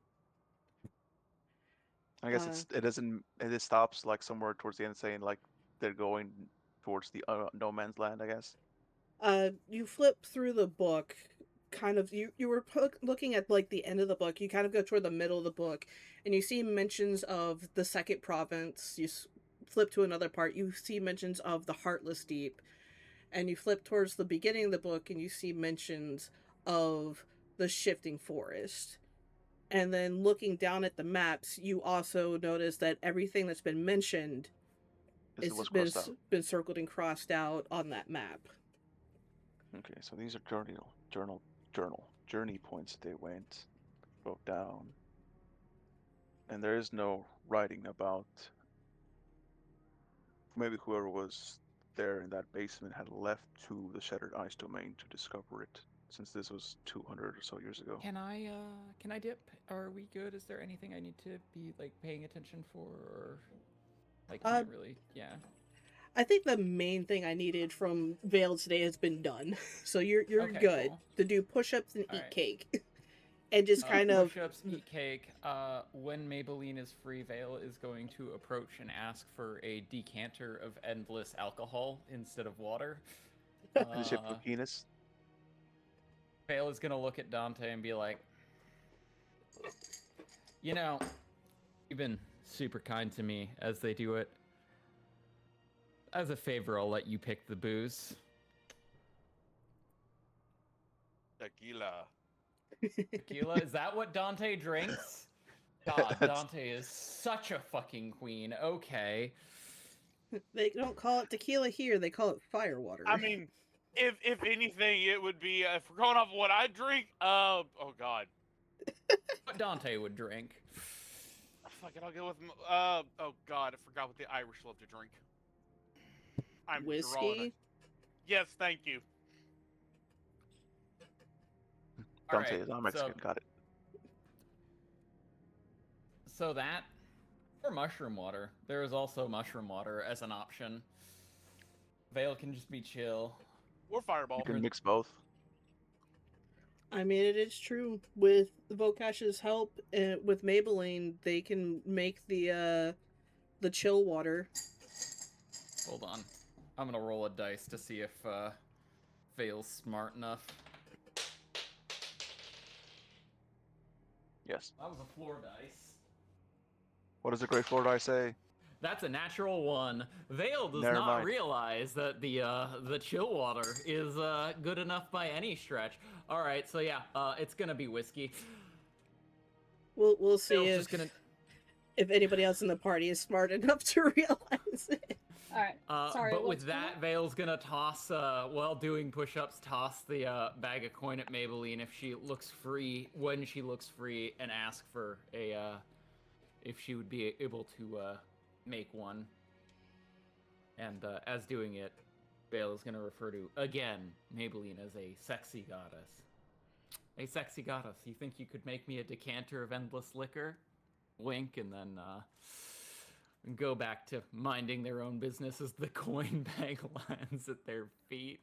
I guess it just stops like somewhere towards the end saying like they're going towards the no man's land, I guess. You flip through the book, kind of, you were looking at like the end of the book, you kind of go toward the middle of the book, and you see mentions of the second province. You flip to another part, you see mentions of the Heartless Deep, and you flip towards the beginning of the book and you see mentions of the Shifting Forest. And then looking down at the maps, you also notice that everything that's been mentioned This has was been circled and crossed out on that map. Okay, so these are journey points that they wrote down. And there is no writing about maybe whoever was there in that basement had left to the Shattered Ice Domain to discover it, since this was 200 or so years ago. Can I dip? Are we good? Is there anything I need to be like paying attention for, or like can't really? Yeah. I think the main thing I needed from Vale today has been done. So you're Okay, good cool. to do push-ups and eat Alright. cake. And just kind of push-ups, eat cake. When Maybelline is free, Vale is going to approach and ask for a decanter of endless alcohol instead of water. In the shape of a penis. Vale is gonna look at Dante and be like, you know, you've been super kind to me as they do it. As a favor, I'll let you pick the booze. Tequila. Tequila? Is that what Dante drinks? God, Dante is such a fucking queen. Okay. they don't call it tequila here, they call it firewater. I mean, if anything, it would be if we're going off of what I drink. Oh god. What Dante would drink. Fuck it, I'll go with. Oh god, I forgot what the Irish love to drink. I'm drawing Whiskey? Yes, thank you. Dante Alright, is not Mexican, got it. So that, or mushroom water. There is also mushroom water as an option. Vale can just be chill. Or fireball. You can mix both. I mean, it is true. With Vokash's help, with Maybelline, they can make the chill water. Hold on. I'm gonna roll a dice to see if Vale's smart enough. Yes. That was a floor dice. What does the Great Floor Die say? That's a natural one. Vale does Never not mind. realize that the chill water is good enough by any stretch. All right, so yeah, it's gonna be whiskey. We'll see Vale's if just gonna. if anybody else in the party is smart enough to realize it. All right. Sorry. But what's with that, Vale's gonna toss, while doing push-ups, toss the bag of coin at Maybelline if she looks free, when she looks free, and ask for a, if she would be able to make one. And as doing it, Vale is gonna refer to again Maybelline as a sexy goddess. A sexy goddess. You think you could make me a decanter of endless liquor? Wink, and then go back to minding their own business as the coin bag lands at their feet.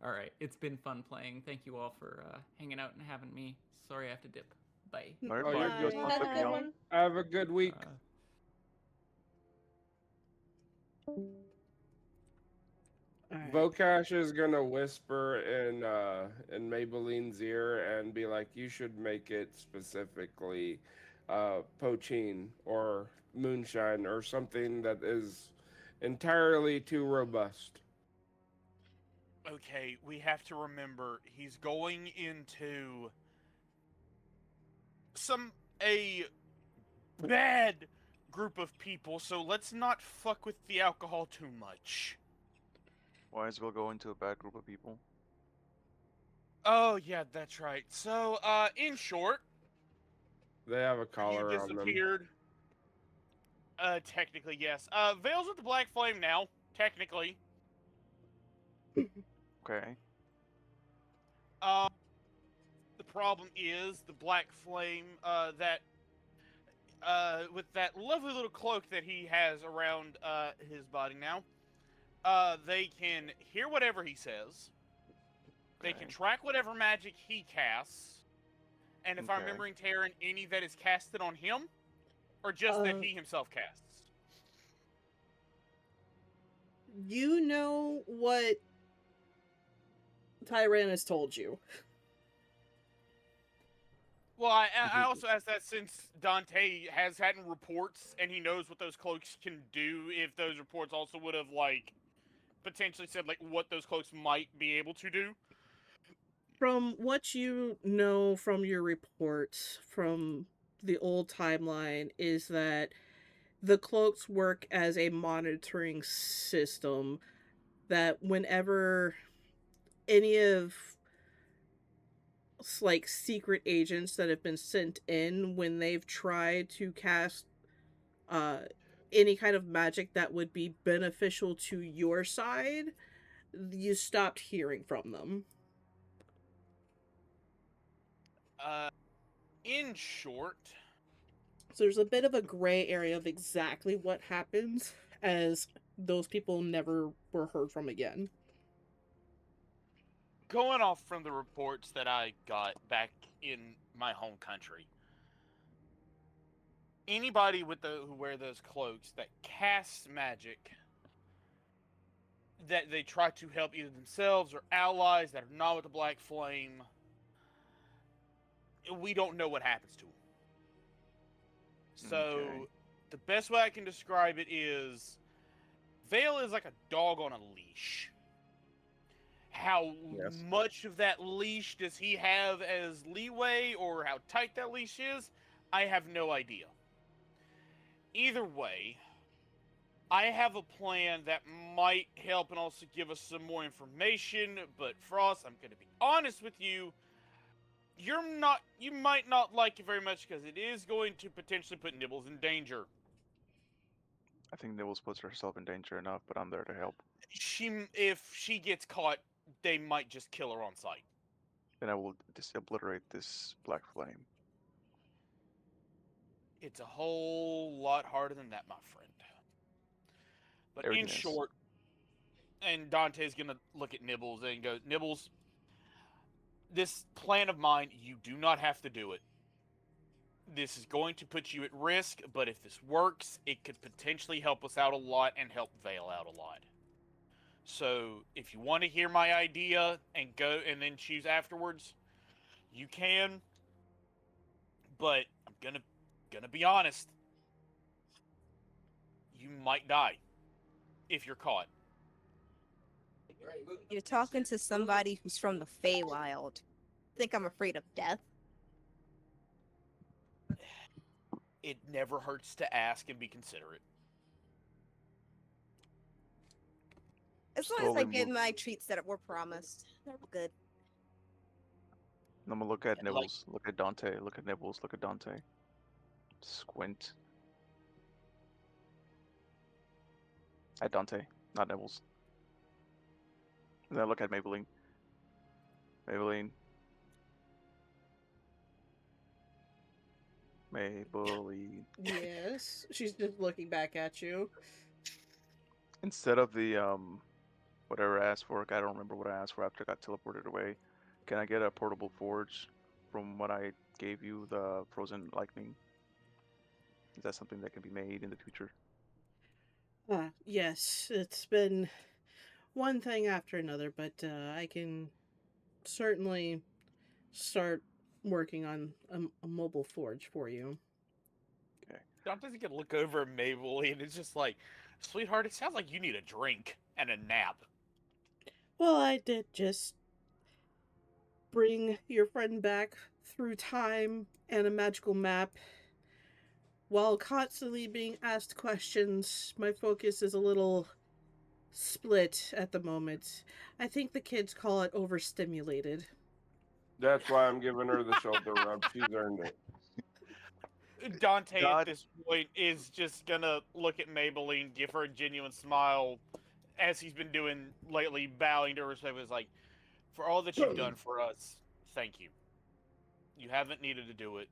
All right, it's been fun playing. Thank you all for hanging out and having me. Sorry I have to dip. Bye. Alright, Oh, fine. you're Yours good. not Have a looking good on. one. Have a good week. Alright. Vokash is gonna whisper in Maybelline's ear and be like, "You should make it specifically poachine or moonshine or something that is entirely too robust." Okay, we have to remember he's going into a bad group of people, so let's not fuck with the alcohol too much. Why is Will go into a bad group of people? Oh yeah, that's right. So, in short, They have a he collar on them. disappeared. Technically, yes. Vale's with the Black Flame now, technically. Okay. The problem is the Black Flame, with that lovely little cloak that he has around, his body now, they can hear whatever he says. They can Okay. track whatever magic he casts. And if I'm Okay. remembering Terran, any that is casted on him, or just that he himself casts. You know what Tyrannus told you. Well, I also ask that since Dante has had reports and he knows what those cloaks can do, if those reports also would have, like, potentially said, like, what those cloaks might be able to do. From what you know from your reports from the old timeline is that the cloaks work as a monitoring system that whenever any of like secret agents that have been sent in, when they've tried to cast any kind of magic that would be beneficial to your side, you stopped hearing from them. In short, So there's a bit of a gray area of exactly what happens, as those people never were heard from again. going off from the reports that I got back in my home country, anybody with who wear those cloaks that casts magic that they try to help either themselves or allies that are not with the Black Flame, we don't know what happens to them. So, Okay. the best way I can describe it is Vale is like a dog on a leash. How Yes. much of that leash does he have as leeway, or how tight that leash is, I have no idea. Either way, I have a plan that might help and also give us some more information, but Frost, I'm going to be honest with you, you might not like it very much because it is going to potentially put Nibbles in danger. I think Nibbles puts herself in danger enough, but I'm there to help. If she gets caught, they might just kill her on sight. Then I will just obliterate this Black Flame. It's a whole lot harder than that, my friend. But Everything in is. short, and Dante's gonna look at Nibbles and go, Nibbles, this plan of mine, you do not have to do it. This is going to put you at risk, but if this works, it could potentially help us out a lot and help Vale out a lot. So, if you want to hear my idea and go and then choose afterwards, you can. But I'm gonna be honest. You might die if you're caught. You're talking to somebody who's from the Feywild. Think I'm afraid of death? It never hurts to ask and be considerate. As long as I Slowly get move. my treats that were promised, they're good. And I'm gonna look at Like- Nibbles, look at Dante, look at Nibbles, look at Dante. Squint. At Dante, not Nibbles. And then I look at Maybelline. Maybelline. Maybelline. Yes, she's just looking back at you. Instead of the whatever I asked for, I don't remember what I asked for after I got teleported away. Can I get a portable forge from what I gave you, the frozen lightning? Is that something that can be made in the future? Yes, it's been one thing after another, but I can certainly start working on a mobile forge for you. Dante's gonna look over at Maybelline and it's just like, sweetheart, it sounds like you need a drink and a nap. Well, I did just bring your friend back through time and a magical map. While constantly being asked questions, my focus is a little split at the moment. I think the kids call it overstimulated. That's why I'm giving her the shoulder rub. She's earned it. Dante at God- this point is just gonna look at Maybelline, give her a genuine smile, as he's been doing lately, bowing to her respect. Was like, for all that you've done for us, thank you. You haven't needed to do it,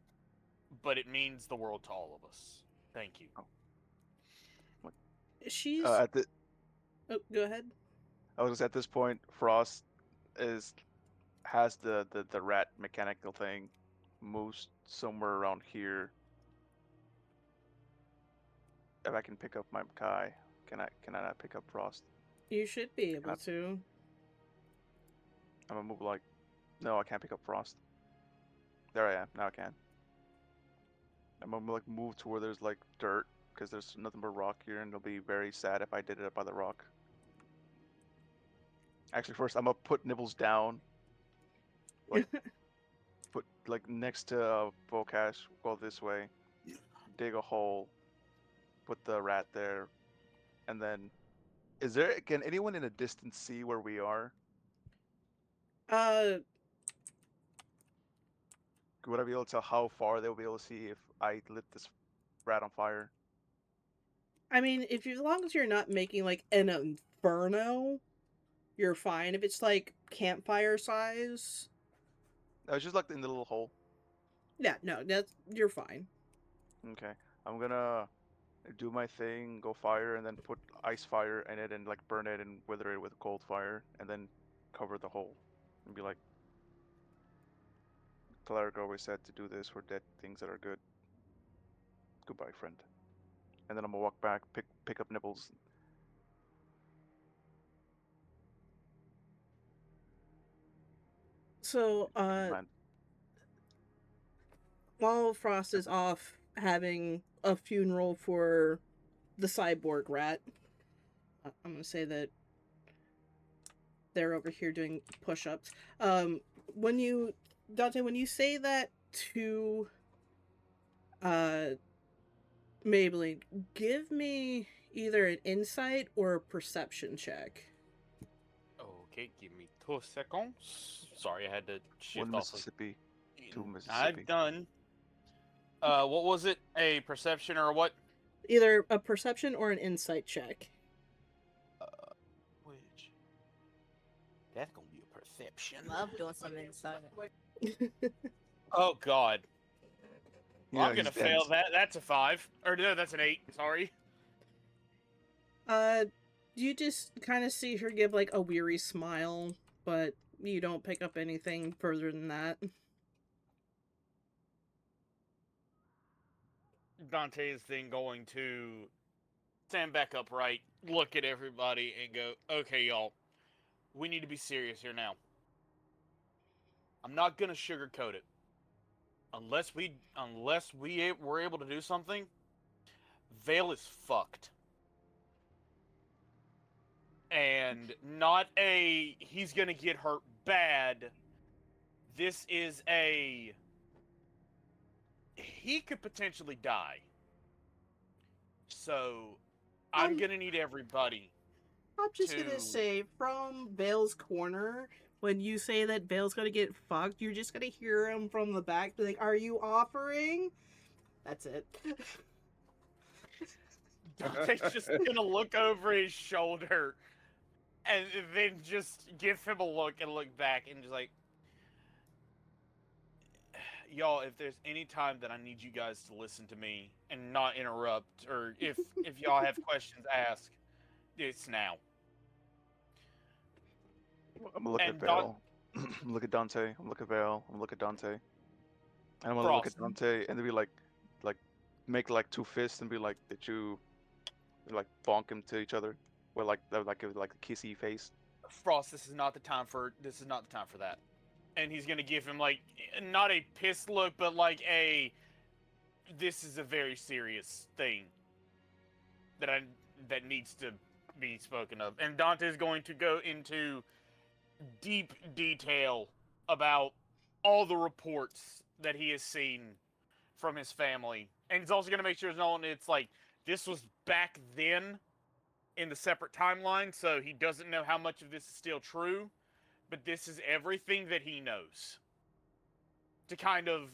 but it means the world to all of us. Thank you. She's. At the, Oh, go ahead. I was at this point, Frost has the rat mechanical thing, moves somewhere around here. If I can pick up my Kai, can I not pick up Frost? You should be able to. I'm gonna move like, no, I can't pick up Frost. There I am. Now I can. I'm gonna like move to where there's like dirt, because there's nothing but rock here, and it'll be very sad if I did it up by the rock. Actually, first I'm gonna put Nibbles down, like put like next to Volcash. Go this way, dig a hole, put the rat there, and then can anyone in a distance see where we are? Uh, Would I be able to tell how far they'll be able to see if I lit this rat on fire? I mean, as long as you're not making like an inferno, you're fine. If it's like campfire size, No, it's just like in the little hole. yeah, no, you're fine. Okay, I'm gonna do my thing, go fire, and then put ice fire in it and like burn it and wither it with cold fire, and then cover the hole and be like, Talaric always said to do this for dead things that are good. Goodbye, friend. And then I'm gonna walk back, pick up Nibbles. So, Man, while Frost is off having a funeral for the cyborg rat, I'm gonna say that they're over here doing push-ups. When you, Dante, when you say that to Maybelline, give me either an insight or a perception check. Okay, give me 2 seconds. Sorry, I had to shift one off of. Mississippi, two I've Mississippi. done. What was it? A perception or what? Either a perception or an insight check. Which? That's gonna be a perception. Love doing some inside. Oh God. Well, Yeah, I'm gonna he's fail dense. that. That's a 5. Or no, that's an 8. Sorry. You just kind of see her give like a weary smile, but you don't pick up anything further than that. Dante is then going to stand back upright, look at everybody, and go, "Okay, y'all, we need to be serious here now. I'm not gonna sugarcoat it. Unless we were able to do something, Vale is fucked. And not he's gonna get hurt bad. This is he could potentially die. So I'm gonna need everybody. I'm just to- gonna say, from Vale's corner, when you say that Vale's gonna get fucked, you're just gonna hear him from the back be like, "Are you offering?" That's it. Dante's just gonna look over his shoulder and then just give him a look and look back and just like, y'all, if there's any time that I need you guys to listen to me and not interrupt, or if y'all have questions, ask, it's now. I'm gonna look at And Vale. I'm gonna look at Dante. I'm gonna look at Vale. I'm gonna look at Dante. And I'm gonna look at Frost. Dante and then be like, make like two fists and be like, did you They, like bonk him to each other with like a kissy face. Frost, this is not the time for that. And he's gonna give him like not a pissed look, but like this is a very serious thing that needs to be spoken of. And Dante's going to go into deep detail about all the reports that he has seen from his family. And he's also going to make sure it's like, this was back then in the separate timeline, so he doesn't know how much of this is still true, but this is everything that he knows. To kind of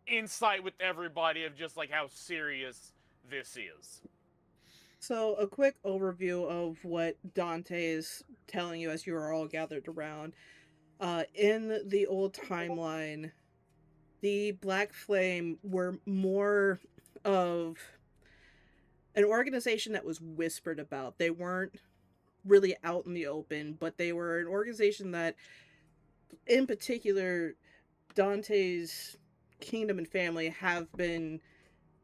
insight with everybody of just like how serious this is. So, a quick overview of what Dante is telling you as you are all gathered around. In the old timeline, the Black Flame were more of an organization that was whispered about. They weren't really out in the open, but they were an organization that, in particular, Dante's kingdom and family have been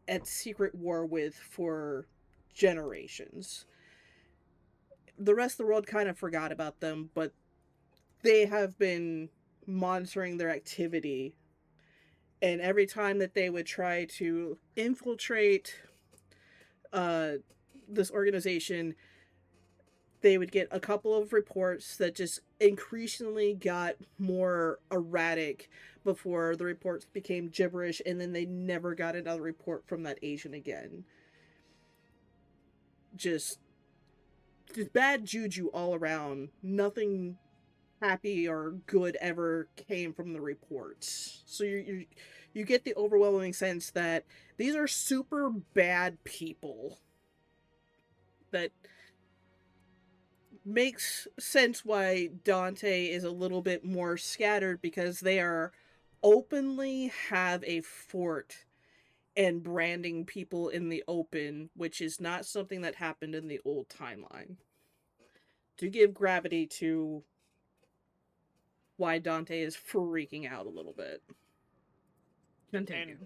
at secret war with for generations. The rest of the world kind of forgot about them, but they have been monitoring their activity, and every time that they would try to infiltrate this organization, they would get a couple of reports that just increasingly got more erratic before the reports became gibberish, and then they never got another report from that agent again. Just bad juju all around. Nothing happy or good ever came from the reports. So you get the overwhelming sense that these are super bad people. That makes sense why Dante is a little bit more scattered, because they are openly have a fort and branding people in the open, which is not something that happened in the old timeline. To give gravity to why Dante is freaking out a little bit. Continue.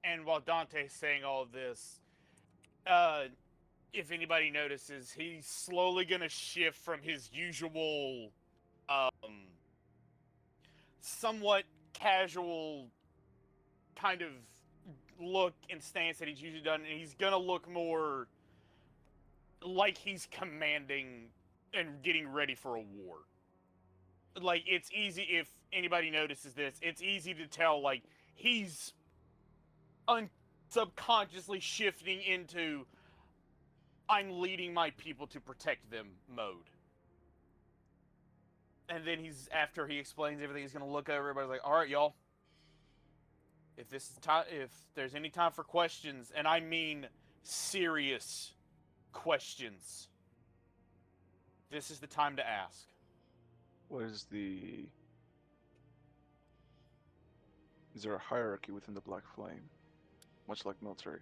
And while Dante's saying all of this, if anybody notices, he's slowly gonna shift from his usual, somewhat casual kind of look and stance that he's usually done, and he's gonna look more like he's commanding and getting ready for a war. Like, it's easy, if anybody notices this, it's easy to tell, like, he's subconsciously shifting into I'm leading my people to protect them mode. And then after he explains everything, he's gonna look over everybody's like, alright, y'all. If there's any time for questions, and I mean serious questions, this is the time to ask. Is there a hierarchy within the Black Flame? Much like military?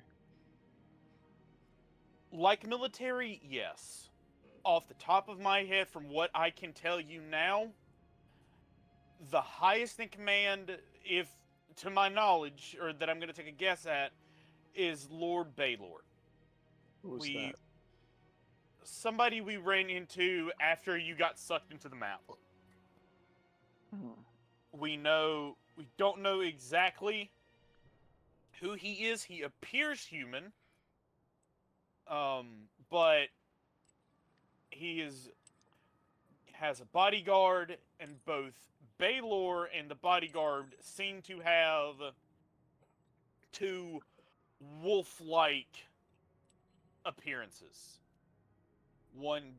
Like military, yes. Off the top of my head, from what I can tell you now, the highest in command, if to my knowledge, or that I'm going to take a guess at, is Lord Baylor. Who's that? Somebody we ran into after you got sucked into the map. We don't know exactly who he is. He appears human, but he has a bodyguard, and both Baylor and the bodyguard seem to have two wolf-like appearances. One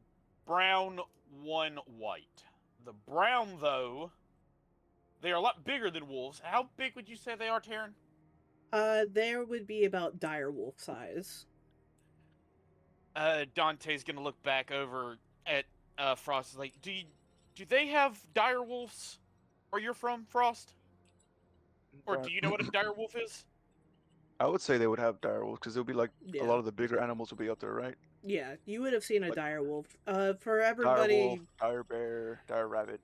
brown, one white. The brown, though, they are a lot bigger than wolves. How big would you say they are, Taryn? There would be about direwolf size. Dante's gonna look back over at Frost. Like, do they have direwolves where you're from, Frost? Or do you know what a direwolf is? I would say they would have direwolves, because it would be like Yeah. a lot of the bigger animals would be up there, right? Yeah, you would have seen a Like- direwolf. For everybody, Direwolf, dire bear, dire rabbit.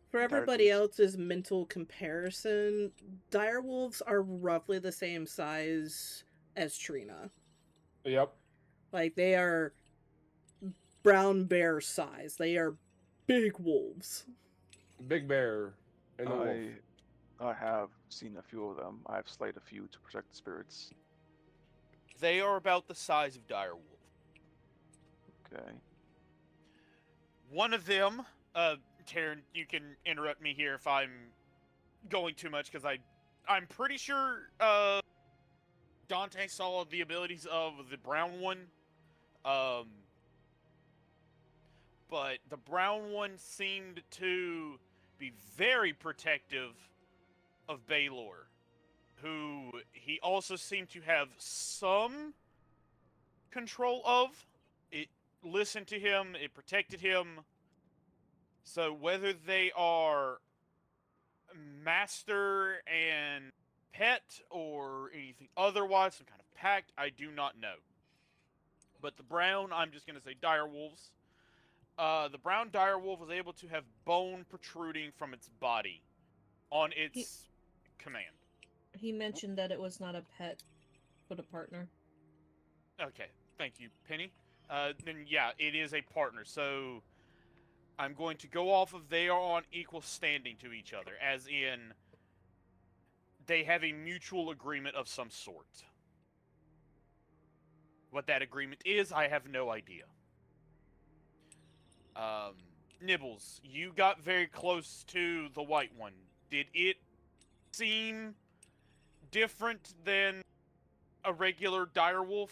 for everybody goose. else's mental comparison, direwolves are roughly the same size as Trina. Yep. Like, they are brown bear size. They are big wolves. Big Bear and the wolf. I have seen a few of them. I've slayed a few to protect the spirits. They are about the size of direwolf. Okay. One of them, Taryn, you can interrupt me here if I'm going too much, because I'm pretty sure Dante saw the abilities of the brown one. But the brown one seemed to be very protective of Baylor, who he also seemed to have some control of. It listened to him, it protected him. So whether they are master and pet or anything otherwise, some kind of pact, I do not know. But the brown, I'm just going to say direwolves. The brown direwolf was able to have bone protruding from its body on its command. He mentioned that it was not a pet, but a partner. Okay, thank you, Penny. Then yeah, it is a partner. So I'm going to go off of they are on equal standing to each other, as in they have a mutual agreement of some sort. What that agreement is, I have no idea. Nibbles, you got very close to the white one. Did it seem different than a regular direwolf?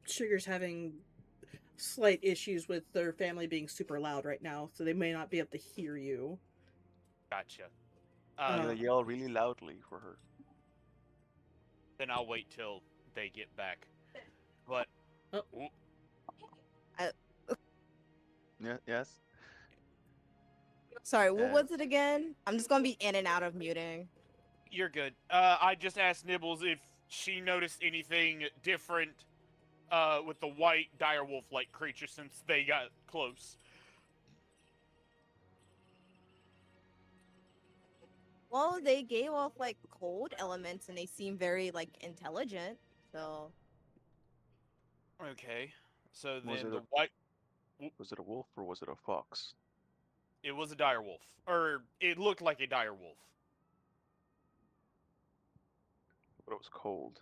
Sugar's having slight issues with their family being super loud right now, so they may not be able to hear you. Gotcha. I'm gonna yell really loudly for her. Then I'll wait till they get back. But Yeah. Yes. Sorry, what was it again? I'm just gonna be in and out of muting. you're good. I just asked Nibbles if she noticed anything different with the white direwolf-like creature since they got close. Well, they gave off like cold elements and they seem very like intelligent. So Okay, so Was then it the a- white, Was it a wolf or was it a fox? it was a direwolf, or it looked like a direwolf. But it was cold.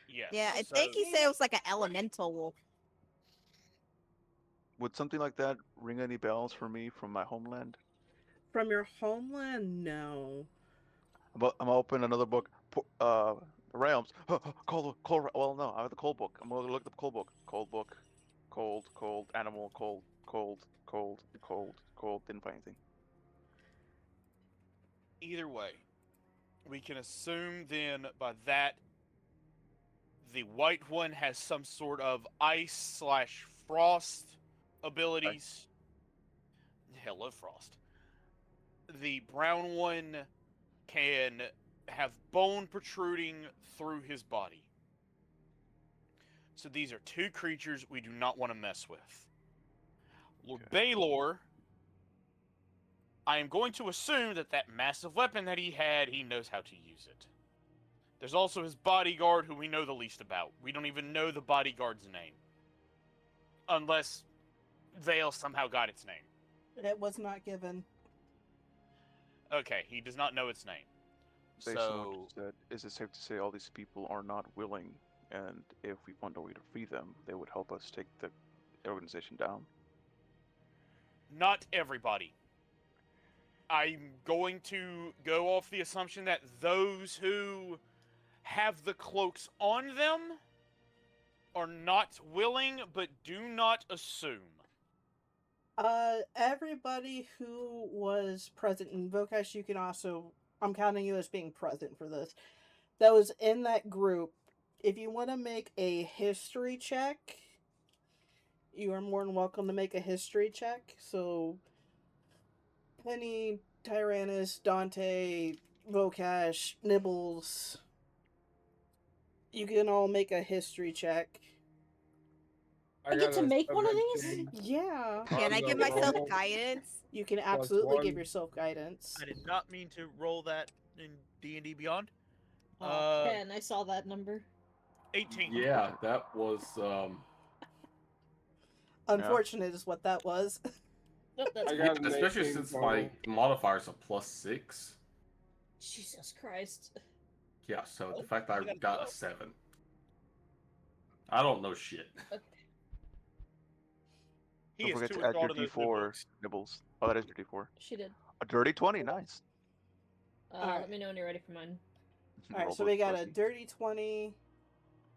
Yes. yeah, I so- think he said it was like an elemental wolf. Would something like that ring any bells for me from my homeland? From your homeland, no. I'm gonna open another book. Realms. Cold. Well, no, I have the cold book. I'm gonna look at the cold book. Cold book. Cold. Animal. Cold. Didn't find anything. Either way, we can assume then by that the white one has some sort of ice/frost abilities. Hello, frost. The brown one can have bone protruding through his body. So these are two creatures we do not want to mess with. Lord Baylor, I am going to assume that massive weapon that he had, he knows how to use it. There's also his bodyguard, who we know the least about. We don't even know the bodyguard's name. Unless Vale somehow got its name. It was not given. Okay, he does not know its name. Based on what So, you said, is it safe to say all these people are not willing, and if we found a way to free them, they would help us take the organization down? not everybody. I'm going to go off the assumption that those who have the cloaks on them are not willing, but do not assume. Everybody who was present in Vokesh, you can also, I'm counting you as being present for this, that was in that group. If you want to make a history check, you are more than welcome to make a history check. So, Penny, Tyrannus, Dante, Vokesh, Nibbles, you can all make a history check. I get got to a make one of these? 17. Yeah, Can I On give the myself roll. guidance? you can Plus absolutely give one. yourself guidance. I did not mean to roll that in D&D Beyond. Oh, Ken, I saw that number. 18. Yeah, that was Unfortunate is what that was. Nope, that's I fine. got an especially 18 since total. my modifier's a +6. Jesus Christ. Yeah, so Oh, the fact that you I got a got a 12. 7. I don't know shit. He Don't is forget too to add your enthralled in those new D4 books. nibbles. Oh, that is your D4. She did. A dirty 20, nice. Alright. Let me know when you're ready for mine. All right, Roll so with we got a pussy. dirty 20,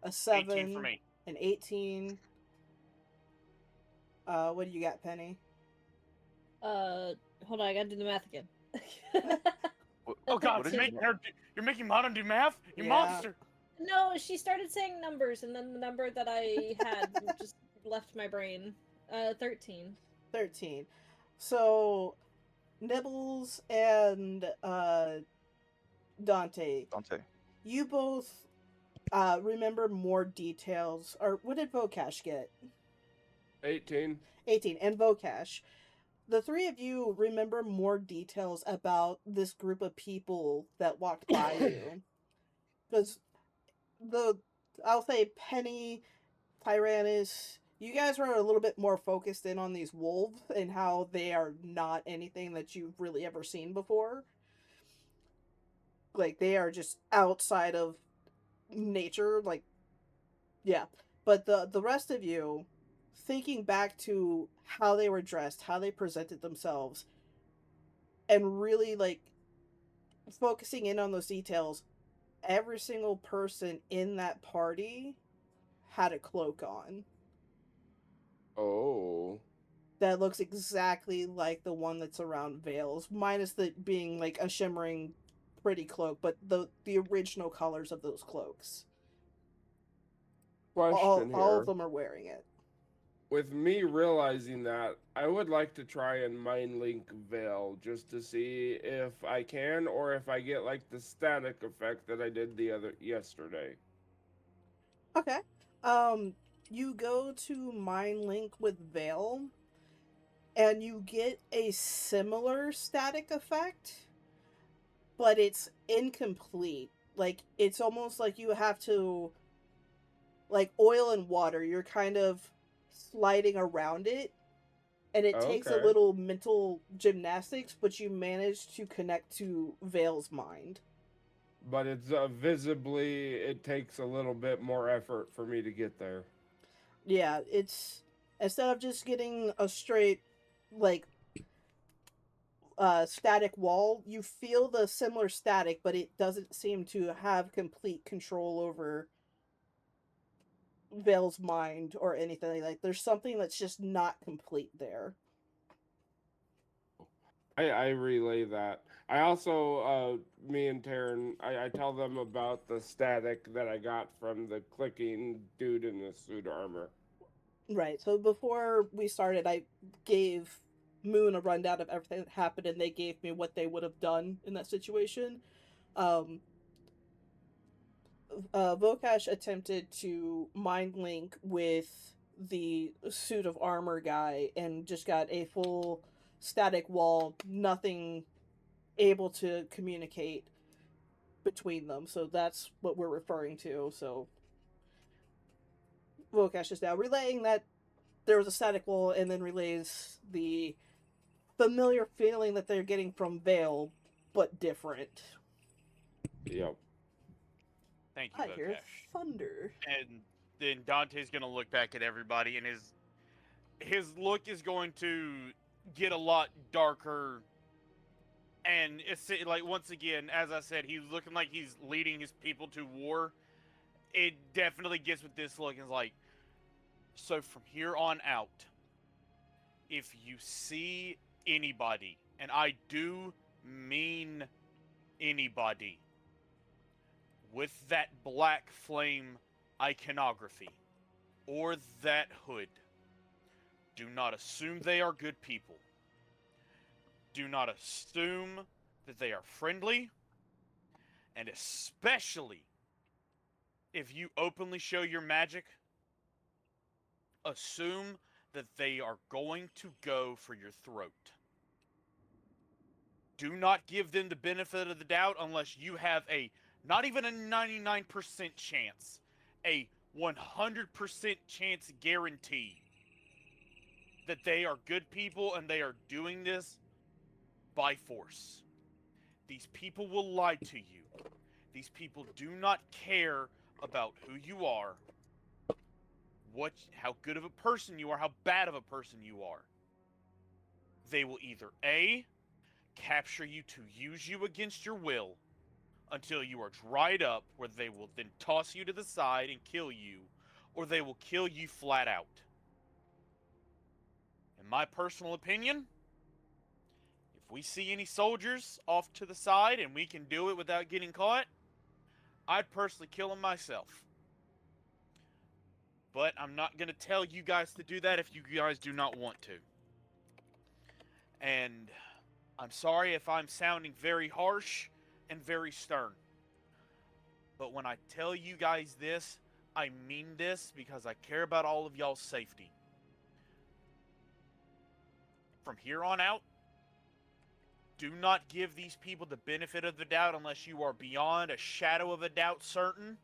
a 18 7, for me. an 18. What do you got, Penny? Hold on, I gotta do the math again. Oh god, What is you're it? making Mono do math? You Yeah. monster! No, she started saying numbers, and then the number that I had just left my brain. 13. 13. So, Nibbles and Dante, Dante. you both remember more details. Or what did Vocash get? 18. 18. And Vocash. The three of you remember more details about this group of people that walked by you. Because I'll say Penny, Tyrannus, you guys are a little bit more focused in on these wolves and how they are not anything that you've really ever seen before. Like, they are just outside of nature, like, yeah. But the rest of you, thinking back to how they were dressed, how they presented themselves, and really, like, focusing in on those details, every single person in that party had a cloak on Oh. that looks exactly like the one that's around Vale's, minus the being like a shimmering pretty cloak, but the original colors of those cloaks. Question All here. of them are wearing it. With me realizing that, I would like to try and mind link Veil just to see if I can, or if I get like the static effect that I did yesterday. Okay. You go to Mind Link with Vale, and you get a similar static effect, but it's incomplete. Like, it's almost like you have to, like oil and water, you're kind of sliding around it, and it takes a Okay. little mental gymnastics, but you manage to connect to Vale's mind. But it's visibly, it takes a little bit more effort for me to get there. Yeah, it's instead of just getting a straight, like, static wall, you feel the similar static, but it doesn't seem to have complete control over Vale's mind or anything. Like, there's something that's just not complete there. I relay that. I also, me and Taryn, I tell them about the static that I got from the clicking dude in the suit armor. Right, so before we started, I gave Moon a rundown of everything that happened, and they gave me what they would have done in that situation. Vocash attempted to mind link with the suit of armor guy and just got a full static wall, nothing able to communicate between them. So that's what we're referring to. So Vocash is now relaying that there was a static wall, and then relays the familiar feeling that they're getting from Vale, but different. Yep. Thank you, I hear Vocash. thunder. And then Dante's gonna look back at everybody, and his look is going to get a lot darker. And it's like, once again, as I said, he's looking like he's leading his people to war. It definitely gets with this look and is like, so from here on out, if you see anybody, and I do mean anybody, with that black flame iconography or that hood, do not assume they are good people. Do not assume that they are friendly, and especially if you openly show your magic, assume that they are going to go for your throat. Do not give them the benefit of the doubt unless you have a not even a 99% chance, a 100% chance guarantee that they are good people and they are doing this by force. These people will lie to you. These people do not care about who you are, how good of a person you are, how bad of a person you are. They will either A, capture you to use you against your will until you are dried up, where they will then toss you to the side and kill you, or they will kill you flat out. In my personal opinion, if we see any soldiers off to the side and we can do it without getting caught, I'd personally kill them myself. But I'm not going to tell you guys to do that if you guys do not want to. And I'm sorry if I'm sounding very harsh and very stern. But when I tell you guys this, I mean this because I care about all of y'all's safety. From here on out, do not give these people the benefit of the doubt unless you are beyond a shadow of a doubt certain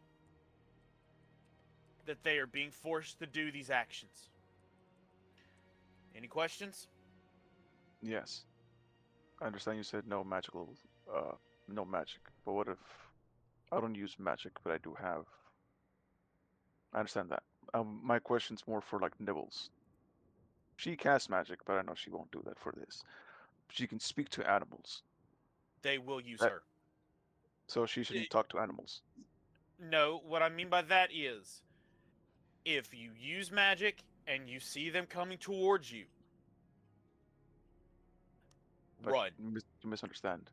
that they are being forced to do these actions. Any questions? Yes. I understand you said no magical, no magic. But what if I don't use magic, but I do have? I understand that. My question's more for like Nibbles. She casts magic, but I know she won't do that for this. She can speak to animals, They will use That- her. so she shouldn't talk to animals. No, what I mean by that is, if you use magic and you see them coming towards you, But run. You misunderstand.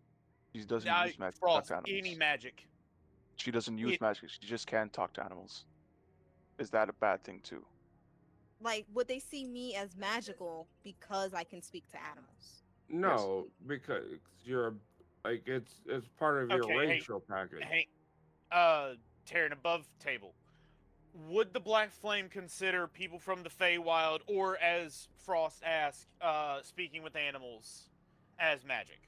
She doesn't Now, use magic to Frost, talk to animals. any magic. She doesn't use it- magic. She just can talk to animals. Is that a bad thing too? Like, would they see me as magical because I can speak to animals? No, because you're like it's part of your Okay, hey, racial package. Hey, Taryn, above table. Would the Black Flame consider people from the Feywild, or as Frost asked, speaking with animals, as magic?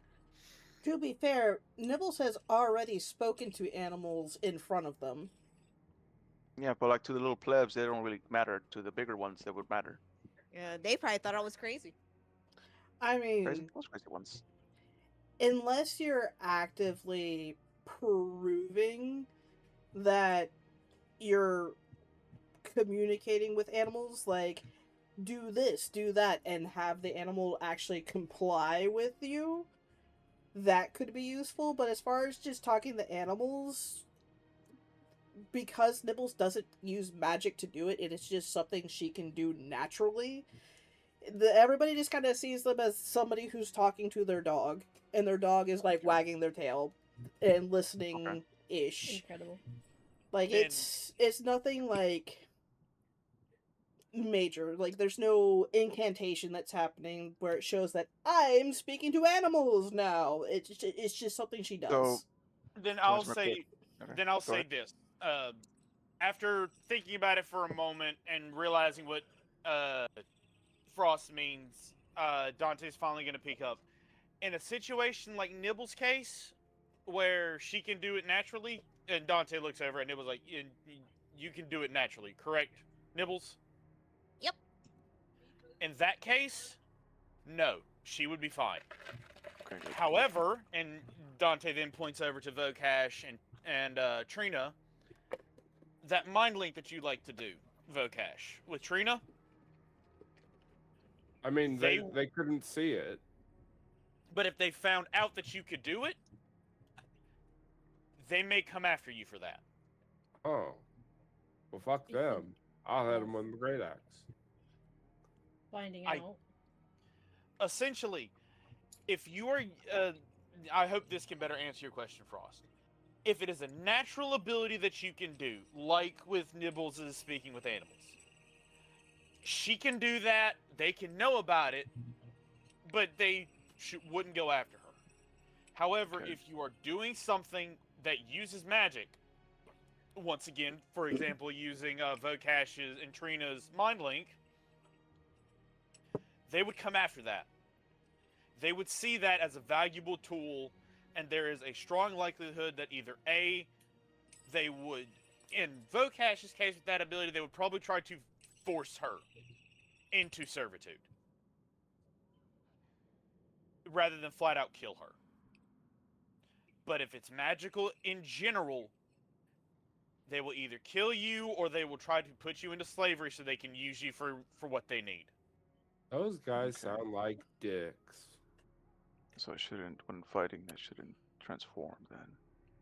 To be fair, Nibbles has already spoken to animals in front of them. Yeah, but like to the little plebs, they don't really matter. To the bigger ones, that would matter. Yeah, they probably thought I was crazy. I mean, Crazy, those crazy ones. unless you're actively proving that you're communicating with animals, like do this, do that, and have the animal actually comply with you, that could be useful. But as far as just talking to animals, because Nibbles doesn't use magic to do it, it is just something she can do naturally. Everybody just kind of sees them as somebody who's talking to their dog, and their dog is like wagging their tail and listening ish. Incredible. Like And- it's nothing like major. Like there's no incantation that's happening where it shows that I'm speaking to animals now. It's just something she does. So- Then So I'll it's real say, quick. Okay, then I'll go say ahead. this. After thinking about it for a moment and realizing what Frost means, Dante's finally going to pick up. In a situation like Nibble's case, where she can do it naturally, and Dante looks over at Nibbles like, you can do it naturally, correct, Nibbles? Yep. In that case, no, she would be fine. Okay, good. However, and Dante then points over to Vocash and Trina, that mind link that you like to do, Vocash, with Trina, I mean, They- they couldn't see it. but if they found out that you could do it, they may come after you for that. Oh, well, fuck them. I'll hit them with the great axe. Finding I- out. Essentially, if you are, I hope this can better answer your question, Frost. If it is a natural ability that you can do, like with Nibbles is speaking with animals, she can do that. They can know about it, but they wouldn't go after her. However, Okay. if you are doing something that uses magic, once again, for example, using Vocash's and Trina's mind link, they would come after that. They would see that as a valuable tool, and there is a strong likelihood that either A, they would, in Vokash's case with that ability, they would probably try to force her into servitude rather than flat out kill her. But if it's magical in general, they will either kill you or they will try to put you into slavery so they can use you for what they need. Those guys Okay. sound like dicks. So I shouldn't, when fighting, I shouldn't transform then.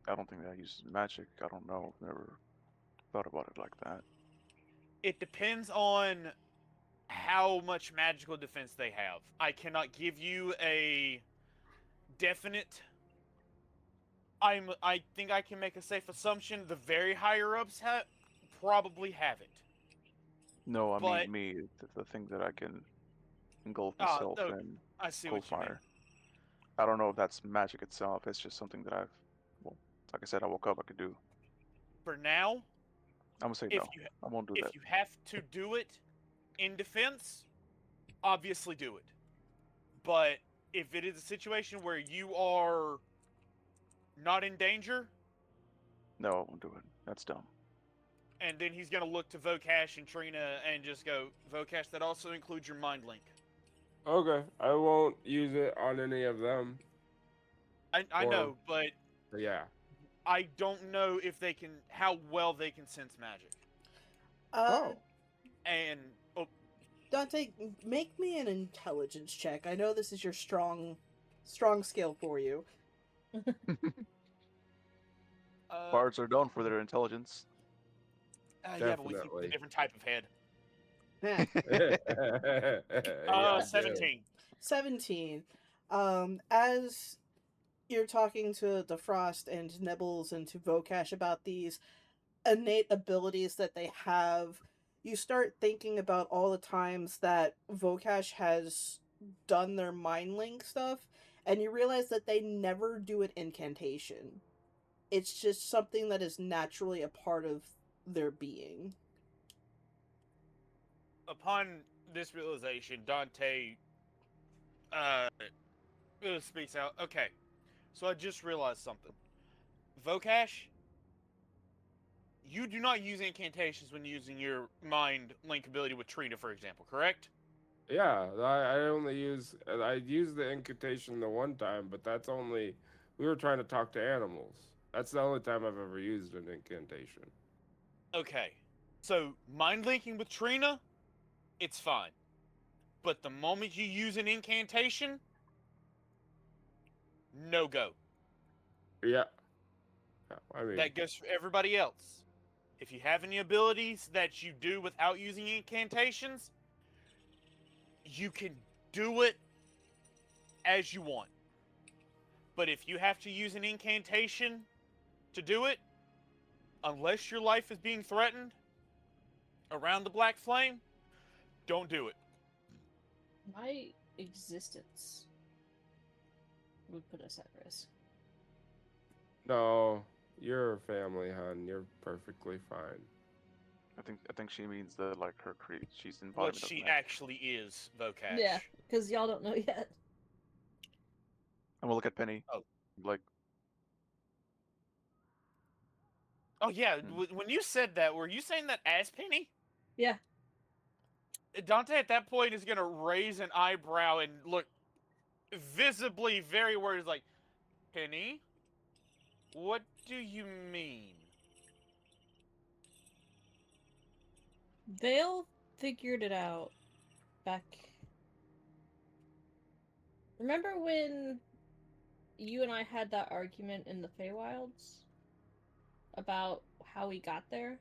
I don't think that uses magic. I don't know. I've never thought about it like that. It depends on how much magical defense they have. I cannot give you a definite. I think I can make a safe assumption. The very higher ups probably have it. No, I But- mean me, the thing that I can engulf Ah, myself no, in I see cold what you mean. fire. I don't know if that's magic itself. It's just something that I've, well, like I said, I woke up, I could do. For now, I'm gonna say if no. you I won't do if that. you have to do it in defense, obviously do it. But if it is a situation where you are not in danger, No, I won't do it. That's dumb. and then he's gonna look to Vokash and Trina and just go, Vokash, that also includes your mind link. Okay, I won't use it on any of them. I Or- know, but But yeah. I don't know if they can, how well they can sense magic. Oh. And Dante, make me an intelligence check. I know this is your strong skill for you. Bards are known for their intelligence. yeah, but we think it's Definitely. a different type of head. Yeah. Yeah, 17. 17. As you're talking to Defrost and Nibbles and to Vokash about these innate abilities that they have, you start thinking about all the times that Vokash has done their mind link stuff, and you realize that they never do an incantation. It's just something that is naturally a part of their being. Upon this realization, Dante speaks out. Okay, so I just realized something. Vokash, you do not use incantations when using your mind link ability with Trina, for example, correct? Yeah, I only I used the incantation the one time, but that's only we were trying to talk to animals. That's the only time I've ever used an incantation. Okay, so mind linking with Trina, it's fine. But the moment you use an incantation, no go. Yeah. I mean, That goes for everybody else. If you have any abilities that you do without using incantations, you can do it as you want. But if you have to use an incantation to do it, unless your life is being threatened around the Black Flame, don't do it. My existence would put us at risk. no, you're family, hon. You're perfectly fine. I think she means the like her creed. She's What embodiment of she magic. actually is, Vokash. Yeah, because y'all don't know yet. I'm gonna look at Penny. Oh. Like, Oh yeah, Hmm. when you said that, were you saying that as Penny? Yeah. Dante at that point is gonna raise an eyebrow and look visibly very worried. He's like, Penny, what do you mean? Vale figured it out back. Remember when you and I had that argument in the Feywilds about how we got there?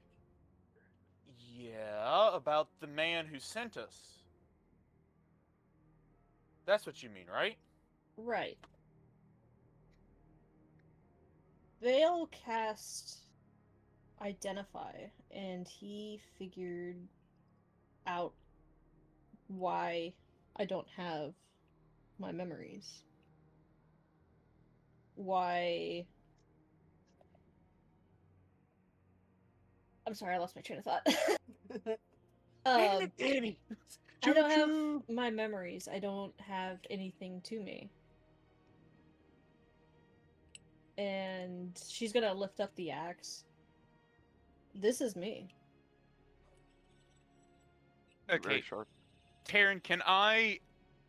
Yeah, about the man who sent us. That's what you mean, right? Right. Vale cast Identify, and he figured out why I don't have my memories. Why. I'm sorry, I lost my train of thought. Penny. I don't have my memories. I don't have anything to me. And she's gonna lift up the axe This is me. Very Okay, sharp. Taryn, can I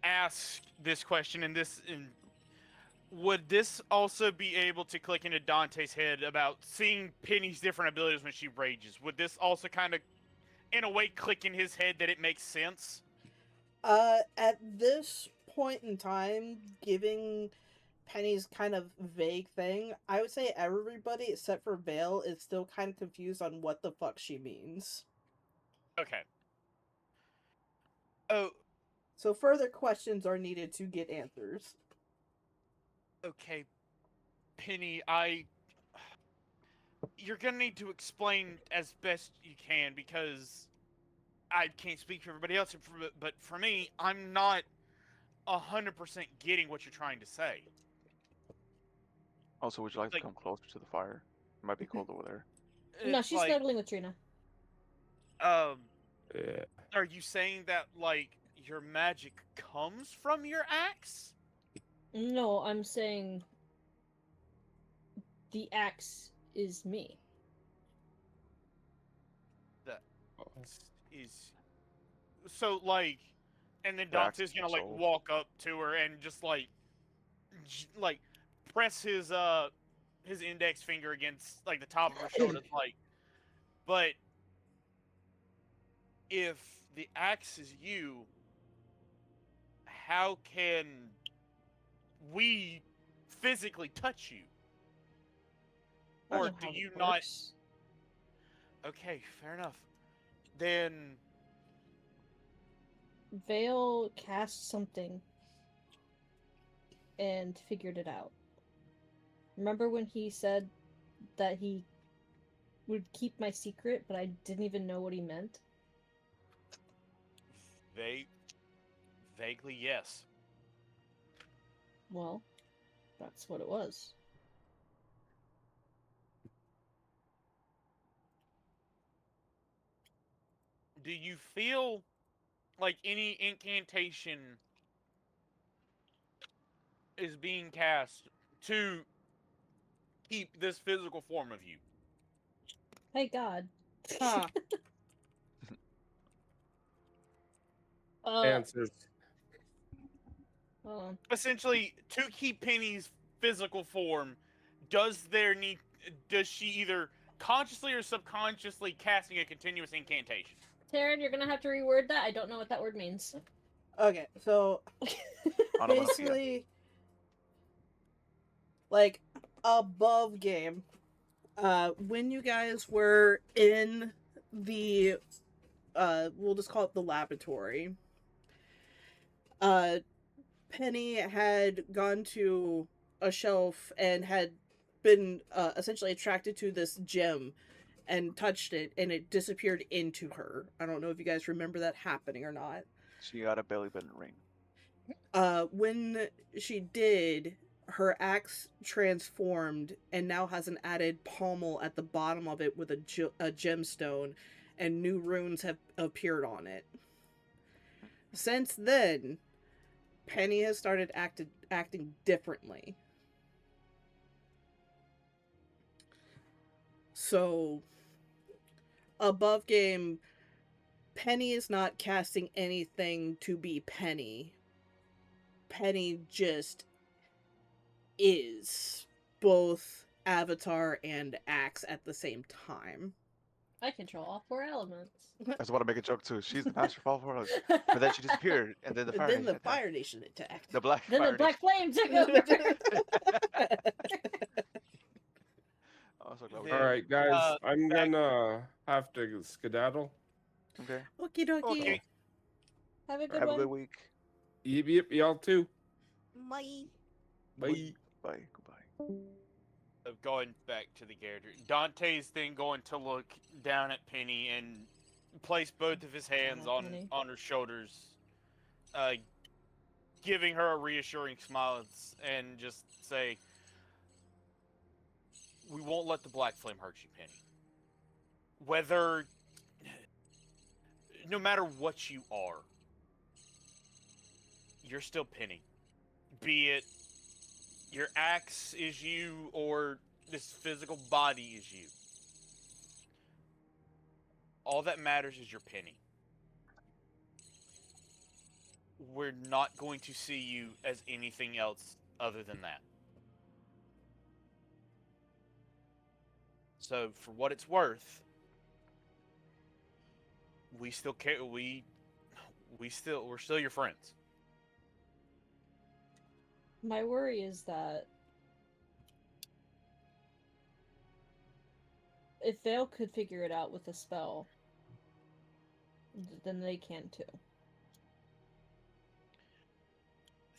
ask this question? Would this also be able to click into Dante's head about seeing Penny's different abilities when she rages? Would this also kind of, in a way, click in his head that it makes sense? At this point in time, giving Penny's kind of vague thing, I would say everybody except for Vale is still kind of confused on what the fuck she means. Okay. Oh, So further questions are needed to get answers. okay. Penny, you're gonna need to explain as best you can because I can't speak for everybody else, but for me, I'm not 100% getting what you're trying to say. Also, would you like to Like- come closer to the fire? It might be cold over there. No, It's she's like, snuggling with Trina. um, Yeah. are you saying that like your magic comes from your axe? No, I'm saying the axe is me. Is so like, and then The axe Dante's is gonna your like soul. walk up to her and just like press his index finger against like the top of her shoulder, like. But if the axe is you, how can we physically touch you? I don't Or know do how it you not? works. Okay, fair enough. Then Vale cast something and figured it out. Remember when he said that he would keep my secret, but I didn't even know what he meant? vaguely yes. Well, that's what it was. Do you feel like any incantation is being cast to keep this physical form of you? Hey God. Huh. Answers. Hold on. Essentially, to keep Penny's physical form, does she either consciously or subconsciously casting a continuous incantation? Taryn, you're gonna have to reword that. I don't know what that word means. Okay, so Onomatopoeia. basically, like, above game, when you guys were in the, we'll just call it the laboratory, Penny had gone to a shelf and had been, essentially attracted to this gem and touched it, and it disappeared into her. I don't know if you guys remember that happening or not. She got a belly button ring. When she did, her axe transformed and now has an added pommel at the bottom of it with a gemstone, and new runes have appeared on it. Since then, Penny has started acting differently. So, above game, Penny is not casting anything to be Penny. Penny just is both Avatar and Axe at the same time. I control all 4 elements. I just want to make a joke too. She's the master of all worlds. But then she disappeared, and then the And fire then nation the attacked. Fire Nation attacked. The black Then fire the Black nation. Flame took over. Oh, so glad we Yeah. All right, guys. I'm back- gonna have to skedaddle. Okay. Okie dokie. Okay. Have a good Have one. a good week. Yep, y'all too. Bye. Bye. Bye. Goodbye. Of going back to the character, Dante's then going to look down at Penny and place both of his hands Down at Penny. on her shoulders, giving her a reassuring smile and just say, "We won't let the Black Flame hurt you, Penny. Whether, no matter what you are, you're still Penny. Be it your axe is you or this physical body is you. all that matters is your penny. We're not going to see you as anything else other than that. So, for what it's worth, we still care. We're still your friends. My worry is that if Vale could figure it out with a spell, then they can too.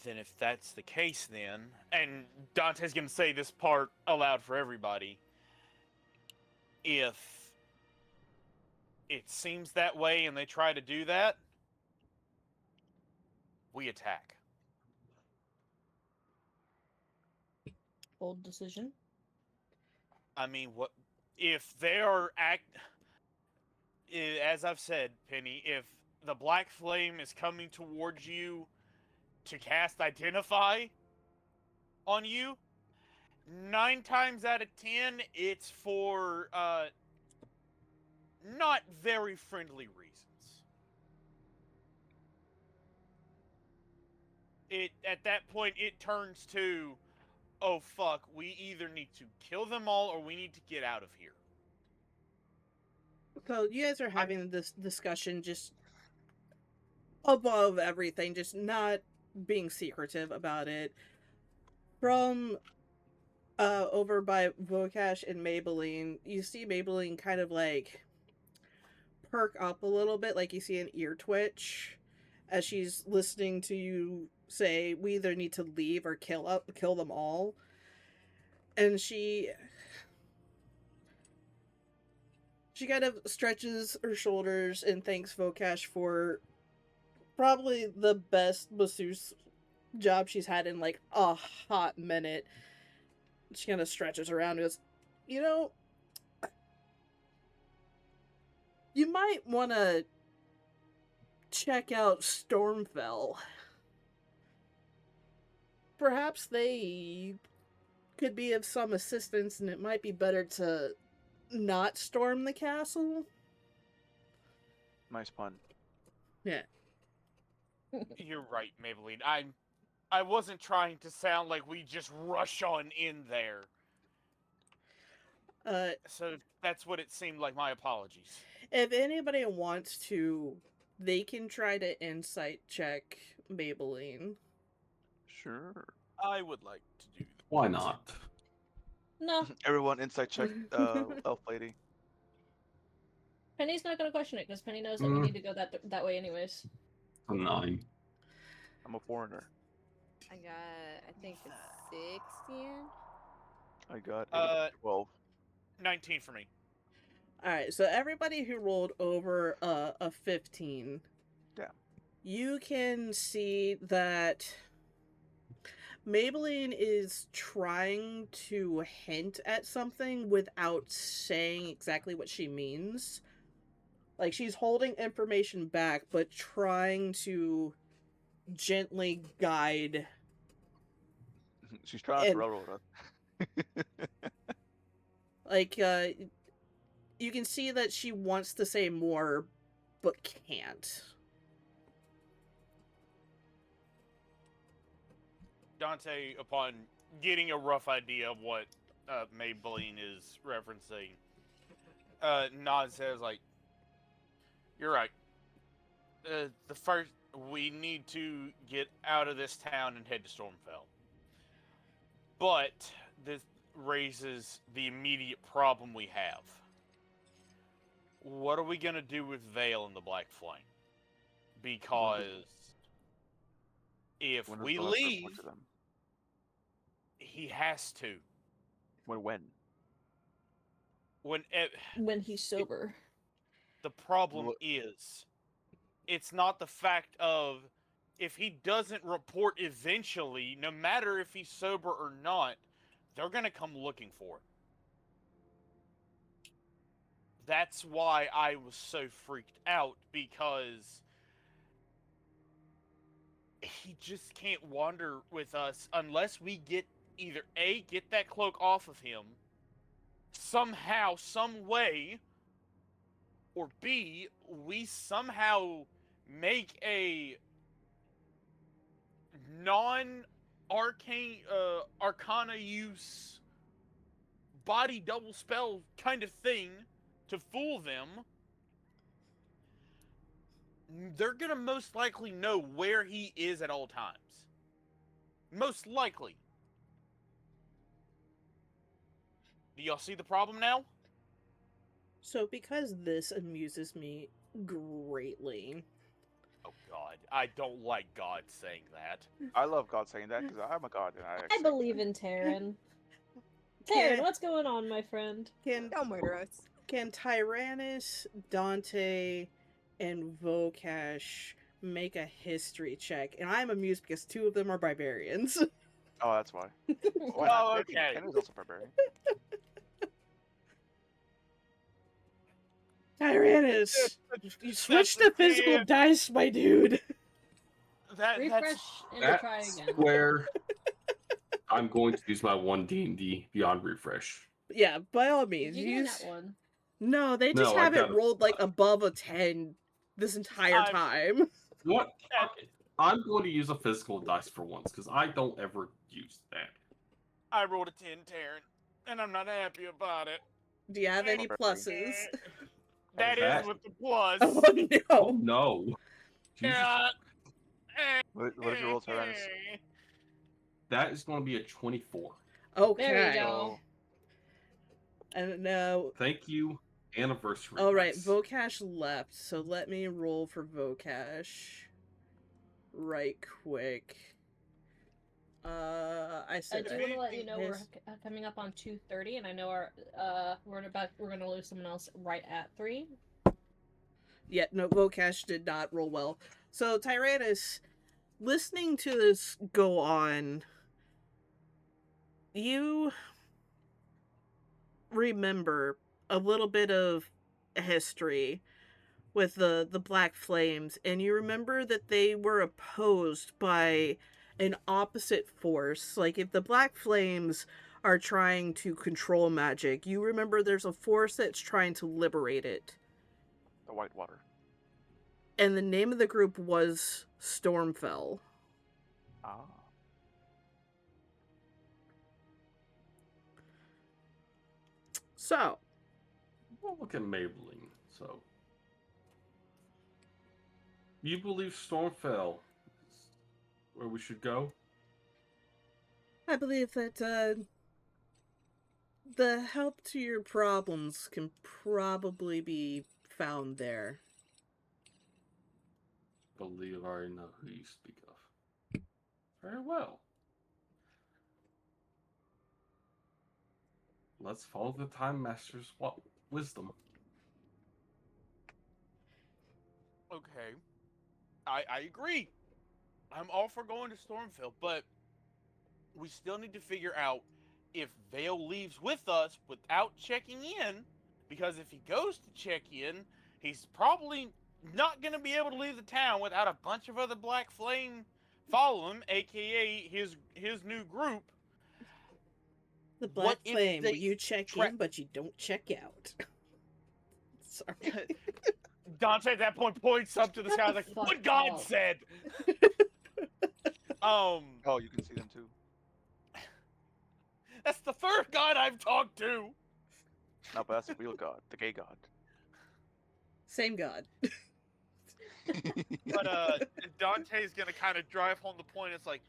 Then if that's the case, then, and Dante's gonna say this part aloud for everybody, if it seems that way and they try to do that, we attack. Bold decision. I mean, what if they are as I've said, Penny, if the black flame is coming towards you to cast Identify on you, 9 times out of 10, it's for not very friendly reasons. At that point, it turns to, oh fuck, we either need to kill them all or we need to get out of here. So you guys are having this discussion just above everything, just not being secretive about it. From over by Vokash and Maybelline, you see Maybelline kind of like perk up a little bit, like you see an ear twitch as she's listening to you say, we either need to leave or kill them all. And she kind of stretches her shoulders and thanks Vokash for probably the best masseuse job she's had in like a hot minute. She kind of stretches around and goes, you know, you might want to check out Stormfell. Perhaps they could be of some assistance, and it might be better to not storm the castle. Nice pun. Yeah. You're right, Maybelline. I wasn't trying to sound like we just rush on in there. So that's what it seemed like. My apologies. If anybody wants to, they can try to insight check Maybelline. Sure. I would like to do that. Why not? No, Everyone, insight check, elf lady. Penny's not gonna question it because Penny knows that we need to go that way anyways. A 9. I'm a foreigner. I got, I think, a 16. I got 12. 19 for me. Alright, so everybody who rolled over a 15, Damn. you can see that Maybelline is trying to hint at something without saying exactly what she means. Like, she's holding information back, but trying to gently guide. She's trying And- to railroad us. Like, you can see that she wants to say more, but can't. Dante, upon getting a rough idea of what Maybelline is referencing, nods, says, like, you're right. The first, we need to get out of this town and head to Stormfell. But this raises the immediate problem we have. What are we going to do with Vale and the Black Flame? Because if When does we Philip report leave, to them? he has to. When? When he's sober. The problem What- is, it's not the fact of if he doesn't report eventually, no matter if he's sober or not, they're going to come looking for it. That's why I was so freaked out, because he just can't wander with us unless we get either A, get that cloak off of him, somehow, some way, or B, we somehow make a non-arcane arcana use body double spell kind of thing to fool them, they're gonna most likely know where he is at all times. Most likely. Do y'all see the problem now? So, because this amuses me greatly, Oh god, I don't like God saying that. I love God saying that because I'm a god and I I accept believe that. in Taryn. Can- Taryn, what's going on, my friend? Don't murder us. can Tyrannus, Dante, and Vokash make a history check? And I'm amused because 2 of them are barbarians. Oh, that's why. Why Oh, not? okay. Kenny's also barbarian. Tyrannus, you switched to a physical 10. dice, my dude. Refresh and That's try again. where I'm going to use my one D&D Beyond refresh. Yeah, by all Did means. you get Use... that one? No, they just No, I haven't got a rolled like above a 10 this entire I'm- time. What? Fuck it. I'm going to use a physical dice for once because I don't ever use that. I rolled a 10, Taryn, and I'm not happy about it. Do you have any Barbarian. pluses? That that- is with the plus. Oh Oh no. no! Jesus. Yeah. What did you roll, Tyrannus? That is going to be a 24. Okay. There you go. And now, Thank you, anniversary. all right, dice. Vokash left, so let me roll for Vokash right quick. I I said do that want to let you know we're his- coming up on 2:30, and I know our we're gonna lose someone else right at 3. Yeah, no, Vokash did not roll well. So, Tyrannus, listening to this go on, you remember a little bit of history with the Black Flames, and you remember that they were opposed by an opposite force. Like, if the Black Flames are trying to control magic, you remember there's a force that's trying to liberate it. The Whitewater. And the name of the group was Stormfell. Ah. So, We'll look at Maybelline. So, you believe Stormfell is where we should go? I believe that the help to your problems can probably be found there. Believe I already know who you speak of. Very well. Let's follow the Time Master's wisdom. Okay. I agree. I'm all for going to Stormville, but we still need to figure out if Vale leaves with us without checking in, because if he goes to check in, he's probably not going to be able to leave the town without a bunch of other Black Flame follow him, aka his new group. The What Black if Flame, they where you check tra- in, but you don't check out. Sorry. Dante at that point points up to the sky Shut like, the what fuck God up." said. Oh, you can see them too. That's the third God I've talked to. No, but that's the real god, the gay god. Same God. But Dante's gonna kind of drive home the point. It's like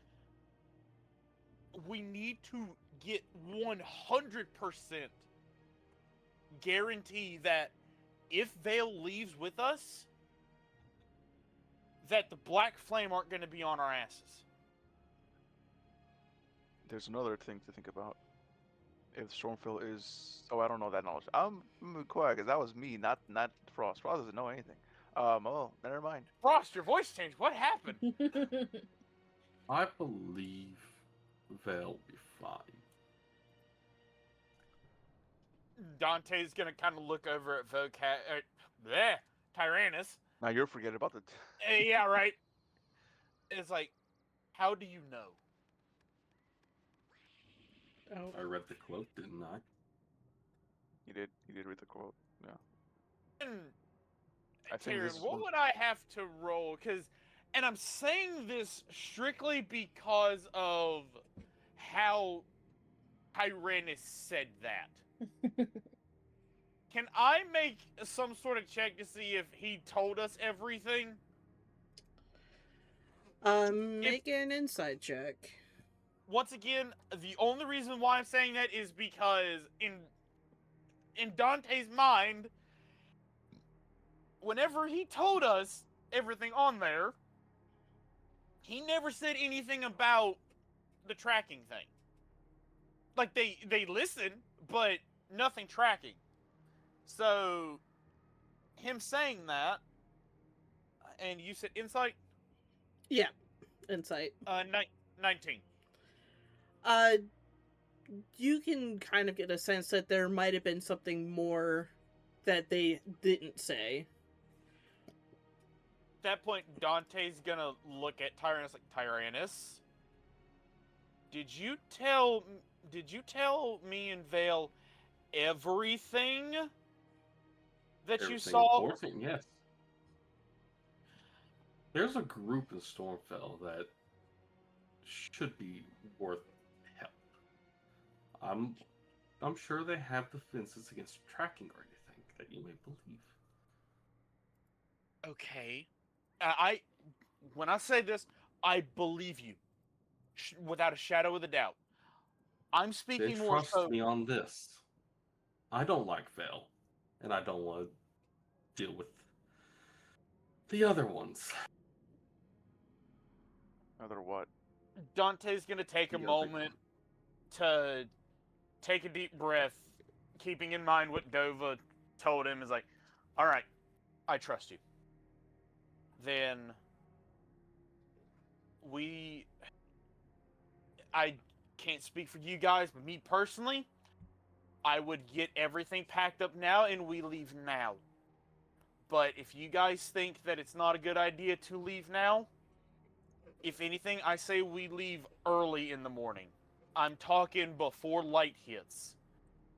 we need to get 100% guarantee that if Vale leaves with us, that the Black Flame aren't going to be on our asses. There's another thing to think about. If Stormfield is, oh, I don't know that knowledge. I'm quiet because that was me, not Frost. Frost doesn't know anything. Oh, never mind. Frost, your voice changed. What happened? I believe they'll be fine. Dante's gonna kind of look over at Tyrannus. Now you're forgetting about the. Yeah, right. It's like, how do you know? Oh. I read the quote, didn't I? You did read the quote. Yeah. And I think Karen, this is what one- would I have to roll? And I'm saying this strictly because of how Tyrannus said that. Can I make some sort of check to see if he told us everything? Make an insight check. Once again, the only reason why I'm saying that is because in Dante's mind, whenever he told us everything on there, he never said anything about the tracking thing. Like, they listen, but nothing tracking. So, him saying that, and you said insight? Yeah, insight. 19. You can kind of get a sense that there might have been something more that they didn't say. At that point, Dante's gonna look at Tyrannus like, Tyrannus, did you tell me and Vale everything that you Everything saw? important, yes. There's a group in Stormfell that should be worth help. I'm sure they have defenses against tracking or anything that you may believe. Okay. When I say this, I believe you, without a shadow of a doubt. I'm Then speaking more trust so. me on this. I don't like Vale, and I don't want to deal with the other ones. Another what? Dante's gonna take a The other moment to take a deep breath, keeping in mind what Dova told him. Is like, all right, I trust you. Then I can't speak for you guys, but me personally, I would get everything packed up now and we leave now. But if you guys think that it's not a good idea to leave now, if anything, I say we leave early in the morning. I'm talking before light hits.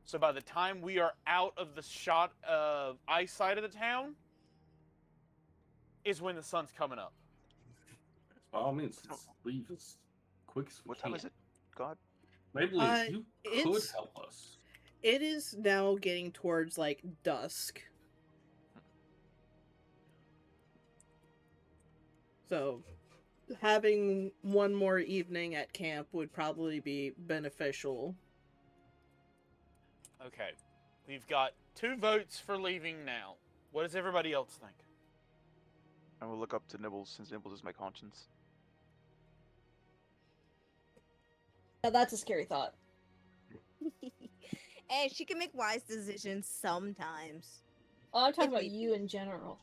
So by the time we are out of the shot of eyesight of the town, is when the sun's coming up. By all means, let's leave as quick as we What can. time is it? God. Maybelline, you could it's- help us. It is now getting towards like dusk. So, having one more evening at camp would probably be beneficial. Okay. We've got 2 votes for leaving now. What does everybody else think? I will look up to Nibbles since Nibbles is my conscience. Now that's a scary thought. And she can make wise decisions sometimes. Oh, I'm talking If about we- you in general.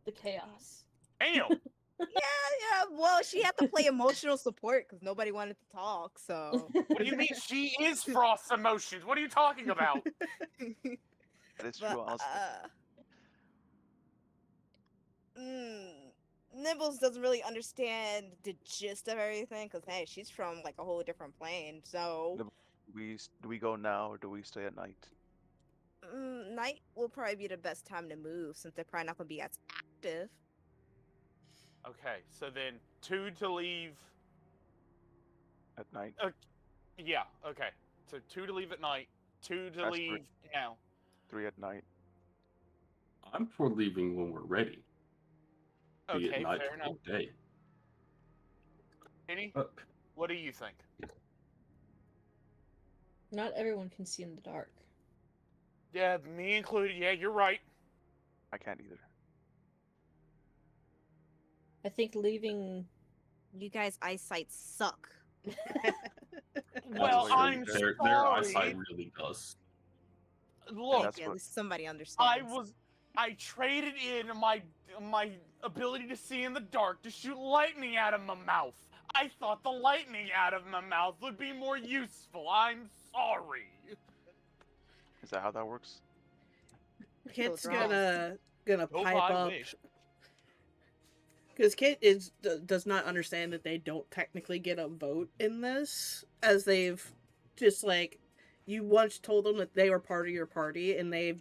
The chaos. Damn! Yeah. Well, she had to play emotional support because nobody wanted to talk. So. What do you mean she is Frost's emotions? What are you talking about? That is true, But, honestly. Nibbles doesn't really understand the gist of everything because hey, she's from like a whole different plane. So Do we go now or do we stay at night? night will probably be the best time to move since they're probably not gonna be as active. Okay, so then 2 to leave. At night? Yeah, okay. So 2 to leave at night, 2 to That's leave great. now. 3 at night. I'm for leaving when we're ready. Be Okay, it night fair or enough. day. Penny, Uh, what do you think? Not everyone can see in the dark. Yeah, me included. Yeah, you're right. I can't either. I think leaving. You guys' eyesight suck. Well, Absolutely. I'm their sorry. eyesight really does. Look, That's Thank you. At what- least somebody understands. I traded in my ability to see in the dark to shoot lightning out of my mouth. I thought the lightning out of my mouth would be more useful. I'm sorry. Is that how that works? Kit's Feels wrong. gonna Oh, pipe I up wish. because Kit does not understand that they don't technically get a vote in this, as they've just like you once told them that they were part of your party, and they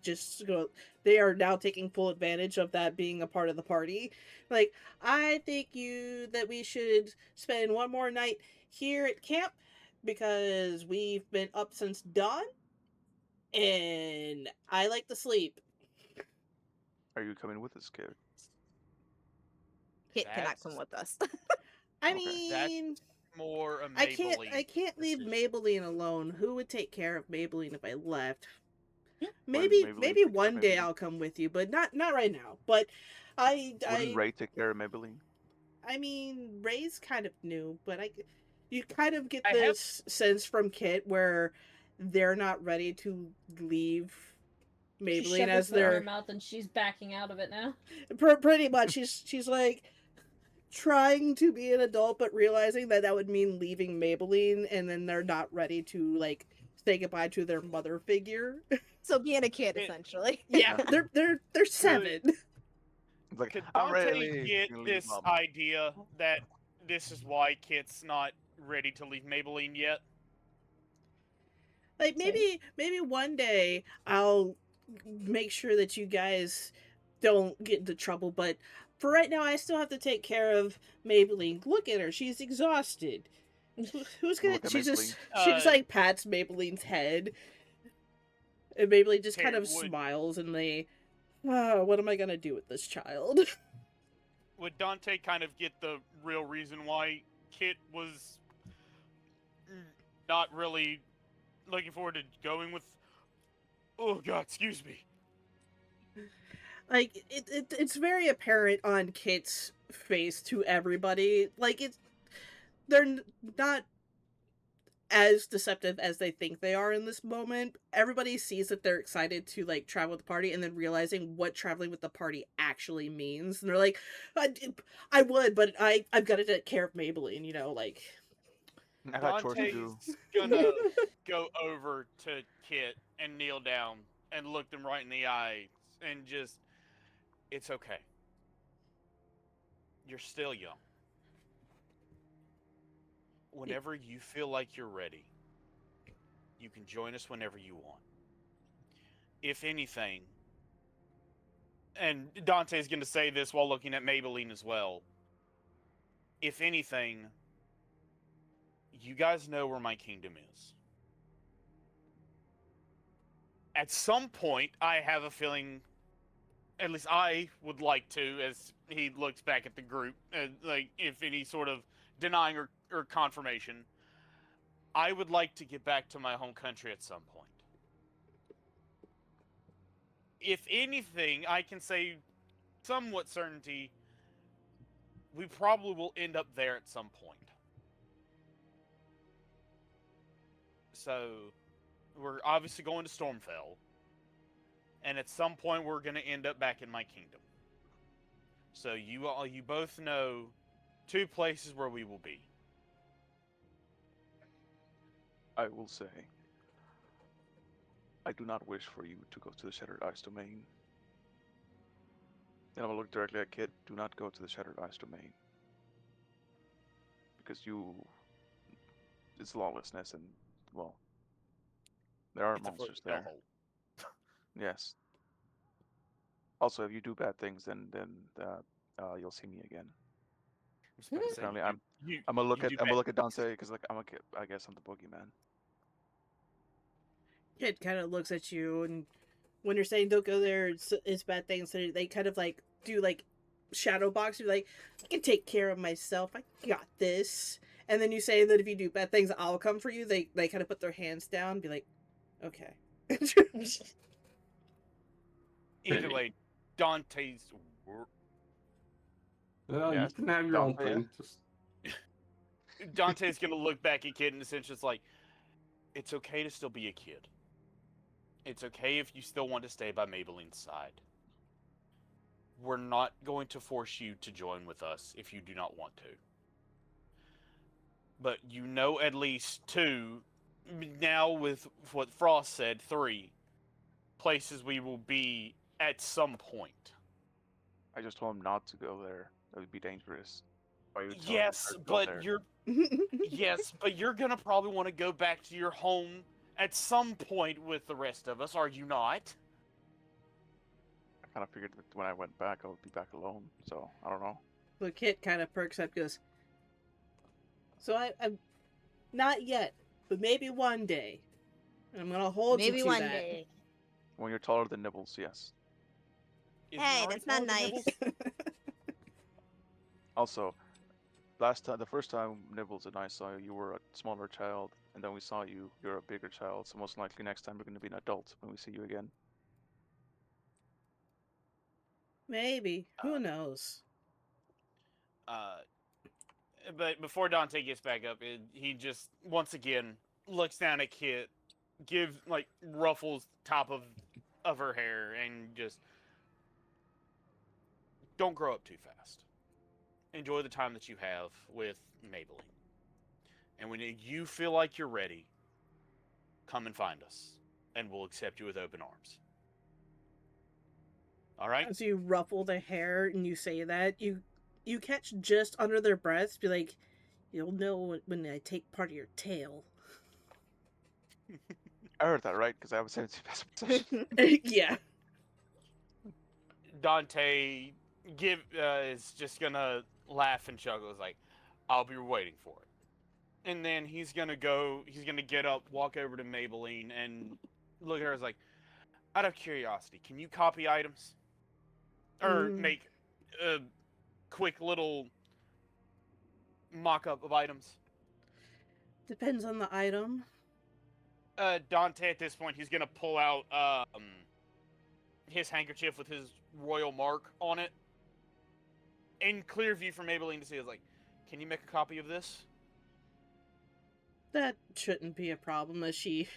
are now taking full advantage of that being a part of the party. Like, I think that we should spend one more night here at camp because we've been up since dawn, and I like to sleep. Are you coming with us, kid? Kit cannot come That's- with us. I Okay. That's mean, more a I Maybelline can't leave decision. Maybelline alone. Who would take care of Maybelline if I left? Why Maybe Maybelline maybe take care of one day Maybelline? I'll come with you, but not right now. But Wouldn't I Ray take care of Maybelline? I mean, Ray's kind of new, but you kind of get I have- this sense from Kit where they're not ready to leave She Maybelline shoved as her foot in her their mouth and she's backing out of it now. pretty much. She's like trying to be an adult, but realizing that would mean leaving Maybelline, and then they're not ready to like say goodbye to their mother figure. So being a kid, It- essentially. Yeah, they're 7. It's like, Could I'm ready to Dante leave. get You're gonna leave this Mama. idea that this is why Kit's not ready to leave Maybelline yet? Like maybe one day I'll make sure that you guys don't get into trouble, but for right now I still have to take care of Maybelline. Look at her, she's exhausted. Who's gonna Look at she just Maybelline. she just like pats Maybelline's head. And Maybelline just kind of Would- smiles and what am I gonna do with this child? Would Dante kind of get the real reason why Kit was not really looking forward to going with? Oh God, excuse me. Like it's very apparent on Kit's face to everybody. Like they're not as deceptive as they think they are in this moment. Everybody sees that they're excited to like travel with the party, and then realizing what traveling with the party actually means, and they're like, I would, but I've got to take care of Maybelline, like. I got chores to do. Dante's gonna go over to Kit and kneel down and look them right in the eye and just, it's okay. You're still young. Whenever you feel like you're ready, you can join us whenever you want. If anything, and Dante's going to say this while looking at Maybelline as well. If anything, you guys know where my kingdom is. At some point, I have a feeling, at least I would like to, as he looks back at the group, like if any sort of denying or confirmation, I would like to get back to my home country at some point. If anything, I can say somewhat certainty, we probably will end up there at some point. So, we're obviously going to Stormfell, and at some point we're going to end up back in my kingdom. So you both know 2 places where we will be. I will say, I do not wish for you to go to the Shattered Ice Domain. And I will look directly at Kit. Do not go to the Shattered Ice Domain. Because it's lawlessness and, well, there are It's a monsters foot there. hellhole. Yes. Also, if you do bad things, then you'll see me again. I was about to say, Apparently, you- I'm gonna look you at do I'm gonna bad look at things. Dante because like I'm a kid. I guess I'm the boogeyman. Kid kind of looks at you, and when you're saying don't go there, it's bad things. So they kind of like do like shadow box. You're like, I can take care of myself. I got this. And then you say that if you do bad things, I'll come for you. They kind of put their hands down, and be like, okay. Either way, Dante's. Well, Yeah, you can have your own Dante, thing. Just Dante's gonna look back at Kid and essentially it's like, it's okay to still be a kid. It's okay if you still want to stay by Maybelline's side. We're not going to force you to join with us if you do not want to. But you know at least 2, now with what Frost said, 3 places we will be at some point. I just told him not to go there. That would be dangerous. Why you telling Yes, her to go but there? you're yes, but you're gonna probably want to go back to your home at some point with the rest of us, are you not? I kind of figured that when I went back, I would be back alone. So I don't know. The kid kind of perks up, goes, so I'm not yet, but maybe one day. And I'm gonna hold Maybe you to one that. day. When you're taller than Nibbles, yes. Isn't he Hey, already that's not taller than nice. Nibbles? Also, the first time Nibbles and I saw you, you were a smaller child, and then we saw you, you're a bigger child. So most likely next time you're going to be an adult when we see you again. Maybe. Who knows? But before Dante gets back up, he just once again looks down at Kit, ruffles top of her hair, and just don't grow up too fast. Enjoy the time that you have with Maybelline, and when you feel like you're ready, come and find us, and we'll accept you with open arms. All right? As you ruffle the hair and you say that, you catch just under their breaths, be like, you'll know when I take part of your tail. I heard that right because I have a 17 best possession. Yeah. Dante is just gonna laugh and chuckle. It's like, I'll be waiting for it. And then he's gonna get up, walk over to Maybelline, and look at her as like, out of curiosity, can you copy items? Or make a quick little mock-up of items? Depends on the item. Dante, at this point, he's gonna pull out his handkerchief with his royal mark on it. In clear view for Maybelline to see, is like, can you make a copy of this? That shouldn't be a problem, as she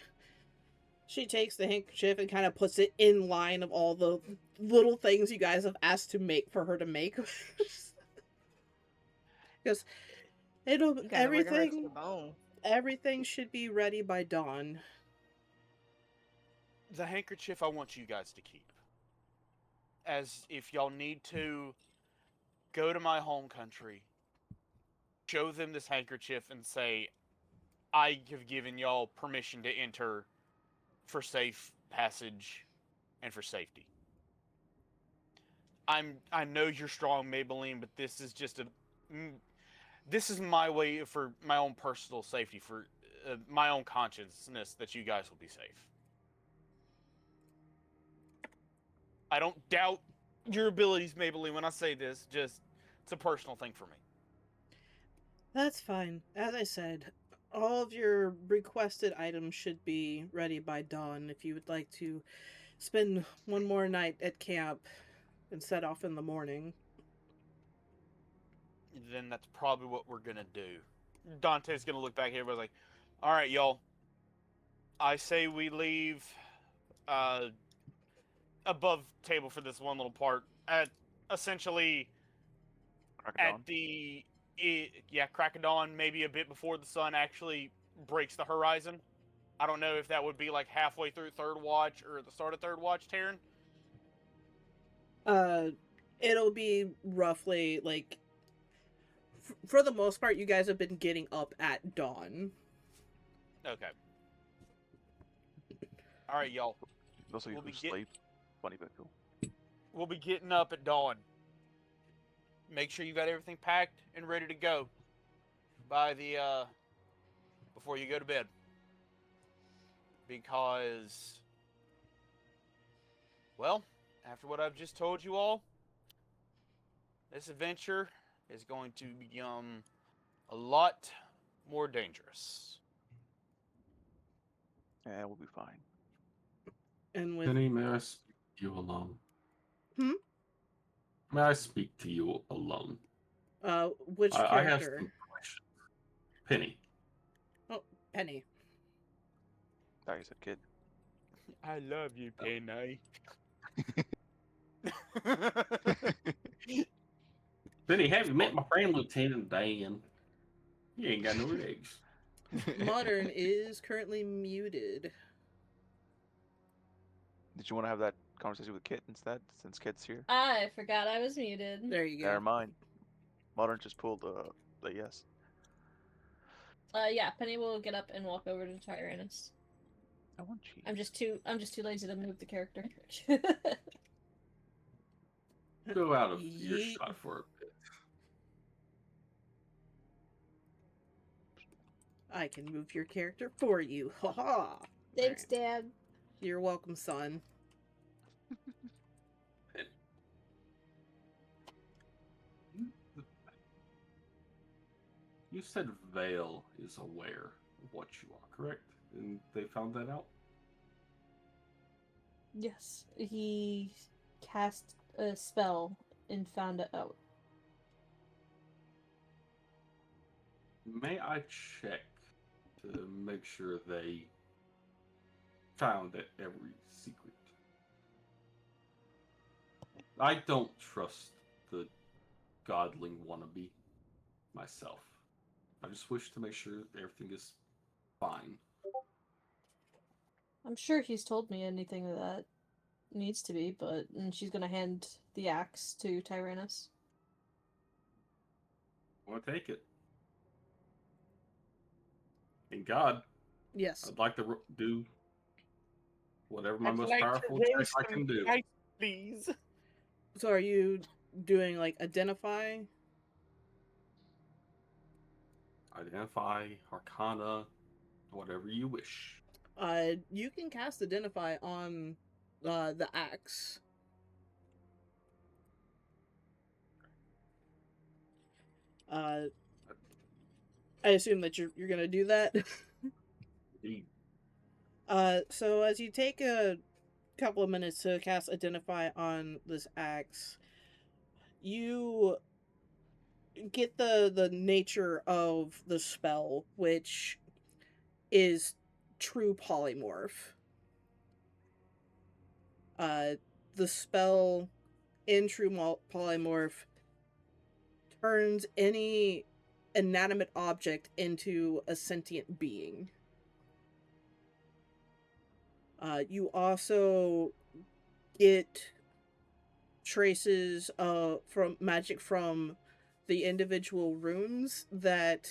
takes the handkerchief and kind of puts it in line of all the little things you guys have asked to make for her to make. Because everything should be ready by dawn. The handkerchief I want you guys to keep. As if y'all need to go to my home country, show them this handkerchief and say, I have given y'all permission to enter for safe passage and for safety. I know you're strong, Maybelline, but this is just this is my way for my own personal safety, for my own consciousness, that you guys will be safe. I don't doubt your abilities, Maybelline, when I say this. Just, it's a personal thing for me. That's fine. As I said, all of your requested items should be ready by dawn if you would like to spend one more night at camp and set off in the morning. Then that's probably what we're gonna do. Dante's gonna look back here and be like, alright, y'all. I say we leave above table for this one little part at essentially Crack at the crack of dawn, maybe a bit before the sun actually breaks the horizon. I don't know if that would be like halfway through third watch or at the start of third watch, Taryn. It'll be roughly like, for the most part, you guys have been getting up at dawn. Okay. All right, y'all. Those of you who sleep, funny but cool. We'll be getting up at dawn. Make sure you got everything packed and ready to go by the before you go to bed. Because, well, after what I've just told you all, this adventure is going to become a lot more dangerous. Yeah, we'll be fine. And with Penny, may I speak to you alone? May I speak to you alone? which character? I have some questions. Penny. Oh, Penny. That is a kid. I love you, Penny. Penny, have you met my friend Lieutenant Dan? He ain't got no legs. Modern is currently muted. Did you want to have that conversation with Kit instead, since Kit's here? I forgot I was muted. There you go. Never mind. Modern just pulled the yes. Yeah, Penny will get up and walk over to Tyrannus. I want cheese. I'm just too lazy to move the character. Go out of Yeet. earshot for a bit. I can move your character for you. Ha ha. Thanks, Dad. You're welcome, son. You said Vale is aware of what you are, correct? And they found that out? Yes, he cast a spell and found it out. May I check to make sure they found every secret? I don't trust the godling wannabe myself. I just wish to make sure everything is fine. I'm sure he's told me anything that needs to be, but and she's gonna hand the axe to Tyrannus. I want to take it. In God, Yes. I'd like to do whatever my I'd most like to powerful roll check I some can do. dice, please. So are you doing like identify? Identify, Arcana, whatever you wish. You can cast identify on the axe. I assume that you're gonna do that. Indeed. So as you take a couple of minutes to cast identify on this axe, you get the nature of the spell, which is true polymorph. The spell in true polymorph turns any inanimate object into a sentient being. You also get traces from magic from the individual runes that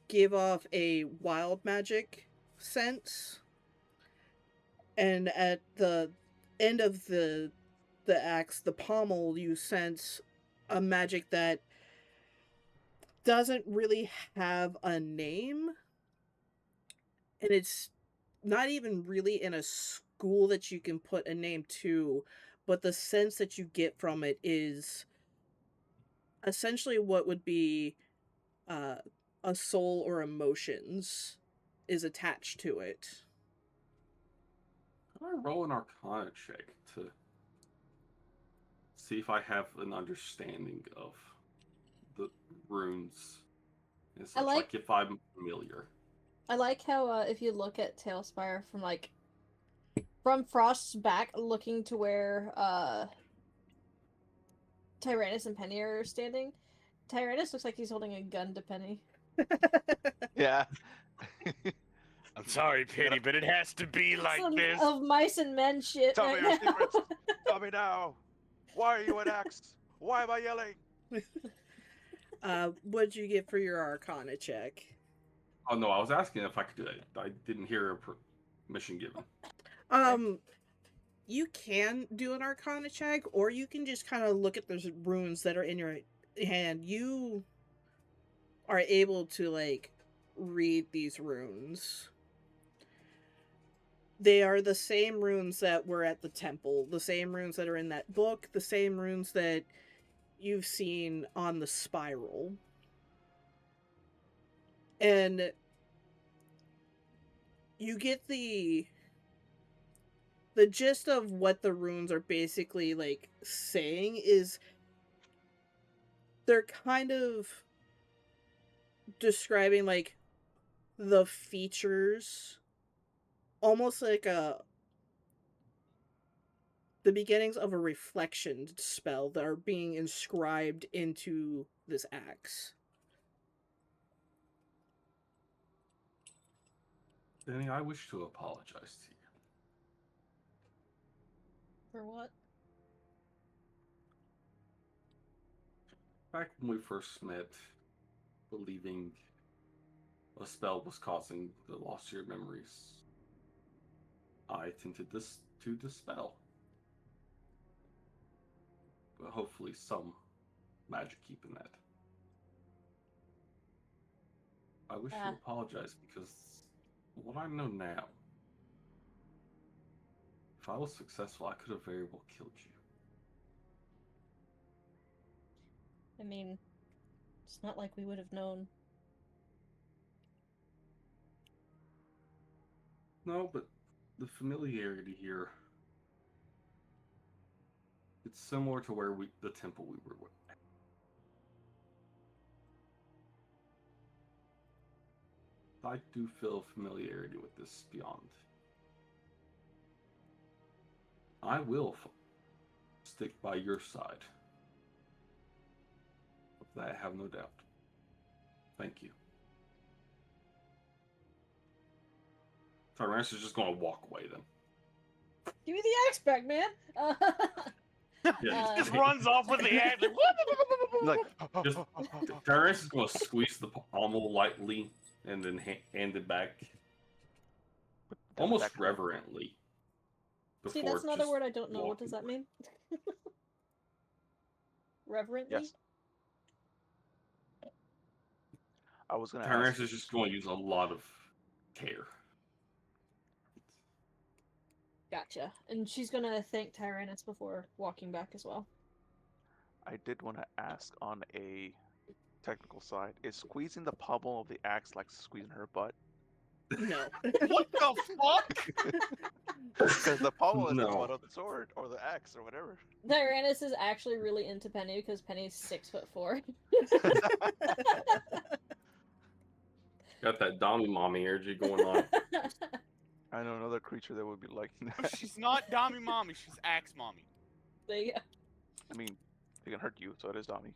give off a wild magic sense. And at the end of the axe, the pommel, you sense a magic that doesn't really have a name. And it's not even really in a school that you can put a name to, but the sense that you get from it is essentially what would be a soul or emotions is attached to it. Can I roll an Arcana check to see if I have an understanding of the runes and such, like- like if I'm familiar? I like how if you look at Tailspire from Frost's back, looking to where Tyrannus and Penny are standing, Tyrannus looks like he's holding a gun to Penny. Yeah. I'm sorry, Penny, but it has to be like Some this. of mice and men shit Tell right me your now. secrets. Tell me now. Why are you an axe? Why am I yelling? What'd you get for your Arcana check? Oh no, I was asking if I could do it. I didn't hear a permission given. You can do an Arcana check, or you can just kind of look at those runes that are in your hand. You are able to like read these runes. They are the same runes that were at the temple, the same runes that are in that book, the same runes that you've seen on the spiral. And you get the gist of what the runes are basically like saying is they're kind of describing like the features, almost like the beginnings of a reflection spell that are being inscribed into this axe. Danny, I wish to apologize to you. For what? Back when we first met, believing a spell was causing the loss of your memories, I attempted this to dispel. But hopefully some magic keeping that. I wish Ah. to apologize because what I know now, if I was successful, I could have very well killed you. I mean, it's not like we would have known. No, but the familiarity here, it's similar to where the temple we were with. I do feel familiarity with this beyond. I will stick by your side. Of that I have no doubt. Thank you. Tyrannus is just going to walk away then. Give me the axe back, man! Yeah, Just runs off with the axe. Like, Just Tyrannus is going to squeeze the pommel lightly and then hand it back, almost back- reverently. See, before that's another just word I don't know. What walking does that away. mean? Reverently? Yes. I was gonna Tyrannus ask. is just going to use a lot of care. Gotcha. And she's gonna thank Tyrannus before walking back as well. I did want to ask on a technical side: is squeezing the pommel of the axe like squeezing her butt? No. What the fuck? Because the pommel is the No. butt of the sword or the axe or whatever. Tyrannus is actually really into Penny because Penny's 6'4". Got that Dommy Mommy energy going on. I know another creature that would be like that. She's not Dommy Mommy, she's Axe Mommy. There you go. I mean, it can hurt you, so it is Dommy.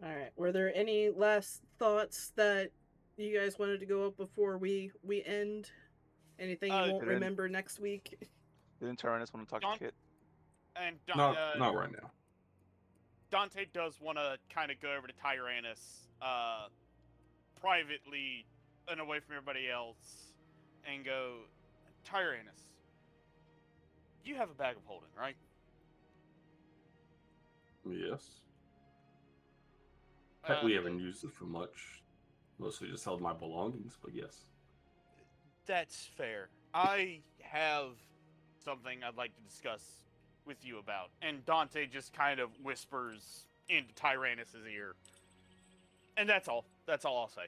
All right. Were there any last thoughts that you guys wanted to go up before we end? Anything you won't Didn't- remember next week? Didn't Tyrannus want to talk Don't- to Kit? And Not right now. Dante does want to kind of go over to Tyrannus privately and away from everybody else and go, Tyrannus, you have a bag of holding, right? Yes. Heck, Uh, we haven't used it for much. Mostly just held my belongings, but yes. That's fair. I have something I'd like to discuss with you about. And Dante just kind of whispers into Tyrannus' ear. And that's all. That's all I'll say.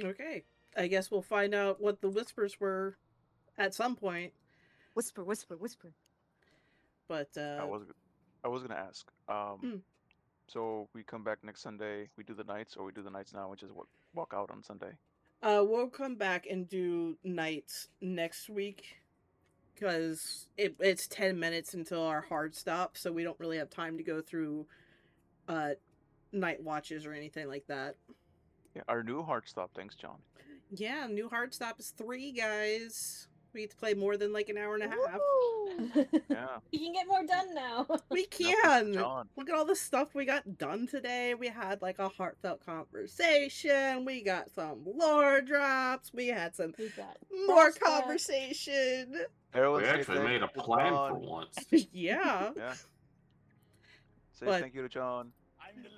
Okay. I guess we'll find out what the whispers were at some point. Whisper, whisper, whisper. But I was gonna ask. Hmm. So we come back next Sunday. We do the nights, or we do the nights now, and just walk out on Sunday. we'll come back and do nights next week because it's 10 minutes until our hard stop, so we don't really have time to go through night watches or anything like that. Yeah, our new hard stop. Thanks, John. Yeah, new hard stop is 3, guys. We get to play more than like an hour and a half. Yeah. You can get more done now. We No, thanks to can. John. Look at all the stuff we got done today. We had like a heartfelt conversation. We got some lore drops. We had some We got more boss back. conversation. Everyone We say actually thank made a you to plan John. for once. Yeah. Yeah. Say But- thank you to John.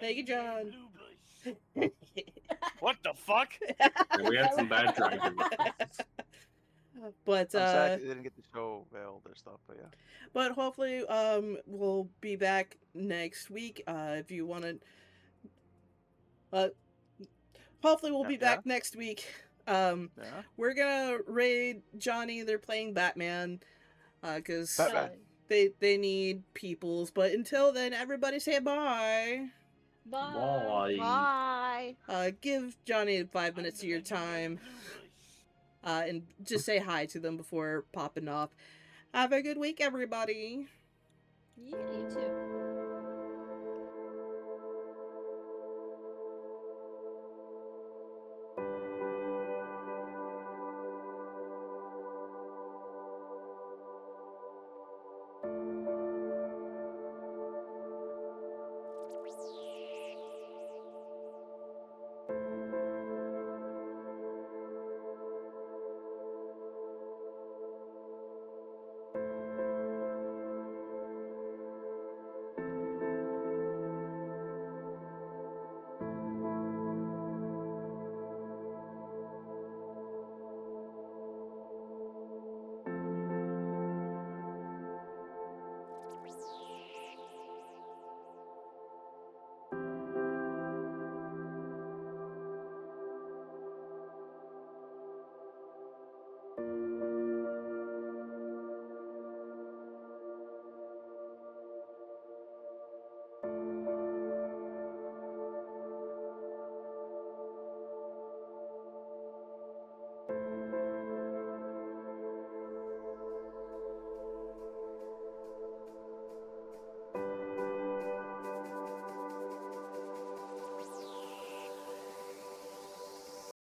Thank you, John. What the fuck? And we had some bad dragon. But I'm sad they didn't get to show Vale their stuff, but yeah. but hopefully we'll be back next week. If you want to hopefully we'll be Yeah. back next week. Yeah. We're gonna raid Johnny. They're playing Batman. Cause Batman. they need peoples. But until then, everybody say bye. Bye. Bye. Give Johnny 5 minutes of your time. And just say hi to them before popping off. Have a good week, everybody. Yeah, you too.